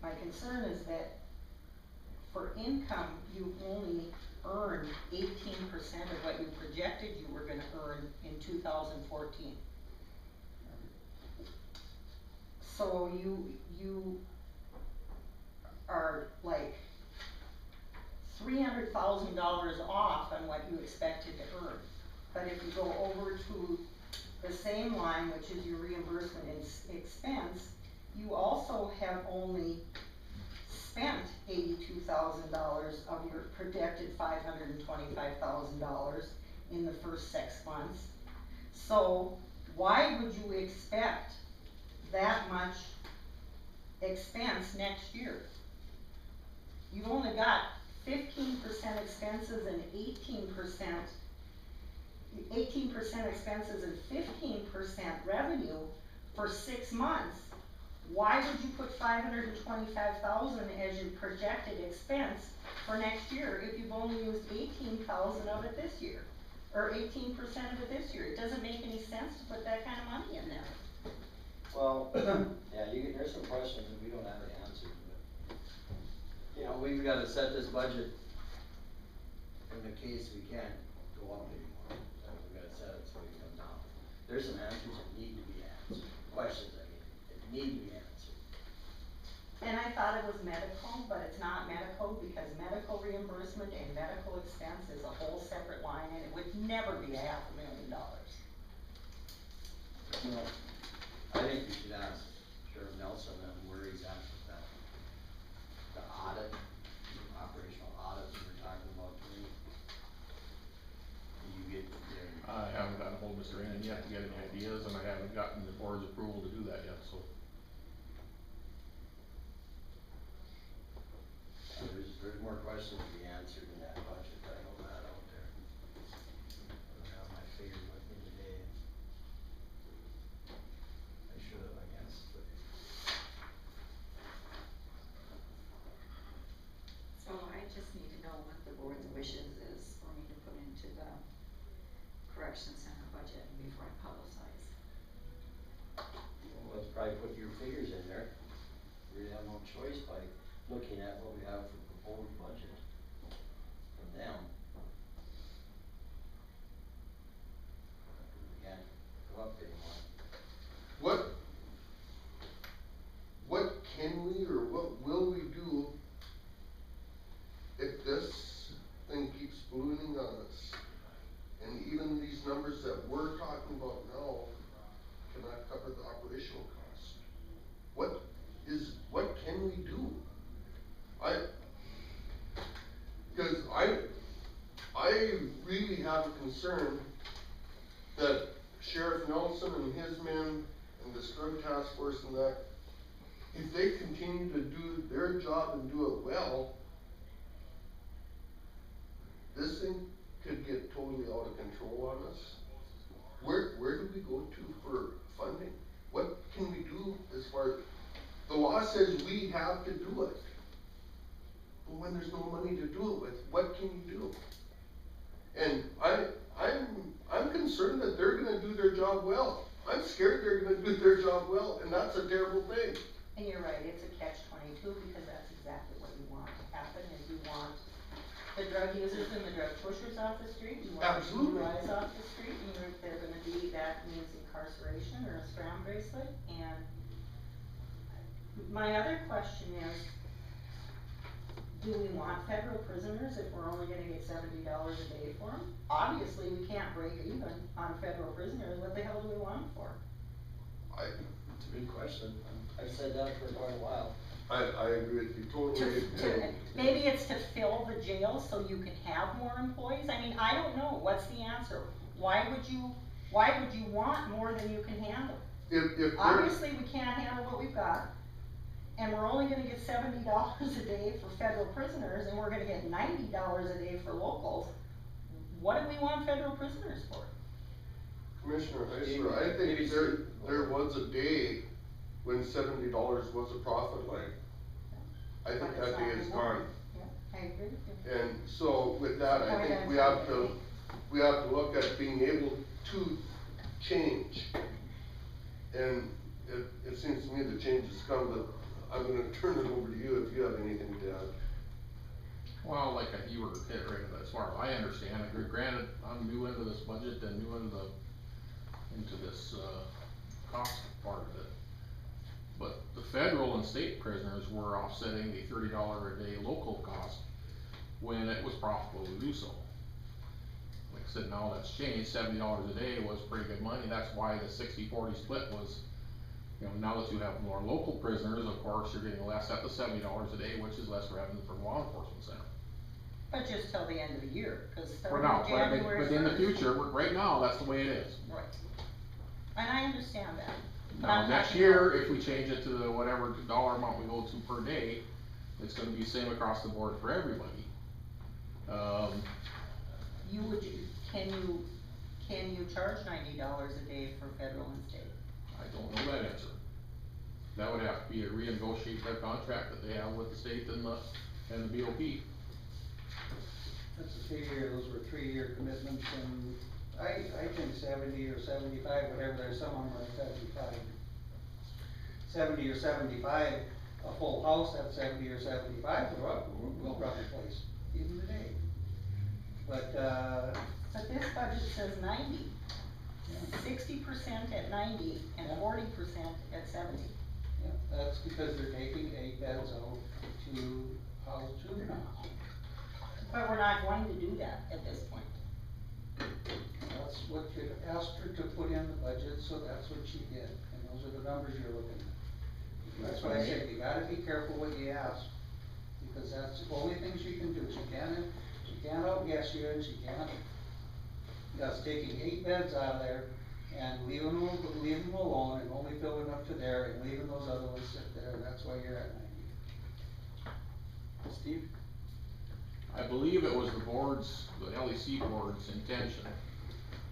My concern is that for income, you only earned 18% of what you projected you were gonna earn in 2014. So you are like $300,000 off on what you expected to earn. But if you go over to the same line, which is your reimbursement expense, you also have only spent $82,000 of your projected $525,000 in the first 6 months. So why would you expect that much expense next year? You've only got 15% expenses and 18% 18% expenses and 15% revenue for 6 months, why would you put $525,000 as your projected expense for next year if you've only used 18,000 of it this year? Or 18% of it this year? It doesn't make any sense to put that kind of money in there. Well, yeah, there's some questions that we don't have the answers, but, you know, we've gotta set this budget in the case we can't go up anymore. So we've gotta set it so we can come down. There's some answers that need to be answered, questions, I mean, that need to be answered. And I thought it was medical, but it's not medical because medical reimbursement and medical expense is a whole separate line and it would never be $500,000. You know, I think we should ask Sheriff Nelson and where he's at with that, the audit, operational audit we were talking about doing. Do you get there? I haven't gotten hold of Mr. Ann yet to get any ideas, and I haven't gotten the board's approval to do that yet, so. There's more questions to be answered in that budget, I know that out there. I don't have my figures with me today. I should have, I guess, but. So I just need to know what the board's wishes is for me to put into the correction center budget before I publicize. Well, let's probably put your figures in there. We really have no choice by looking at what we have for proposed budget from them. We can't go up anymore. What can we or what will we do if this thing keeps ballooning on us? And even these numbers that we're talking about now cannot cover the operational costs. What can we do? Because I really have a concern that Sheriff Nelson and his men and this drug task force and that, if they continue to do their job and do it well, this thing could get totally out of control on us. Where do we go to for funding? What can we do as far as, the law says we have to do it. But when there's no money to do it with, what can you do? And I'm concerned that they're gonna do their job well. I'm scared they're gonna do their job well, and that's a terrible thing. And you're right, it's a catch-22 because that's exactly what you want to happen is you want the drug users and the drug pushers off the street, you want the DUIs off the street, and they're gonna be, that means incarceration or a scram bracelet, and my other question is, do we want federal prisoners if we're only gonna get $70 a day for them? Obviously, we can't break even on federal prisoners, what the hell do we want them for? It's a good question. I've said that for quite a while. I agree with you totally. Maybe it's to fill the jails so you can have more employees, I mean, I don't know, what's the answer? Why would you want more than you can handle? Obviously, we can't handle what we've got, and we're only gonna get $70 a day for federal prisoners, and we're gonna get $90 a day for locals. What do we want federal prisoners for? Commissioner Heisler, I think there was a day when $70 was a profit line. I think that day is gone. Yeah, I agree with you. And so with that, I think we have to look at being able to change. And it seems to me the change has come, but I'm gonna turn it over to you if you have anything to add. Well, like you were hit right as far as I understand it, granted, I'm new into this budget and new into this, cost part of it. But the federal and state prisoners were offsetting the $30 a day local cost when it was profitable to do so. Like I said, now that's changed, $70 a day was pretty good money, that's why the 60-40 split was, you know, now that you have more local prisoners, of course, you're getting less at the $70 a day, which is less revenue for the law enforcement center. But just till the end of the year, cause For now, January but in the 1st. future, right now, that's the way it is. Right. And I understand that. But Now, I'm next talking year, about- if we change it to the whatever dollar amount we go to per day, it's gonna be the same across the board for everybody. can you charge $90 a day for federal and state? I don't know that answer. That would have to be a renegotiate their contract that they have with the state and the BOP. That's a 3-year, those were 3-year commitments, and I think 70 or 75, whatever, there's some of them are 75. 70 or 75, a full house, that's 70 or 75, we'll run the place, even today. But this budget says 90. 60% at 90 and 40% at 70. Yeah, that's because they're taking 8 beds out to house juveniles. But we're not going to do that at this point. That's what you asked her to put in the budget, so that's what she did, and those are the numbers you're looking at. That's why I said, you gotta be careful what you ask, because that's the only thing she can do. She can't outguess you, and she can't, that's taking 8 beds out of there and leaving them alone and only filling up to there and leaving those other ones sit there, and that's why you're at 90. Steve? I believe it was the LEC board's intention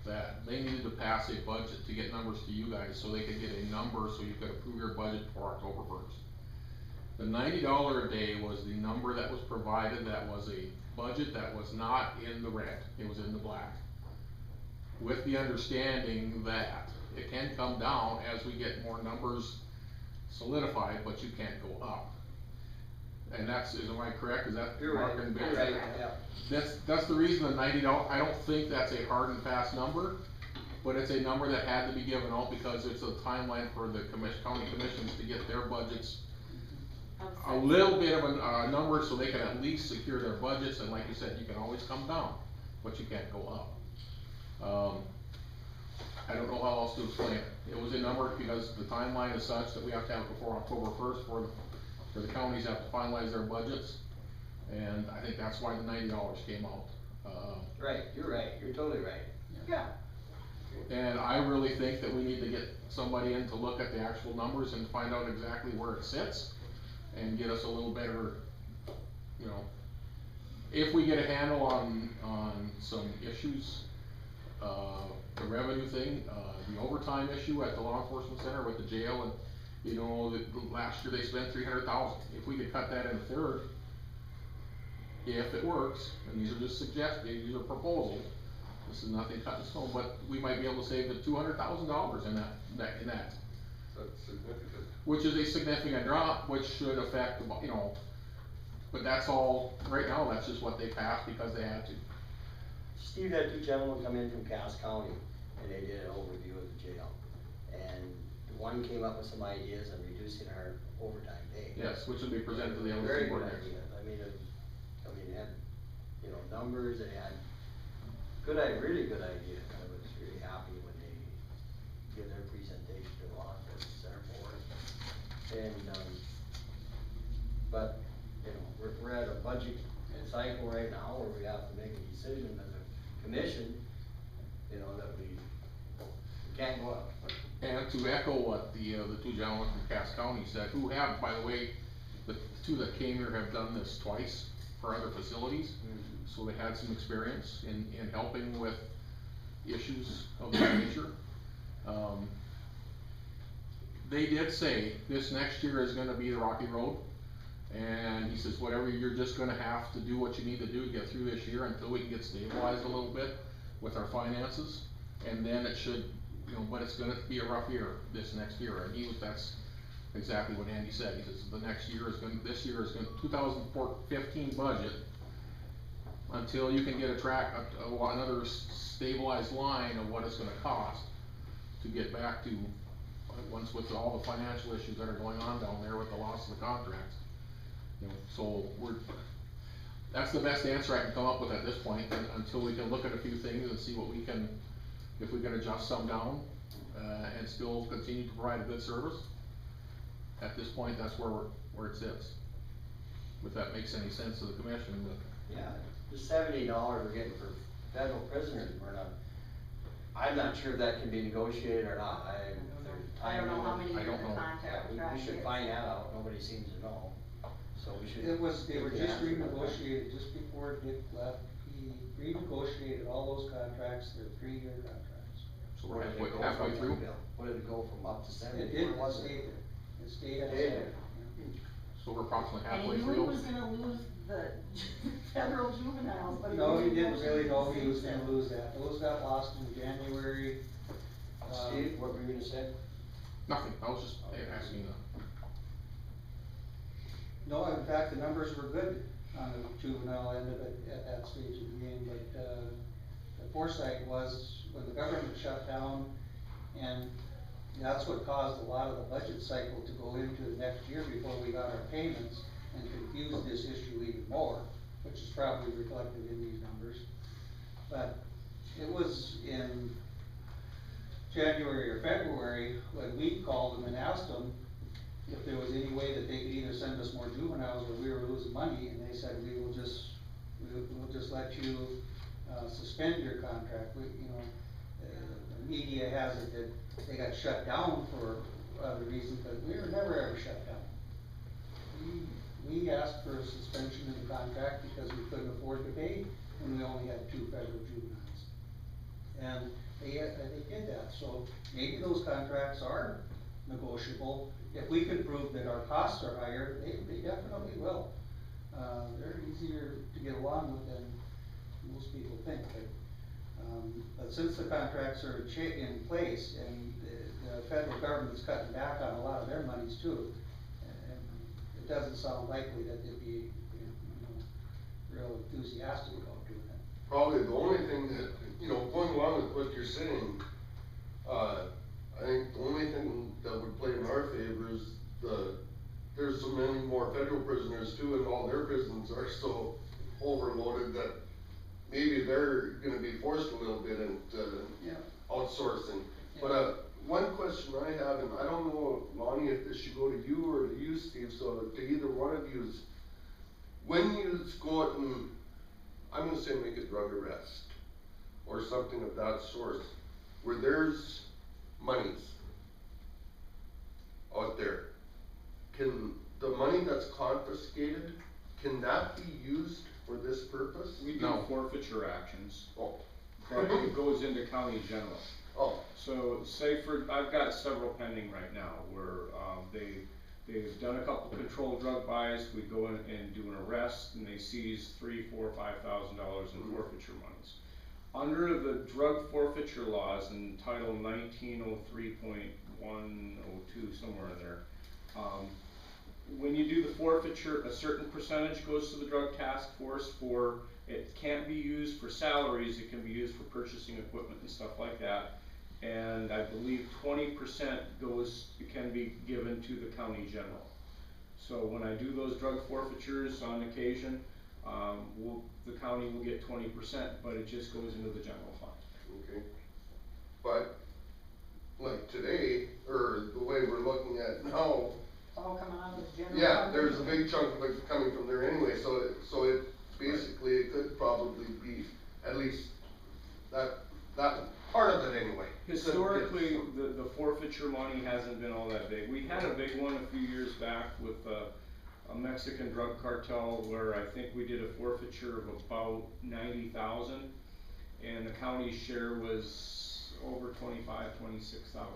that they needed to pass a budget to get numbers to you guys so they could get a number so you could approve your budget for October 1st. The $90 a day was the number that was provided. That was a budget that was not in the red, it was in the black. With the understanding that it can come down as we get more numbers solidified, but you can't go up. And am I correct? Is that Mark and Bill? Right, yeah. That's the reason the $90, I don't think that's a hard and fast number, but it's a number that had to be given out because it's a timeline for the county commissions to get their budgets a little bit of a number so they can at least secure their budgets, and like you said, you can always come down, but you can't go up. I don't know how else to explain it. It was a number because the timeline is such that we have to have it before October 1st for the counties have to finalize their budgets, and I think that's why the $90 came out. Right, you're totally right. Yeah. And I really think that we need to get somebody in to look at the actual numbers and find out exactly where it sits, and get us a little better, you know, if we get a handle on some issues, the revenue thing, the overtime issue at the law enforcement center with the jail, and you know, last year they spent $300,000. If we could cut that in a third, if it works, and these are just suggestions, these are proposals, this is nothing cut in stone, but we might be able to save the $200,000 in that. That's significant. Which is a significant drop, which should affect, you know, but that's all, right now, that's just what they passed because they had to. Steve had 2 gentlemen come in from Cass County, and they did an overview of the jail. And one came up with some ideas on reducing our overtime pay. Yes, which will be presented to the LEC Very board good next. idea. It had, you know, numbers, it had really good ideas. I was really happy when they give their presentation to the law enforcement center board. And, but, you know, we're at a budget cycle right now where we have to make a decision as a commission, you know, that we can't go up. And to echo what the 2 gentlemen from Cass County said, who have, by the way, the 2 that came here have done this twice for other facilities, so they had some experience in helping with issues of that nature. They did say this next year is gonna be the rocky road, and he says whatever, you're just gonna have to do what you need to do to get through this year until we can get stabilized a little bit with our finances, and then it should, you know, but it's gonna be a rough year this next year, and that's exactly what Andy said. He says this year is gonna 2015 budget, until you can get another stabilized line of what it's gonna cost to get back to, once with all the financial issues that are going on down there with the loss of the contracts. You know, so that's the best answer I can come up with at this point, until we can look at a few things and see what we can, if we can adjust some down, and still continue to provide a good service. At this point, that's where it sits. If that makes any sense to the commission, but. Yeah, the $70 we're getting for federal prisoners, I'm not sure if that can be negotiated or not. I don't know how many I years don't the know. contract We should find that out, nobody seems to know, so we should. They were get just the answer. renegotiated just before Dick left. he renegotiated all those contracts, they're 3-year contracts. So we're halfway through? What did it go from up to 70? It did, Where it was stayed there, it stayed at Stayed 70. there. So we're approximately And halfway he knew he through? was gonna lose the federal juveniles, but he. No, he didn't negotiated really know the he was state gonna lose that, those got lost in January. Steve, what were you gonna say? Nothing, I was just asking, No, in fact, the numbers were good on the juvenile end of it at that stage of the game, but, the foresight was when the government shut down, and that's what caused a lot of the budget cycle to go into the next year before we got our payments, and confused this issue even more, which is probably reflected in these numbers. But it was in January or February when we called them and asked them if there was any way that they could either send us more juveniles or we were losing money, and they said, we'll just let you, suspend your contract. The media has it that they got shut down for other reasons, but we were never ever shut down. We asked for a suspension of the contract because we couldn't afford to pay when we only had 2 federal juveniles. And they did that, so maybe those contracts are negotiable. If we can prove that our costs are higher, they definitely will. They're easier to get along with than most people think, but since the contracts are in place and the federal government's cutting back on a lot of their monies too, and it doesn't sound likely that they'd be, real enthusiastic about doing it. Probably the only thing that, going along with what you're saying, I think the only thing that would play in our favor is there's so many more federal prisoners too, and all their prisons are so overloaded that maybe they're gonna be forced a little bit into outsourcing. But, one question I have, and I don't know, Lonnie, if this should go to you or to you, Steve, so to either one of you, is when you go out and, I'm gonna say make a drug arrest, or something of that sort, where there's monies out there, can the money that's confiscated, can that be used for this purpose? We do forfeiture actions. But it goes into county general. So say I've got several pending right now where, they've done a couple controlled drug buys, we go in and do an arrest, and they seize $3,000, $4,000, $5,000 in forfeiture monies. Under the drug forfeiture laws in Title 1903.102, somewhere in there, when you do the forfeiture, a certain percentage goes to the drug task force it can't be used for salaries, it can be used for purchasing equipment and stuff like that. And I believe 20% can be given to the county general. So when I do those drug forfeitures on occasion, the county will get 20%, but it just goes into the general fund. Okay. But, like today, or the way we're looking at now, It's all coming out of the general. yeah, fund. there's a big chunk of it coming from there anyway, so it basically, it could probably be at least that part of it anyway. Historically, the forfeiture money hasn't been all that big. We had a big one a few years back with a Mexican drug cartel where I think we did a forfeiture of about 90,000, and the county's share was over 26,000.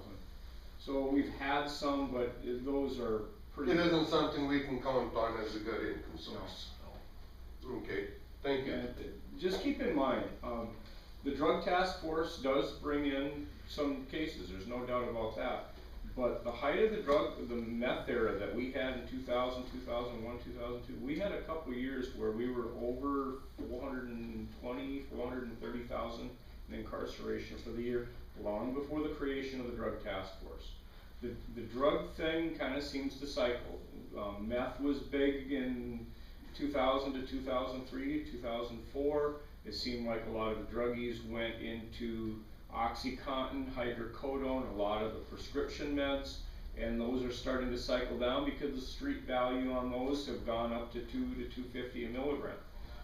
So we've had some, but those are pretty. It isn't something we can count on as a good income source. No. Okay, thank you. And just keep in mind, the drug task force does bring in some cases, there's no doubt about that. But the height of the meth era that we had in 2000, 2001, 2002, we had a couple years where we were over 420, 430,000 in incarceration for the year, long before the creation of the drug task force. The drug thing kind of seems to cycle. Meth was big in 2000 to 2003, 2004. It seemed like a lot of the druggies went into OxyContin, hydrocodone, a lot of the prescription meds, and those are starting to cycle down because the street value on those have gone up to $2 to $2.50 a milligram.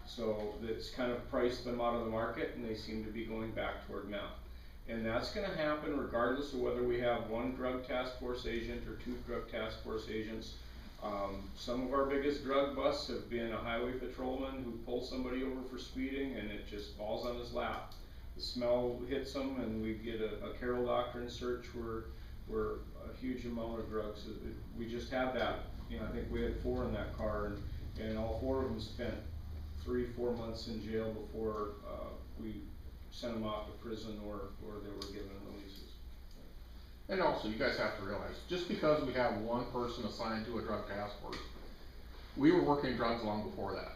So that's kind of priced them out of the market, and they seem to be going back toward meth. And that's going to happen regardless of whether we have one drug task force agent or two drug task force agents. Some of our biggest drug busts have been a highway patrolman who pulls somebody over for speeding and it just falls on his lap. The smell hits him and we get a Carroll Doctrine search where a huge amount of drugs, we just had that, you know, I think we had 4 in that car and all 4 of them spent 3-4 months in jail before, we sent them off to prison or they were given releases. And also, you guys have to realize, just because we have one person assigned to a drug task force, we were working drugs long before that.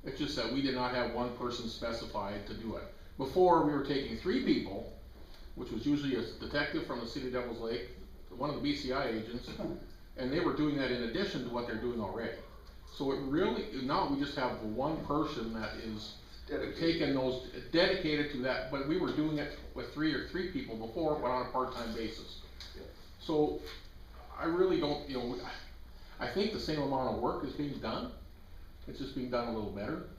It's just that we did not have one person specified to do it. Before, we were taking 3 people, which was usually a detective from the city of Devils Lake, one of the BCI agents, and they were doing that in addition to what they're doing already. So it really, now we just have one person that is taking those, dedicated to that, but we were doing it with 3 people before, but on a part-time basis. So, I really don't, you know, I think the same amount of work is being done, it's just being done a little better.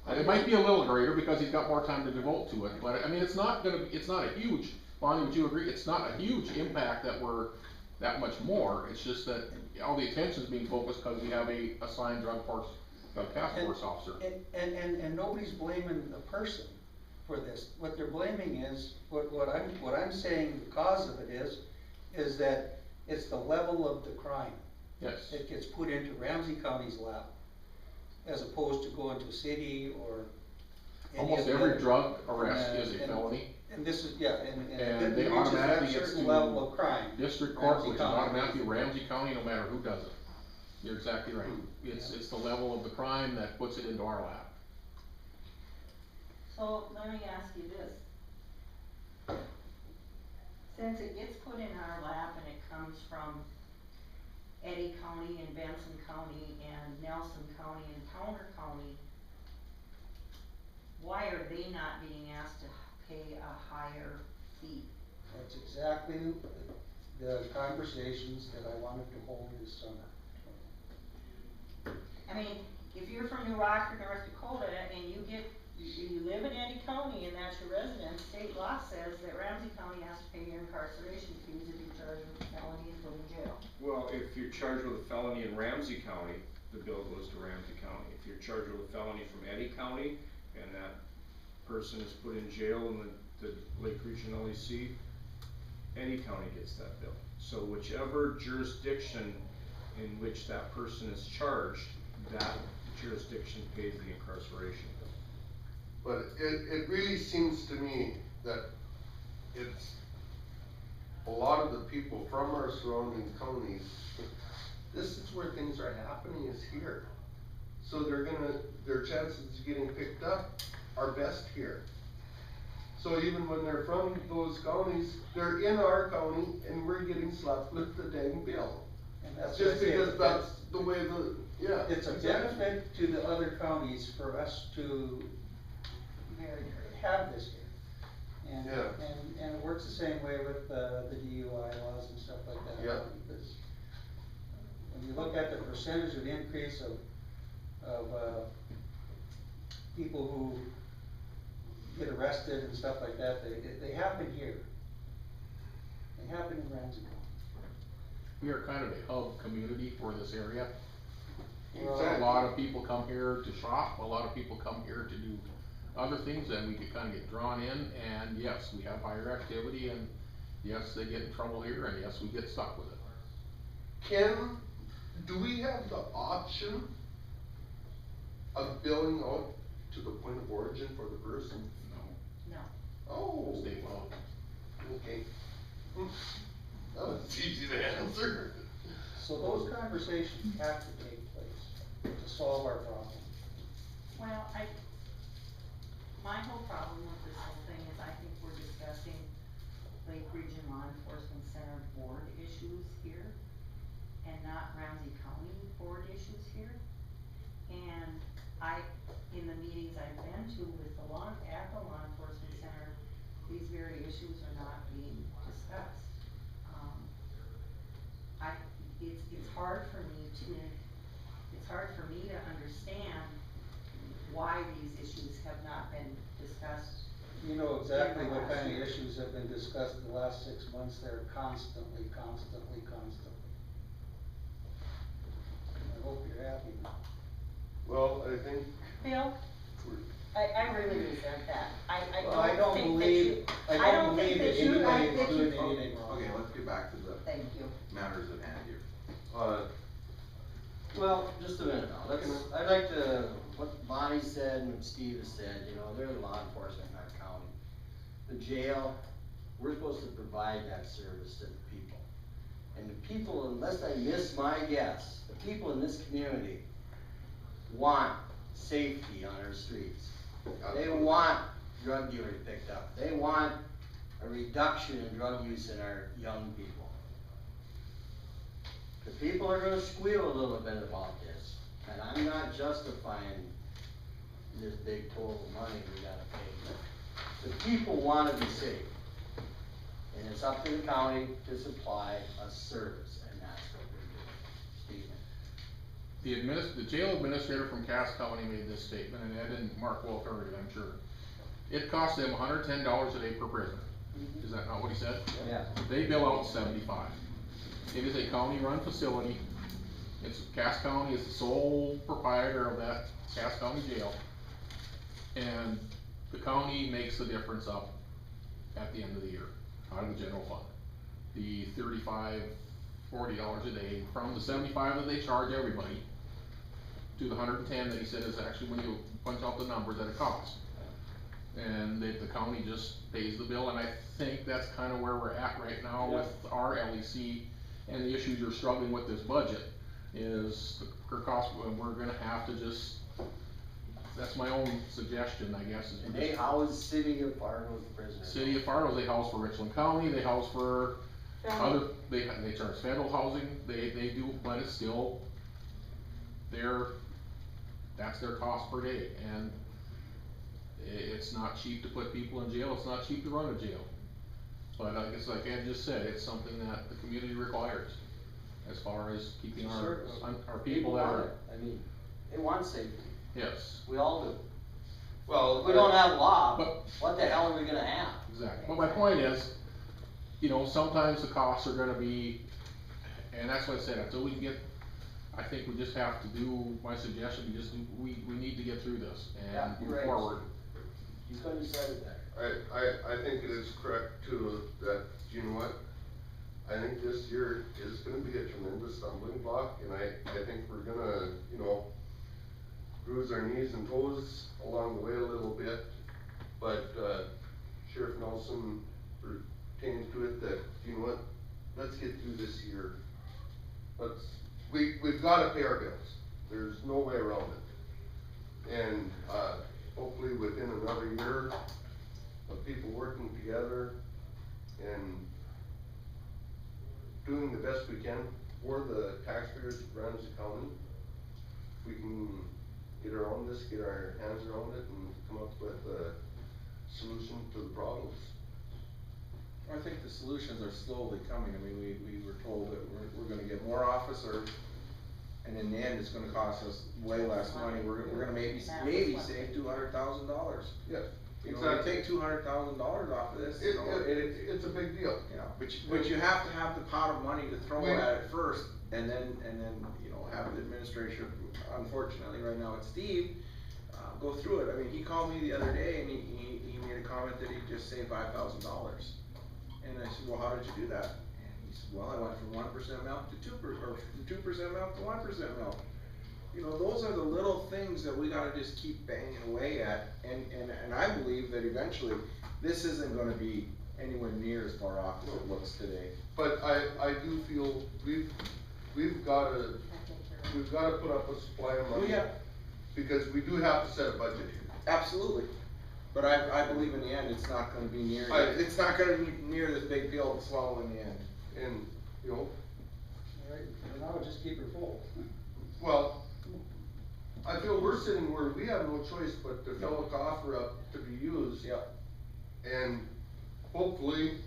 It might be a little greater because he's got more time to devote to it, but I mean, it's not a huge, Bonnie, would you agree, it's not a huge impact that we're that much more, it's just that all the attention's being focused because we have a assigned drug task force officer. And nobody's blaming the person for this. What they're blaming is, what I'm saying the cause of it is that it's the level of the crime. Yes. It gets put into Ramsey County's lap, as opposed to going to city or. Almost every drug arrest is a felony. And this is, yeah, and they they reaches that automatically gets certain to level of crime. district court, Ramsey which is County. automatically Ramsey County, no matter who does it. You're exactly right. It's the level of the crime that puts it into our lap. So let me ask you this. Since it gets put in our lap and it comes from Eddy County and Benson County and Nelson County and Towner County, why are they not being asked to pay a higher fee? That's exactly the conversations that I wanted to hold this summer. I mean, if you're from New Rockford, North Dakota, and you live in Eddy County and that's your residence, state law says that Ramsey County has to pay your incarceration fees if you're charged with a felony and put in jail. Well, if you're charged with a felony in Ramsey County, the bill goes to Ramsey County. If you're charged with a felony from Eddy County and that person is put in jail in the Lake Region LEC, Eddy County gets that bill. So whichever jurisdiction in which that person is charged, that jurisdiction pays the incarceration bill. But it really seems to me that it's a lot of the people from our surrounding counties, this is where things are happening, is here. So their chances of getting picked up are best here. So even when they're from those counties, they're in our county and we're getting slapped with the dang bill. And that's just because that's the way it's a benefit to the other counties for us to have this here. And it works the same way with the DUI laws and stuff like that. Yeah. Because when you look at the percentage of increase of people who get arrested and stuff like that, they happen here. They happen in Ramsey County. We are kind of a hub community for this area. Exactly. A lot of people come here to shop, a lot of people come here to do other things, and we can kind of get drawn in, and yes, we have higher activity, and yes, they get in trouble here, and yes, we get stuck with it. Do we have the option of billing out to the point of origin for the person? No. Oh. State law. Okay. That was easy to answer. So those conversations have to take place to solve our problem. Well, my whole problem with this whole thing is I think we're discussing Lake Region Law Enforcement Center board issues here and not Ramsey County board issues here. And in the meetings I've been to with at the law enforcement center, these very issues are not being discussed. It's hard for me to understand why these issues have not been discussed. You know exactly what kind of issues have been discussed in the last 6 months. They're constantly. hope you're happy. Well, I think Bill, I really resent that. I Well, I don't don't think that believe- you, I I don't don't think believe that that you, anybody I is think doing you. anything wrong. Okay, let's get back to the Thank you. matters at hand here. Well, just a minute now, I'd like to, what Bonnie said and what Steve has said, you know, they're the law enforcement in our county. The jail, we're supposed to provide that service to the people. And the people, unless I miss my guess, the people in this community want safety on our streets. They want drug dealers picked up, they want a reduction in drug use in our young people. The people are gonna squeal a little bit about this, and I'm not justifying this big total of money we gotta pay, but the people wanna be safe. And it's up to the county to supply a service, and that's what we're doing. Stephen? The jail administrator from Cass County made this statement, and Ed and Mark will have heard it, I'm sure. It costs them $110 a day per prisoner. Is that not what he said? Yeah. They bill out 75. It is a county-run facility. Cass County is the sole proprietor of that Cass County jail. And the county makes the difference up at the end of the year, out of the general fund. The $35, $40 a day, from the 75 that they charge everybody, to the 110 that he said is actually when you punch out the numbers that it costs. And the county just pays the bill, and I think that's kinda where we're at right now with our LEC. And the issues you're struggling with this budget is the cost, we're gonna have to just, that's my own suggestion, I guess. Is And they house City of Fargo's prisoners. City of Fargo, they house for Richland County, they house for other, they charge federal housing, they do, but it's still, that's their cost per day, and it's not cheap to put people in jail, it's not cheap to run a jail. But I guess like Ed just said, it's something that the community requires, as far as keeping our people that want are. it. I mean, they want safety. Yes. We all do. Well, If we don't have law, but- what the hell are we gonna have? Exactly, but my point is, you know, sometimes the costs are gonna be, and that's what I said, until we can get, I think we just have to do, my suggestion, we need to get through this Yeah, and you're move right. forward. You couldn't have said it better. I think it is correct too, that, you know what? I think this year is gonna be a tremendous stumbling block, and I think we're gonna, you know, bruise our knees and toes along the way a little bit. But, Sheriff Nelson pertains to it that, you know what, let's get through this year. We've gotta pay our bills, there's no way around it. And, hopefully within another year of people working together and doing the best we can for the taxpayers of Ramsey County, we can get around this, get our hands around it, and come up with a solution to the problems. I think the solutions are slowly coming. I mean, we were told that we're gonna get more officers, and in the end, it's gonna cost us way less money. We're gonna maybe save $200,000. Yes, You know, we take $200,000 off of this, you know, it's a big deal. you know, but you have to have the pot of money to throw at it first, and then, you know, have the administration, unfortunately, right now it's Steve, go through it. I mean, he called me the other day and he made a comment that he just saved $5,000. And I said, well, how did you do that? And he said, well, I went from 1% milk to 2%, or from 2% milk to 1% milk. You know, those are the little things that we gotta just keep banging away at, and I believe that eventually, this isn't gonna be anywhere near as far off as it looks today. But I do feel we've gotta put up a supply of money. Oh, yeah. Because we do have to set a budget here. Absolutely. But I believe in the end, it's not gonna be near, it's not gonna be near this big pill to swallow in the end. And, you know. Alright, for now, just keep her full. Well, I feel we're sitting where we have no choice but to fill a coffer up to be used. Yep. And hopefully,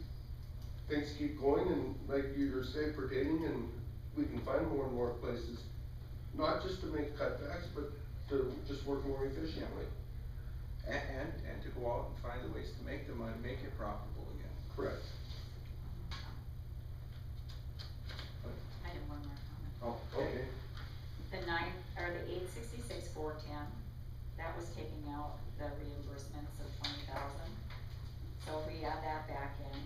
things keep going and like you're saying, pertaining, and we can find more and more places, not just to make cutbacks, but to just work more efficiently. And to go out and find the ways to make the money, make it profitable again. Correct. I have one more comment. Oh, okay. The add that back in.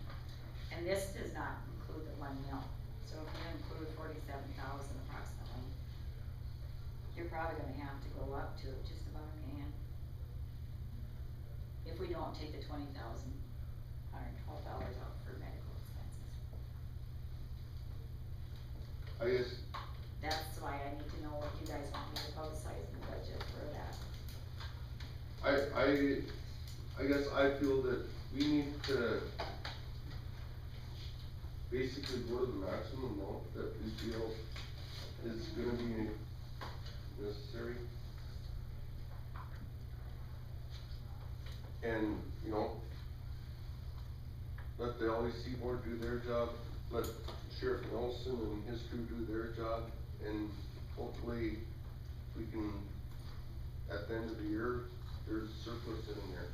And this does not include the 1 mil, so if you include 47,000 approximately, you're probably gonna have to go up to just about $1 million. If we don't take the $20,112 out for medical expenses. I guess, That's why I need to know what you guys want me to publicize in the budget for that. I guess I feel that we need to basically go to the maximum amount that we feel is gonna be necessary. And, you know, let the LEC board do their job, let Sheriff Nelson and his crew do their job, and hopefully we can, at the end of the year, there's surplus sitting there.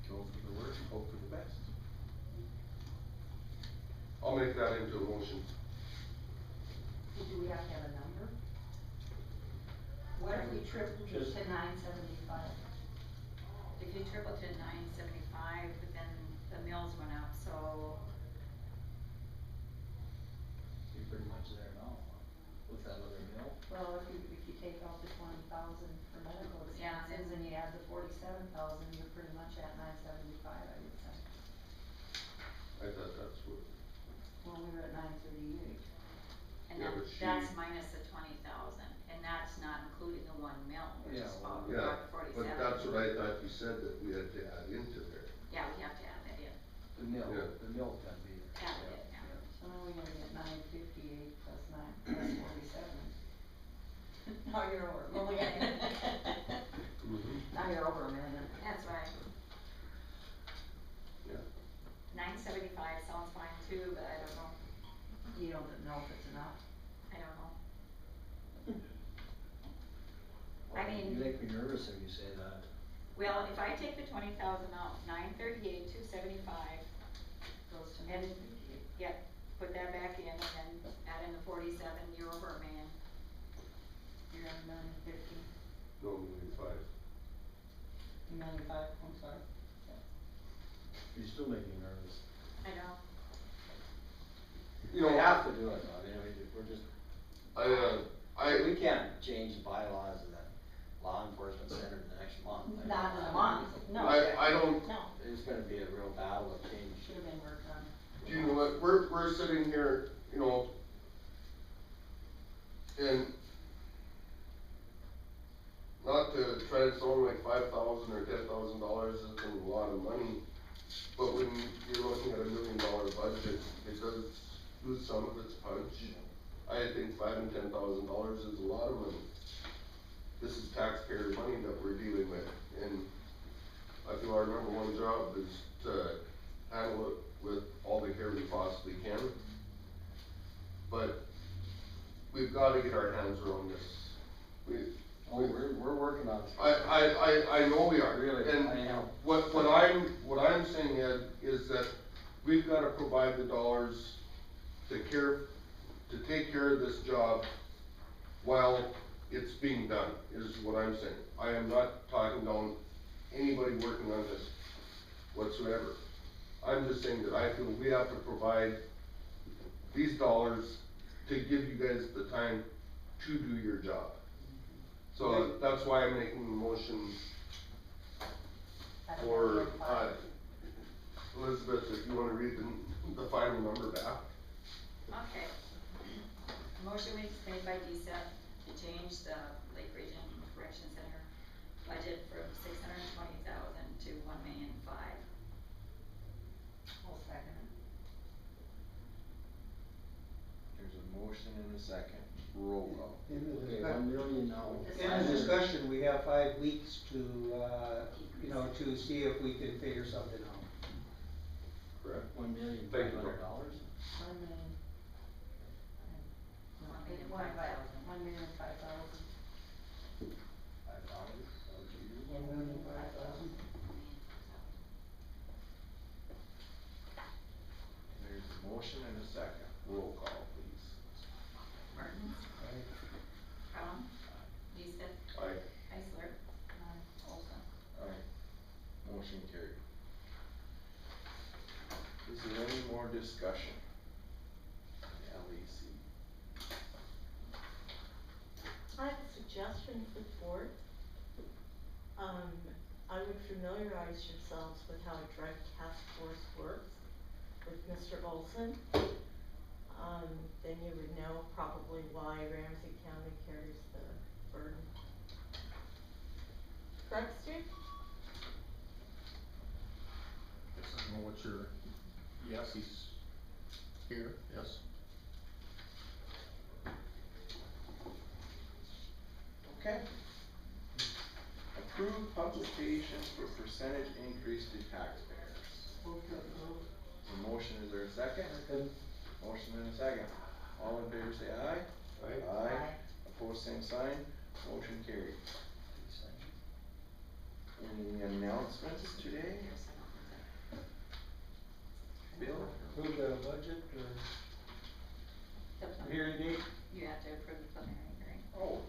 Hope for the worst, hope for the best. I'll make that into a motion. Do we have to have a number? What if we tripled it Just- to 975? If you triple to 975, but then the mills went up, so You're pretty much there now, with that other mill. Well, if you take out the 20,000 for medical Yeah, expenses and you add the 47,000, you're pretty much at 975, I would say. I thought that's what, Well, we were at 938. and Yeah, then but that's minus the 20,000, and that's not including the 1 mil, which is about yeah, about but 47. that's what I thought you said that we had to add into there. Yeah, we have to add that in, The mill, Yeah. the mill's gotta be. add it in, yeah. So now we're gonna get 958 plus 47. Now you're over, well, we got now you're over $1 million. That's right. Yeah. 975 sounds fine too, but I don't know, You don't know if it's enough. I don't know. I mean. You make me nervous if you say that. Well, if I take the 20,000 out, 938, 275, Goes to and, 958. yep, put that back in, and then add in the 47, you're over $1 million. You're at 950, No, maybe 5. 95, I'm sorry. You still make me nervous. I know. You know, We have to do it, though. I mean, we're just, we can't change the bylaws of that law enforcement center the next month. Not in a month, no. I don't, No, It's gonna be a real battle of change. should've been worked on. do you know what, we're sitting here, you know, and not to try to sound like $5,000 or $10,000 isn't a lot of money, but when you're looking at $1 million budget, it does lose some of its punch. I think $5,000 and $10,000 is a lot of money. This is taxpayer money that we're dealing with, and I feel our number one job is to handle it with all the care we possibly can. But we've gotta get our hands around this. We're working on it. I know we are, Really, and I know. what I'm saying, Ed, is that we've gotta provide the dollars to take care of this job while it's being done, is what I'm saying. I am not talking down anybody working on this whatsoever. I'm just saying that I feel we have to provide these dollars to give you guys the time to do your job. So that's why I'm making the motion for, Elizabeth, if you wanna read the final number back. Okay. Motion was made by DSEP to change the Lake Region Correction Center budget from 620,000 to 1,000,005. I'll second it. There's a motion and a second, roll call. Okay, 1 million now. In the discussion, we have 5 weeks to, to see if we can figure something out. Correct. $1,500,000. 1 million. No, 1,005,000. 1,005,000. $5,000. 1,005,000. There's a motion and a second, roll call please. Martin? Brown? DSEP? Aye. Heisler? Olson. Alright, motion carried. Is there any more discussion? LEC. I have a suggestion for the board. I would familiarize yourselves with how a drug task force works with Mr. Olson. Then you would know probably why Ramsey County carries the burden. Correct, Steve? I don't know what your, yes, he's here, yes. Okay. Approve publication for percentage increase to taxpayers. A motion, is there a second? Motion and a second. All in favor say aye. Aye. Opposed, same sign. Motion carried. Any announcements today? Bill? Approve the budget or The plenary- hearing date? You have to approve the preliminary hearing. Oh.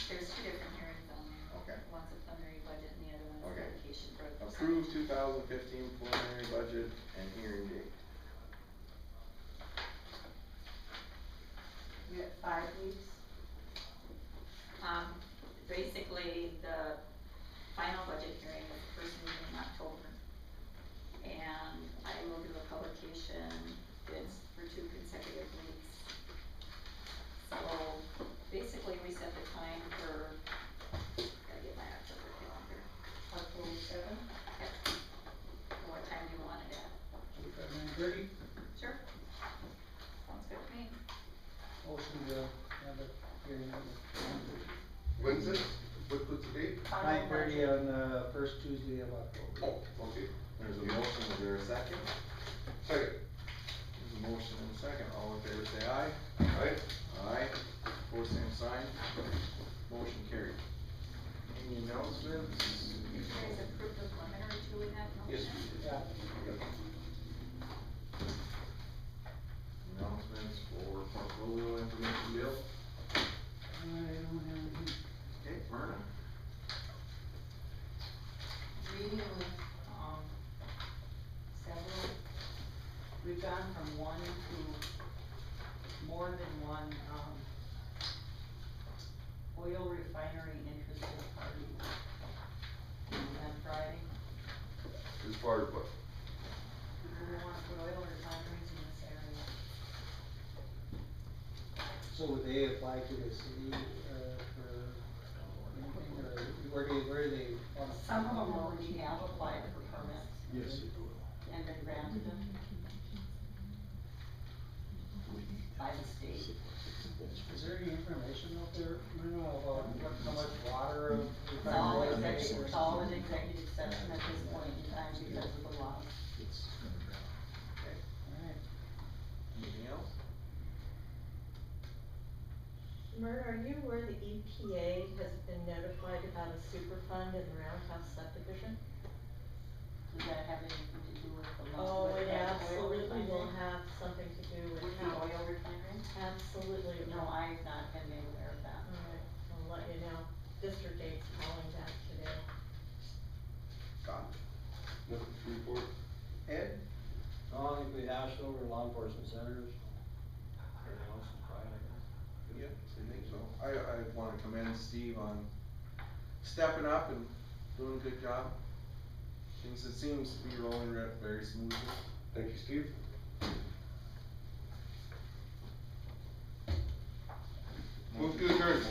There's two different hearings on there. Okay. One's a preliminary budget and the other one's Okay. application for the Approve percentage. 2015 preliminary budget and hearing date. We have 5 weeks. Basically, the final budget hearing is the first meeting in October. And I will do a publication bids for 2 consecutive weeks. So basically, we set the time for, gotta get my October calendar. October 7th. Yep. What time do you want it at? 9:30? Sure. Sounds good to me. Motion to have a hearing on the. When's this? What's the date? 9:30 on the first Tuesday of October. Oh, okay. There's a motion, is there a second? Second. There's a motion and a second, all in favor say aye. Aye. Aye. Opposed, same sign. Motion carried. Any announcements? Did you guys approve the preliminary too in that motion? Yes, we did. Yeah. Yep. Announcements for portfolio information, Bill? I don't have anything. Okay, Myrna? Meeting with, several, we've gone from one to more than one, oil refinery interested parties. On Friday, As far as what? people who wanna put oil refineries in this area. So would they apply to the city, for anything, or where do they wanna? Some of them already have applied for permits. Yes. And been granted them. By the state. Is there any information out there, about how much water of It's all refinery? executive, it's all an executive session at this point in time because of the law. Okay, Alright. anything else? Mert, are you aware the EPA has been notified about a superfund in the Roundhouse subdivision? Does that have anything to do with the Oh, with it the oil absolutely will refinery? have something to do with With the how. oil refinery? Absolutely. it No, will. I've not been made aware of that. Alright, I'll let you know. District 8's calling back today. Scott? Nothing to report? Ed? I think we hashed over law enforcement centers, everything else is fine, I guess. Yep, I think so. I wanna commend Steve on stepping up and doing a good job. Things, it seems to be rolling very smoothly. Thank you, Steve. Move to adjourn.